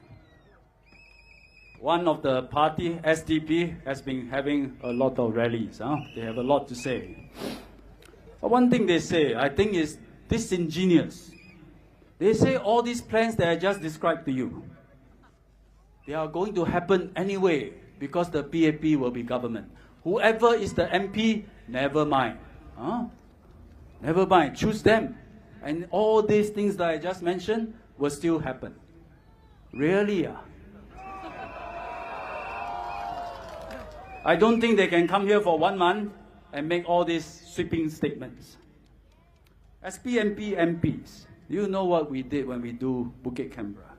One of the party, SDP, has been having a lot of rallies. They have a lot to say. But one thing they say, I think, is disingenuous. They say all these plans that I just described to you, they are going to happen anyway because the PAP will be government. Whoever is the MP, never mind. Never mind, choose them. And all these things that I just mentioned will still happen. Really? I don't think they can come here for 1 month and make all these sweeping statements. As PMP MPs, you know what we did when we do Bukit Canberra.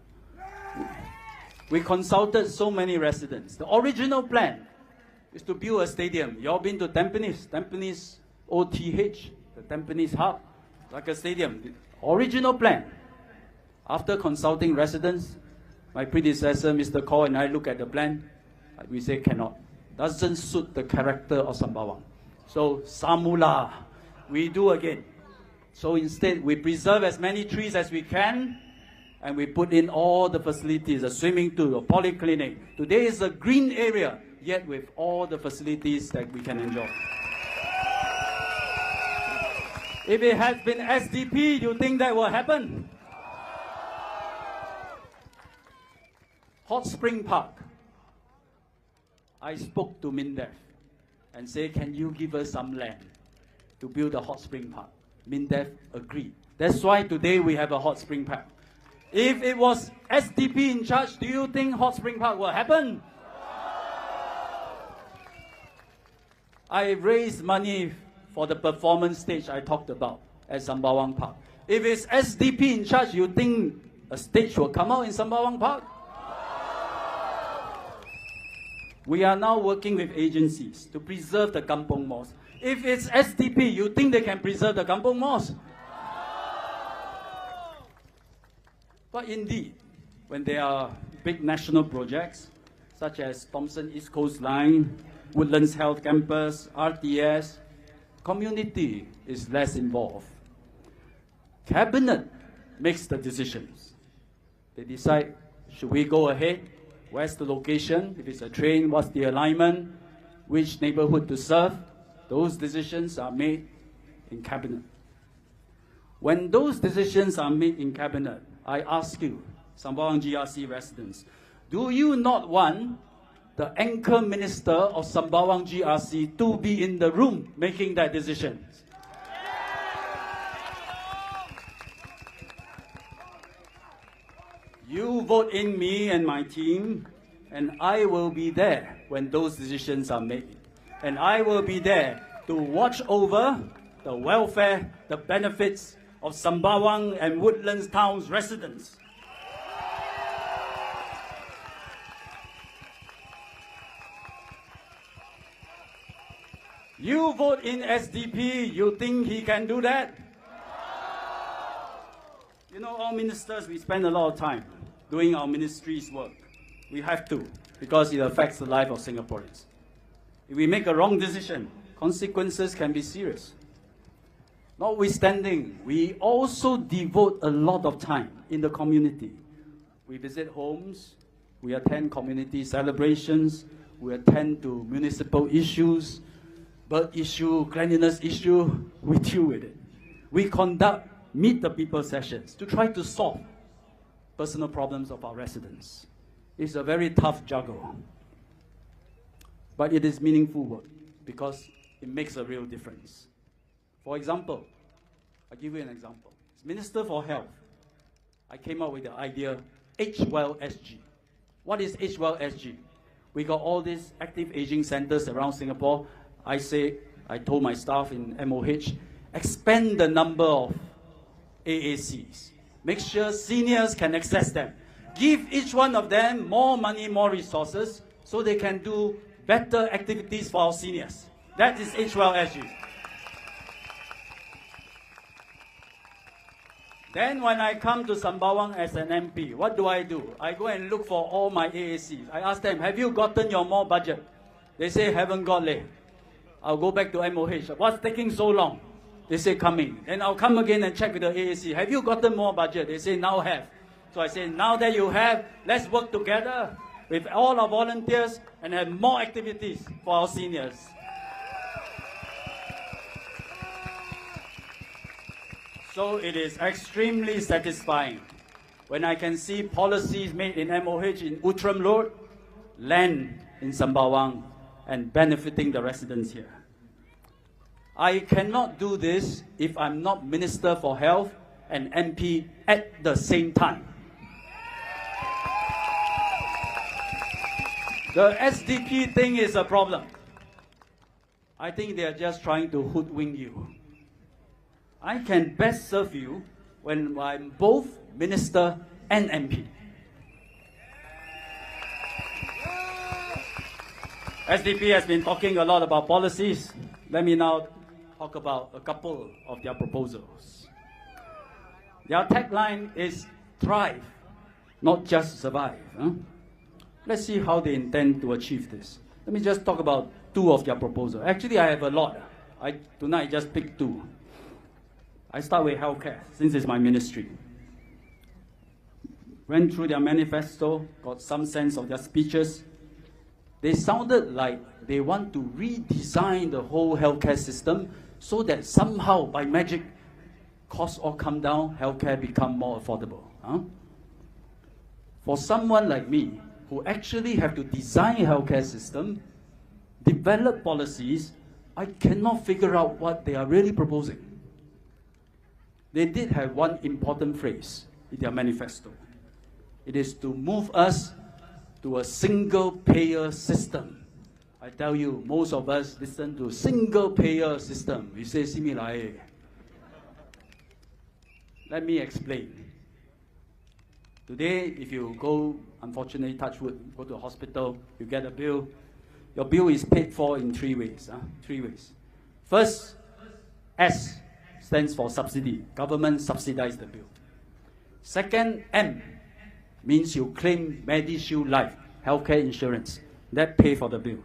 We consulted so many residents. The original plan is to build a stadium. You all been to Tampines OTH, the Tampines hub, like a stadium. The original plan. After consulting residents, my predecessor, Mr. Koh, and I look at the plan. We say cannot. Doesn't suit the character of Sembawang. So, Samula, we do again. So instead, we preserve as many trees as we can, and we put in all the facilities, a swimming pool, a polyclinic. Today is a green area, yet with all the facilities that we can enjoy. If it had been SDP, do you think that will happen? Hot Spring Park. I spoke to MINDEF and said, can you give us some land to build a hot spring park? MINDEF agreed. That's why today we have a hot spring park. If it was SDP in charge, do you think hot spring park will happen? I raised money for the performance stage I talked about at Sembawang Park. If it's SDP in charge, you think a stage will come out in Sembawang Park? We are now working with agencies to preserve the kampong mosque. If it's SDP, you think they can preserve the kampong mosque? But indeed, when there are big national projects, such as Thomson East Coast Line, Woodlands Health Campus, RTS, community is less involved. Cabinet makes the decisions. They decide, should we go ahead? Where's the location? If it's a train, what's the alignment? Which neighborhood to serve? Those decisions are made in cabinet. When those decisions are made in cabinet, I ask you, Sembawang GRC residents, do you not want the anchor minister of Sembawang GRC to be in the room making that decision? You vote in me and my team, and I will be there when those decisions are made. And I will be there to watch over the welfare, the benefits of Sembawang and Woodlands Town's residents. You vote in SDP, you think he can do that? You know, all ministers, we spend a lot of time doing our ministry's work. We have to, because it affects the life of Singaporeans. If we make a wrong decision, consequences can be serious. Notwithstanding, we also devote a lot of time in the community. We visit homes, we attend community celebrations, we attend to municipal issues, bird issue, cleanliness issue, we deal with it. We conduct meet the people sessions to try to solve personal problems of our residents. It's a very tough juggle, but it is meaningful work because it makes a real difference. For example, I'll give you an example. As Minister for Health, I came up with the idea HWell SG. What is HWell SG? We got all these active aging centers around Singapore. I told my staff in MOH, expand the number of AACs. Make sure seniors can access them. Give each one of them more money, more resources, so they can do better activities for our seniors. That is HWell SG. Then when I come to Sembawang as an MP, what do? I go and look for all my AACs. I ask them, have you gotten your more budget? They say, haven't got leh. I'll go back to MOH. What's taking so long? They say, coming. Then I'll come again and check with the AAC. Have you gotten more budget? They say, now have. So I say, now that you have, let's work together with all our volunteers and have more activities for our seniors. So it is extremely satisfying when I can see policies made in MOH in Outram Road land in Sembawang and benefiting the residents here. I cannot do this if I'm not Minister for Health and MP at the same time. The SDP thing is a problem. I think they are just trying to hoodwink you. I can best serve you when I'm both Minister and MP. SDP has been talking a lot about policies. Let me now talk about a couple of their proposals. Their tagline is thrive, not just survive. Let's see how they intend to achieve this. Let me just talk about two of their proposals. Actually, I have a lot. Tonight I just picked two. I start with healthcare, since it's my ministry. Went through their manifesto, got some sense of their speeches. They sounded like they want to redesign the whole healthcare system so that somehow, by magic, costs all come down, healthcare become more affordable. For someone like me, who actually have to design a healthcare system, develop policies, I cannot figure out what they are really proposing. They did have one important phrase in their manifesto. It is to move us to a single-payer system. I tell you, most of us listen to single-payer system. We say, "Similai." Let me explain. Today, if you go, unfortunately, touch wood, go to a hospital, you get a bill. Your bill is paid for in three ways. First, S stands for subsidy. Government subsidizes the bill. Second, M means you claim MediShield Life, healthcare insurance. That pay for the bill.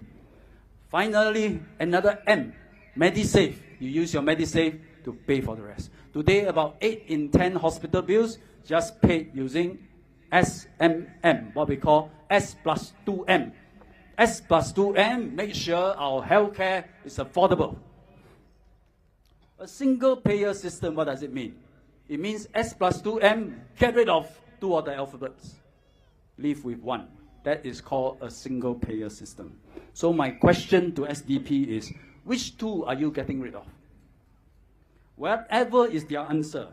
Finally, another M, MediSave. You use your MediSave to pay for the rest. Today, about 8 in 10 hospital bills just paid using SMM, what we call S plus 2M. S plus 2M makes sure our healthcare is affordable. A single-payer system, what does it mean? It means S plus 2M, get rid of 2 of the alphabets. Leave with 1. That is called a single-payer system. So my question to SDP is, which 2 are you getting rid of? Whatever is their answer,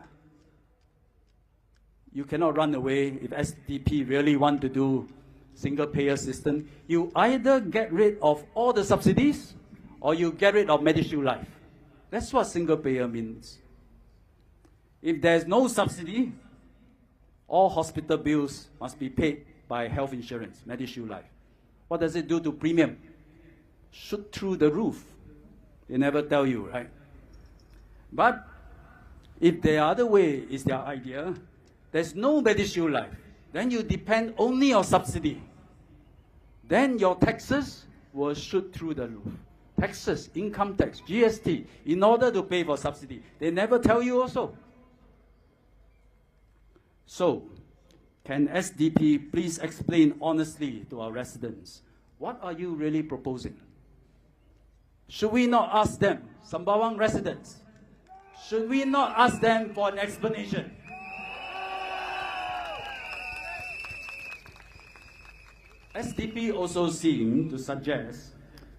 you cannot run away. If SDP really want to do single-payer system, you either get rid of all the subsidies or you get rid of MediShield Life. That's what single-payer means. If there's no subsidy, all hospital bills must be paid by health insurance, MediShield Life. What does it do to premium? Shoot through the roof. They never tell you, right? But if the other way is their idea, there's no MediShield Life, then you depend only on subsidy. Then your taxes will shoot through the roof. Taxes, income tax, GST, in order to pay for subsidy. They never tell you also. So, can SDP please explain honestly to our residents, what are you really proposing? Should we not ask them, Sembawang residents, should we not ask them for an explanation? SDP also seem to suggest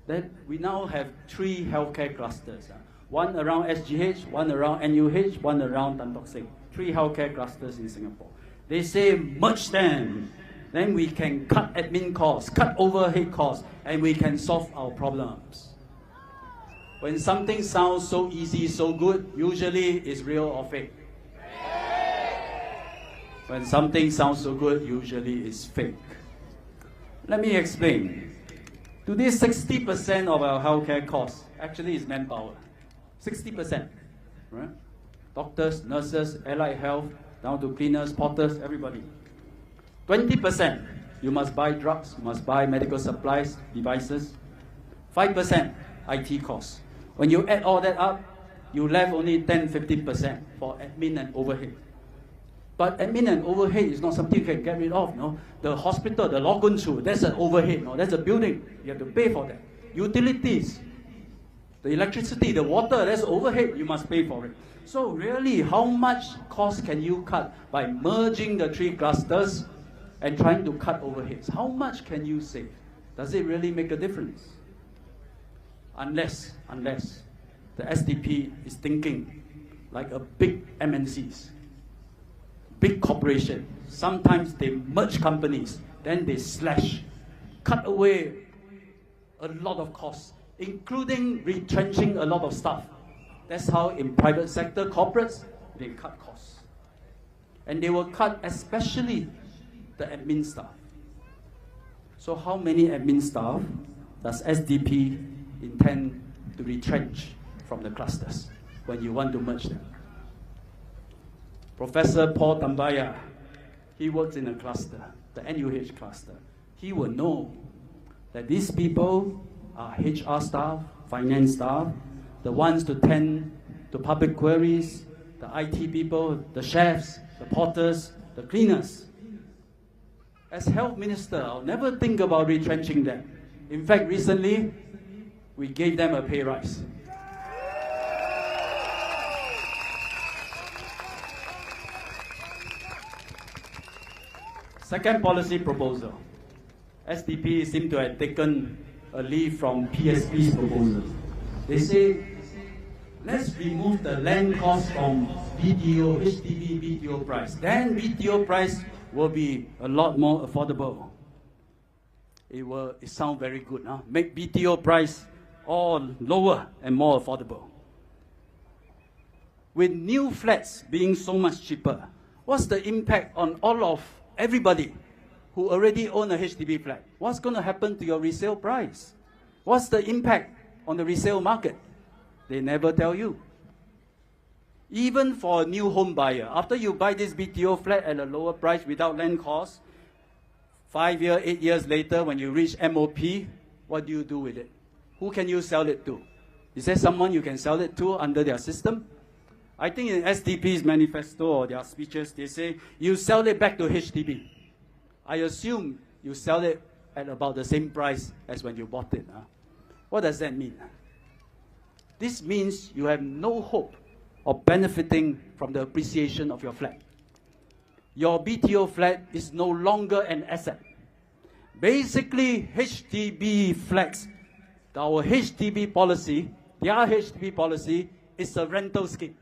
that we now have 3 healthcare clusters. One around SGH, one around NUH, one around Tan Tock Seng. 3 healthcare clusters in Singapore. They say merge them, then we can cut admin costs, cut overhead costs, and we can solve our problems. When something sounds so easy, so good, usually it's real or fake. When something sounds so good, usually it's fake. Let me explain. Today, 60% of our healthcare costs actually is manpower. 60%, right? Doctors, nurses, allied health, down to cleaners, porters, everybody. 20%, you must buy drugs, you must buy medical supplies, devices. 5%, IT costs. When you add all that up, you left only 10-15% for admin and overhead. But admin and overhead is not something you can get rid of, no? The hospital, the Logunchu, that's an overhead, no? That's a building, you have to pay for that. Utilities, the electricity, the water, that's overhead, you must pay for it. So really, how much cost can you cut by merging the 3 clusters and trying to cut overheads? How much can you save? Does it really make a difference? Unless the SDP is thinking like a big MNCs, big corporation. Sometimes they merge companies, then they slash, cut away a lot of costs, including retrenching a lot of staff. That's how in private sector corporates, they cut costs. And they will cut especially the admin staff. So how many admin staff does SDP intend to retrench from the clusters when you want to merge them? Professor Paul Tambaya, he works in a cluster, the NUH cluster. He will know that these people are HR staff, finance staff, the ones to tend to public queries, the IT people, the chefs, the porters, the cleaners. As health minister, I'll never think about retrenching them. In fact, recently, we gave them a pay rise. Second policy proposal. SDP seem to have taken a leaf from PSP's proposal. They say, let's remove the land cost from BTO, HDB BTO price. Then BTO price will be a lot more affordable. It sounds very good, huh? Make BTO price all lower and more affordable. With new flats being so much cheaper, what's the impact on all of everybody who already own a HDB flat? What's going to happen to your resale price? What's the impact on the resale market? They never tell you. Even for a new home buyer, after you buy this BTO flat at a lower price without land cost, 5 years, 8 years later, when you reach MOP, what do you do with it? Who can you sell it to? Is there someone you can sell it to under their system? I think in SDP's manifesto or their speeches, they say, you sell it back to HDB. I assume you sell it at about the same price as when you bought it. Huh? What does that mean? This means you have no hope of benefiting from the appreciation of your flat. Your BTO flat is no longer an asset. Basically, HDB flats, our HDB policy, their HDB policy is a rental scheme.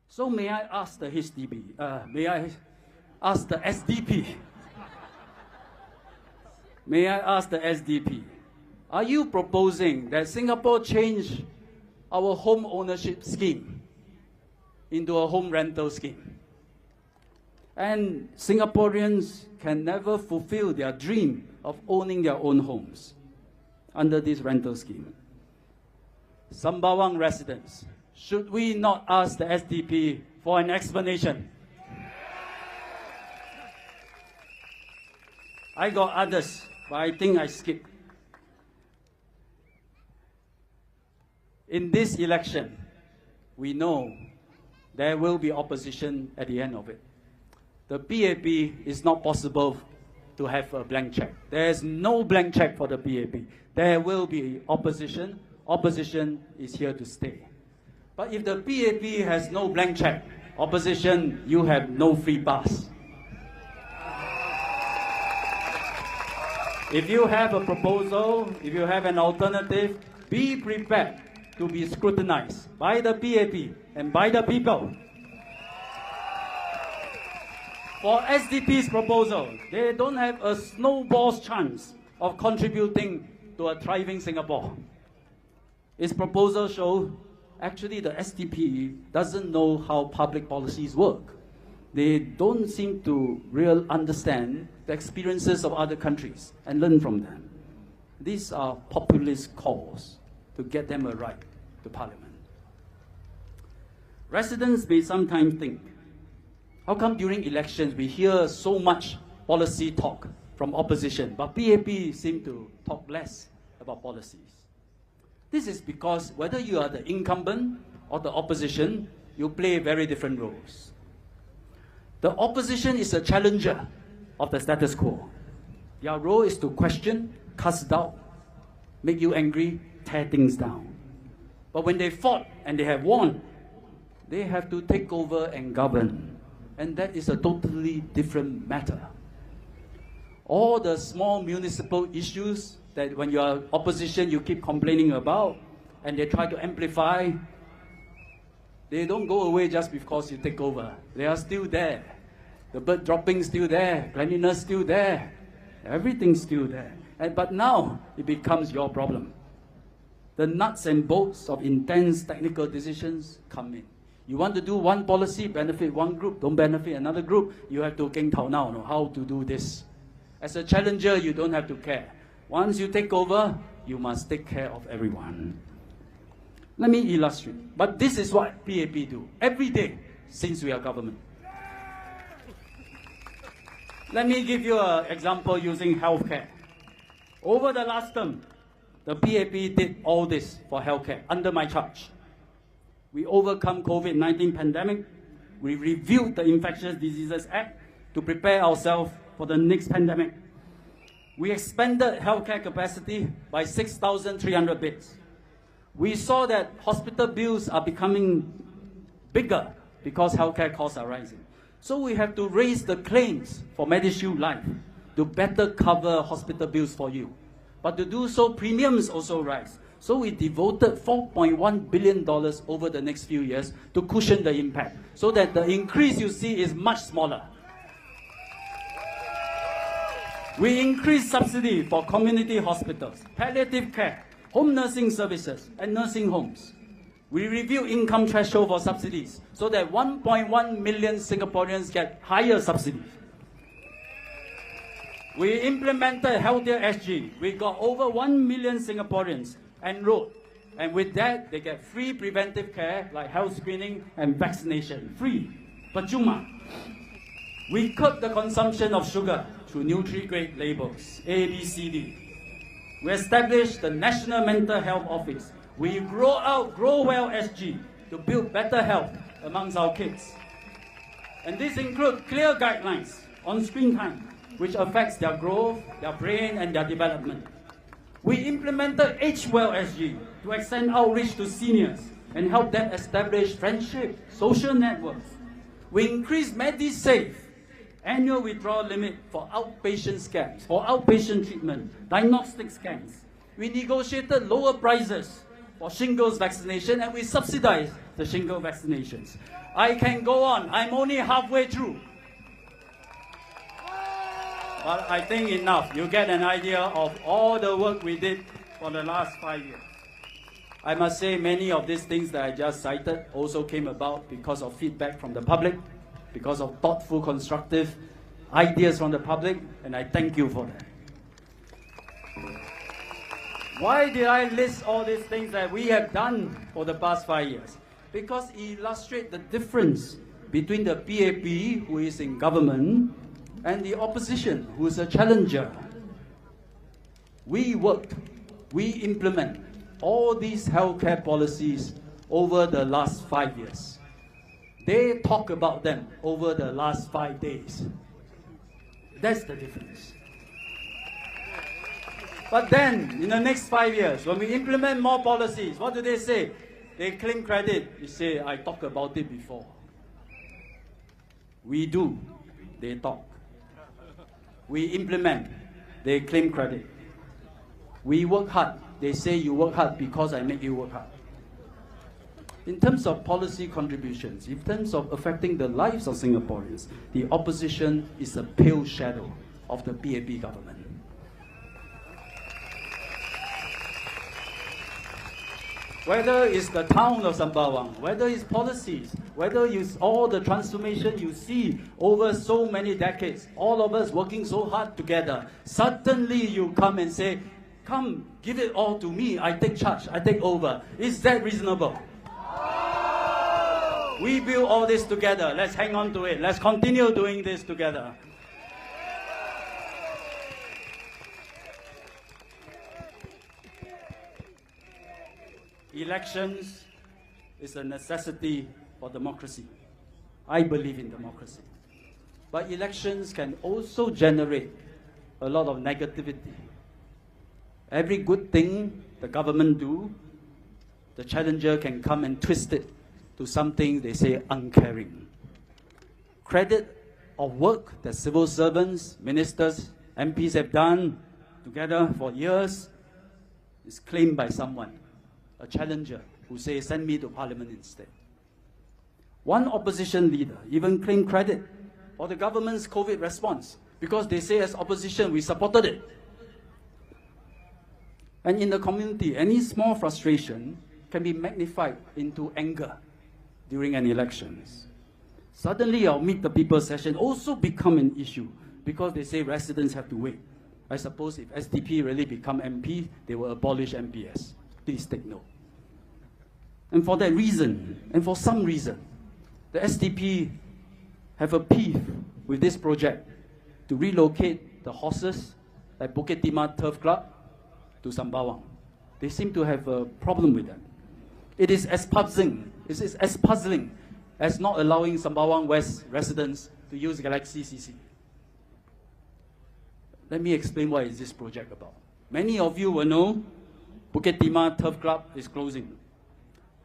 So may I ask the HDB, may I ask the SDP, may I ask the SDP, are you proposing that Singapore change our home ownership scheme into a home rental scheme? And Singaporeans can never fulfill their dream of owning their own homes under this rental scheme. Sembawang residents, should we not ask the SDP for an explanation? I got others, but I think I skipped. In this election, we know there will be opposition at the end of it. The PAP is not possible to have a blank check. There is no blank check for the PAP. There will be opposition. Opposition is here to stay. But if the PAP has no blank check, opposition, you have no free pass. If you have a proposal, if you have an alternative, be prepared to be scrutinized by the PAP and by the people. For SDP's proposal, they don't have a snowball's chance of contributing to a thriving Singapore. Its proposal shows actually the SDP doesn't know how public policies work. They don't seem to really understand the experiences of other countries and learn from them. These are populist calls to get them a right to parliament. Residents may sometimes think, how come during elections we hear so much policy talk from opposition, but PAP seem to talk less about policies? This is because whether you are the incumbent or the opposition, you play very different roles. The opposition is a challenger of the status quo. Their role is to question, cast doubt, make you angry, tear things down. But when they fought and they have won, they have to take over and govern. And that is a totally different matter. All the small municipal issues that when you are opposition you keep complaining about and they try to amplify, they don't go away just because you take over. They are still there. The bird dropping still there, cleanliness still there, everything's still there. But now it becomes your problem. The nuts and bolts of intense technical decisions come in. You want to do one policy, benefit one group, don't benefit another group, you have to think now how to do this. As a challenger, you don't have to care. Once you take over, you must take care of everyone. Let me illustrate. But this is what PAP do every day since we are government. Let me give you an example using healthcare. Over the last term, the PAP did all this for healthcare under my charge. We overcome COVID-19 pandemic. We reviewed the Infectious Diseases Act to prepare ourselves for the next pandemic. We expanded healthcare capacity by 6,300 beds. We saw that hospital bills are becoming bigger because healthcare costs are rising. So we have to raise the claims for MediShield Life to better cover hospital bills for you. But to do so, premiums also rise. So we devoted $4.1 billion over the next few years to cushion the impact, so that the increase you see is much smaller. We increased subsidy for community hospitals, palliative care, home nursing services, and nursing homes. We reviewed income threshold for subsidies so that 1.1 million Singaporeans get higher subsidies. We implemented Healthier SG. We got over 1 million Singaporeans enrolled. And with that, they get free preventive care like health screening and vaccination. Free. Percuma. We cut the consumption of sugar through Nutri-Grade labels, A, B, C, D. We established the National Mental Health Office. We grow out Grow Well SG to build better health amongst our kids. And this includes clear guidelines on screen time, which affects their growth, their brain, and their development. We implemented Age Well SG to extend outreach to seniors and help them establish friendship, social networks. We increased MediSave, annual withdrawal limit for outpatient scans, for outpatient treatment, diagnostic scans. We negotiated lower prices for shingles vaccination, and we subsidized the shingle vaccinations. I can go on. I'm only halfway through. But I think enough. You get an idea of all the work we did for the last 5 years. I must say many of these things that I just cited also came about because of feedback from the public, because of thoughtful, constructive ideas from the public, and I thank you for that. Why did I list all these things that we have done for the past 5 years? Because it illustrates the difference between the PAP, who is in government, and the opposition, who is a challenger. We worked, we implement all these healthcare policies over the last 5 years. They talk about them over the last 5 days. That's the difference. But then, in the next 5 years, when we implement more policies, what do they say? They claim credit. They say, I talked about it before. We do. They talk. We implement. They claim credit. We work hard. They say you work hard because I make you work hard. In terms of policy contributions, in terms of affecting the lives of Singaporeans, the opposition is a pale shadow of the PAP government. Whether it's the town of Sembawang, whether it's policies, whether it's all the transformation you see over so many decades, all of us working so hard together, suddenly you come and say, come, give it all to me, I take charge, I take over. Is that reasonable? We build all this together, let's hang on to it, let's continue doing this together. Elections is a necessity for democracy. I believe in democracy. But elections can also generate a lot of negativity. Every good thing the government do, the challenger can come and twist it to something they say uncaring. Credit of work that civil servants, ministers, MPs have done together for years is claimed by someone, a challenger who says, send me to parliament instead. One opposition leader even claimed credit for the government's COVID response because they say as opposition we supported it. And in the community, any small frustration can be magnified into anger during an election. Suddenly our Meet the People session also become an issue because they say residents have to wait. I suppose if SDP really become MP, they will abolish MPS. Please take note. And for that reason, and for some reason, the SDP have a beef with this project to relocate the horses at Bukit Timah Turf Club to Sembawang. They seem to have a problem with that. It is as puzzling as not allowing Sembawang West residents to use Galaxy CC. Let me explain what is this project about. Many of you will know Bukit Timah Turf Club is closing.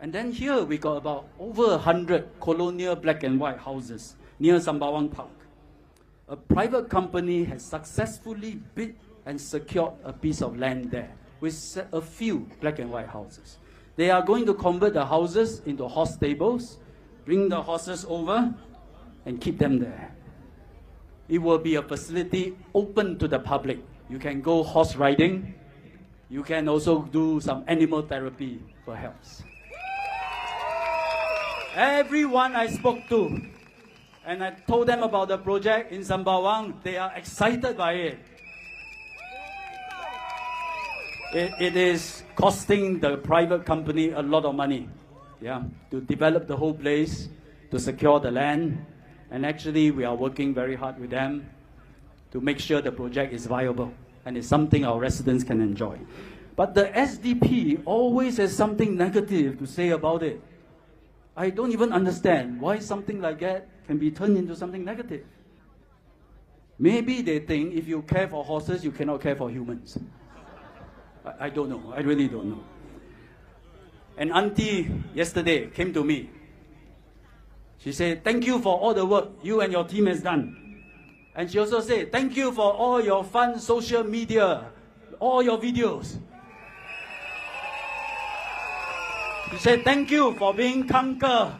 And then here we got about over 100 colonial black and white houses near Sembawang Park. A private company has successfully bid and secured a piece of land there with a few black and white houses. They are going to convert the houses into horse stables, bring the horses over and keep them there. It will be a facility open to the public. You can go horse riding. You can also do some animal therapy for health. Everyone I spoke to, and I told them about the project in Sembawang, they are excited by it. It is costing the private company a lot of money, to develop the whole place, to secure the land. And actually, we are working very hard with them to make sure the project is viable and it's something our residents can enjoy. But the SDP always has something negative to say about it. I don't even understand why something like that can be turned into something negative. Maybe they think if you care for horses, you cannot care for humans. I don't know. I really don't know. An auntie yesterday came to me. She said, thank you for all the work you and your team has done. And she also said, thank you for all your fun social media, all your videos. She said, thank you for being conquer.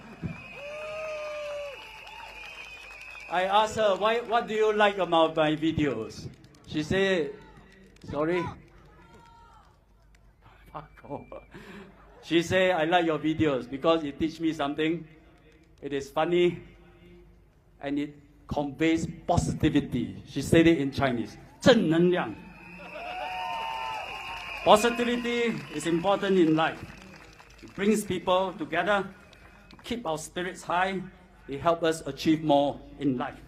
I asked her, what do you like about my videos? She said, sorry. She said, I like your videos because it teaches me something. It is funny and it conveys positivity. She said it in Chinese. 正能量. Positivity is important in life. It brings people together, keep our spirits high, it helps us achieve more in life.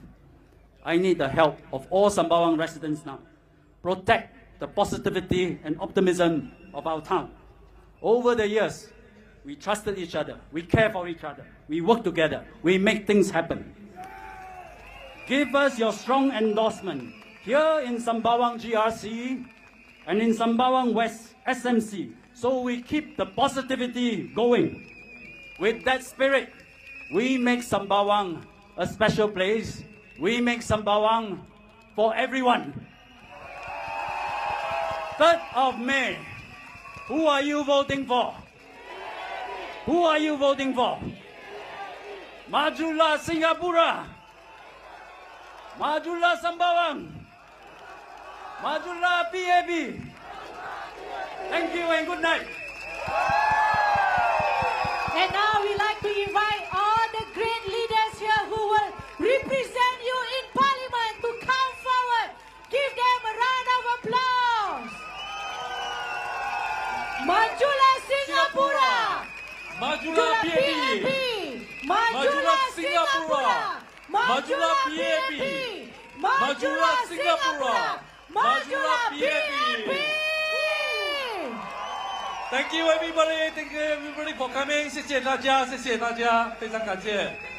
I need the help of all Sembawang residents now. Protect the positivity and optimism of our town. Over the years, we trusted each other, we care for each other, we work together, we make things happen. Give us your strong endorsement here in Sembawang GRC and in Sembawang West SMC, so we keep the positivity going. With that spirit, we make Sembawang a special place. We make Sembawang for everyone. 3rd of May, who are you voting for? Who are you voting for? Majulah Singapura! Majulah Sembawang! Majulah PAB! Thank you and good night. And now we'd like to invite all the great leaders here who will represent you in Parliament to come forward. Give them a round of applause. Majulah Singapura! Majulah PAB! Majulah Singapura! Majulah PAB! Majulah Singapura! Majulah PAB! Thank you everybody, thank you everybody for coming. 谢谢大家，谢谢大家，非常感谢。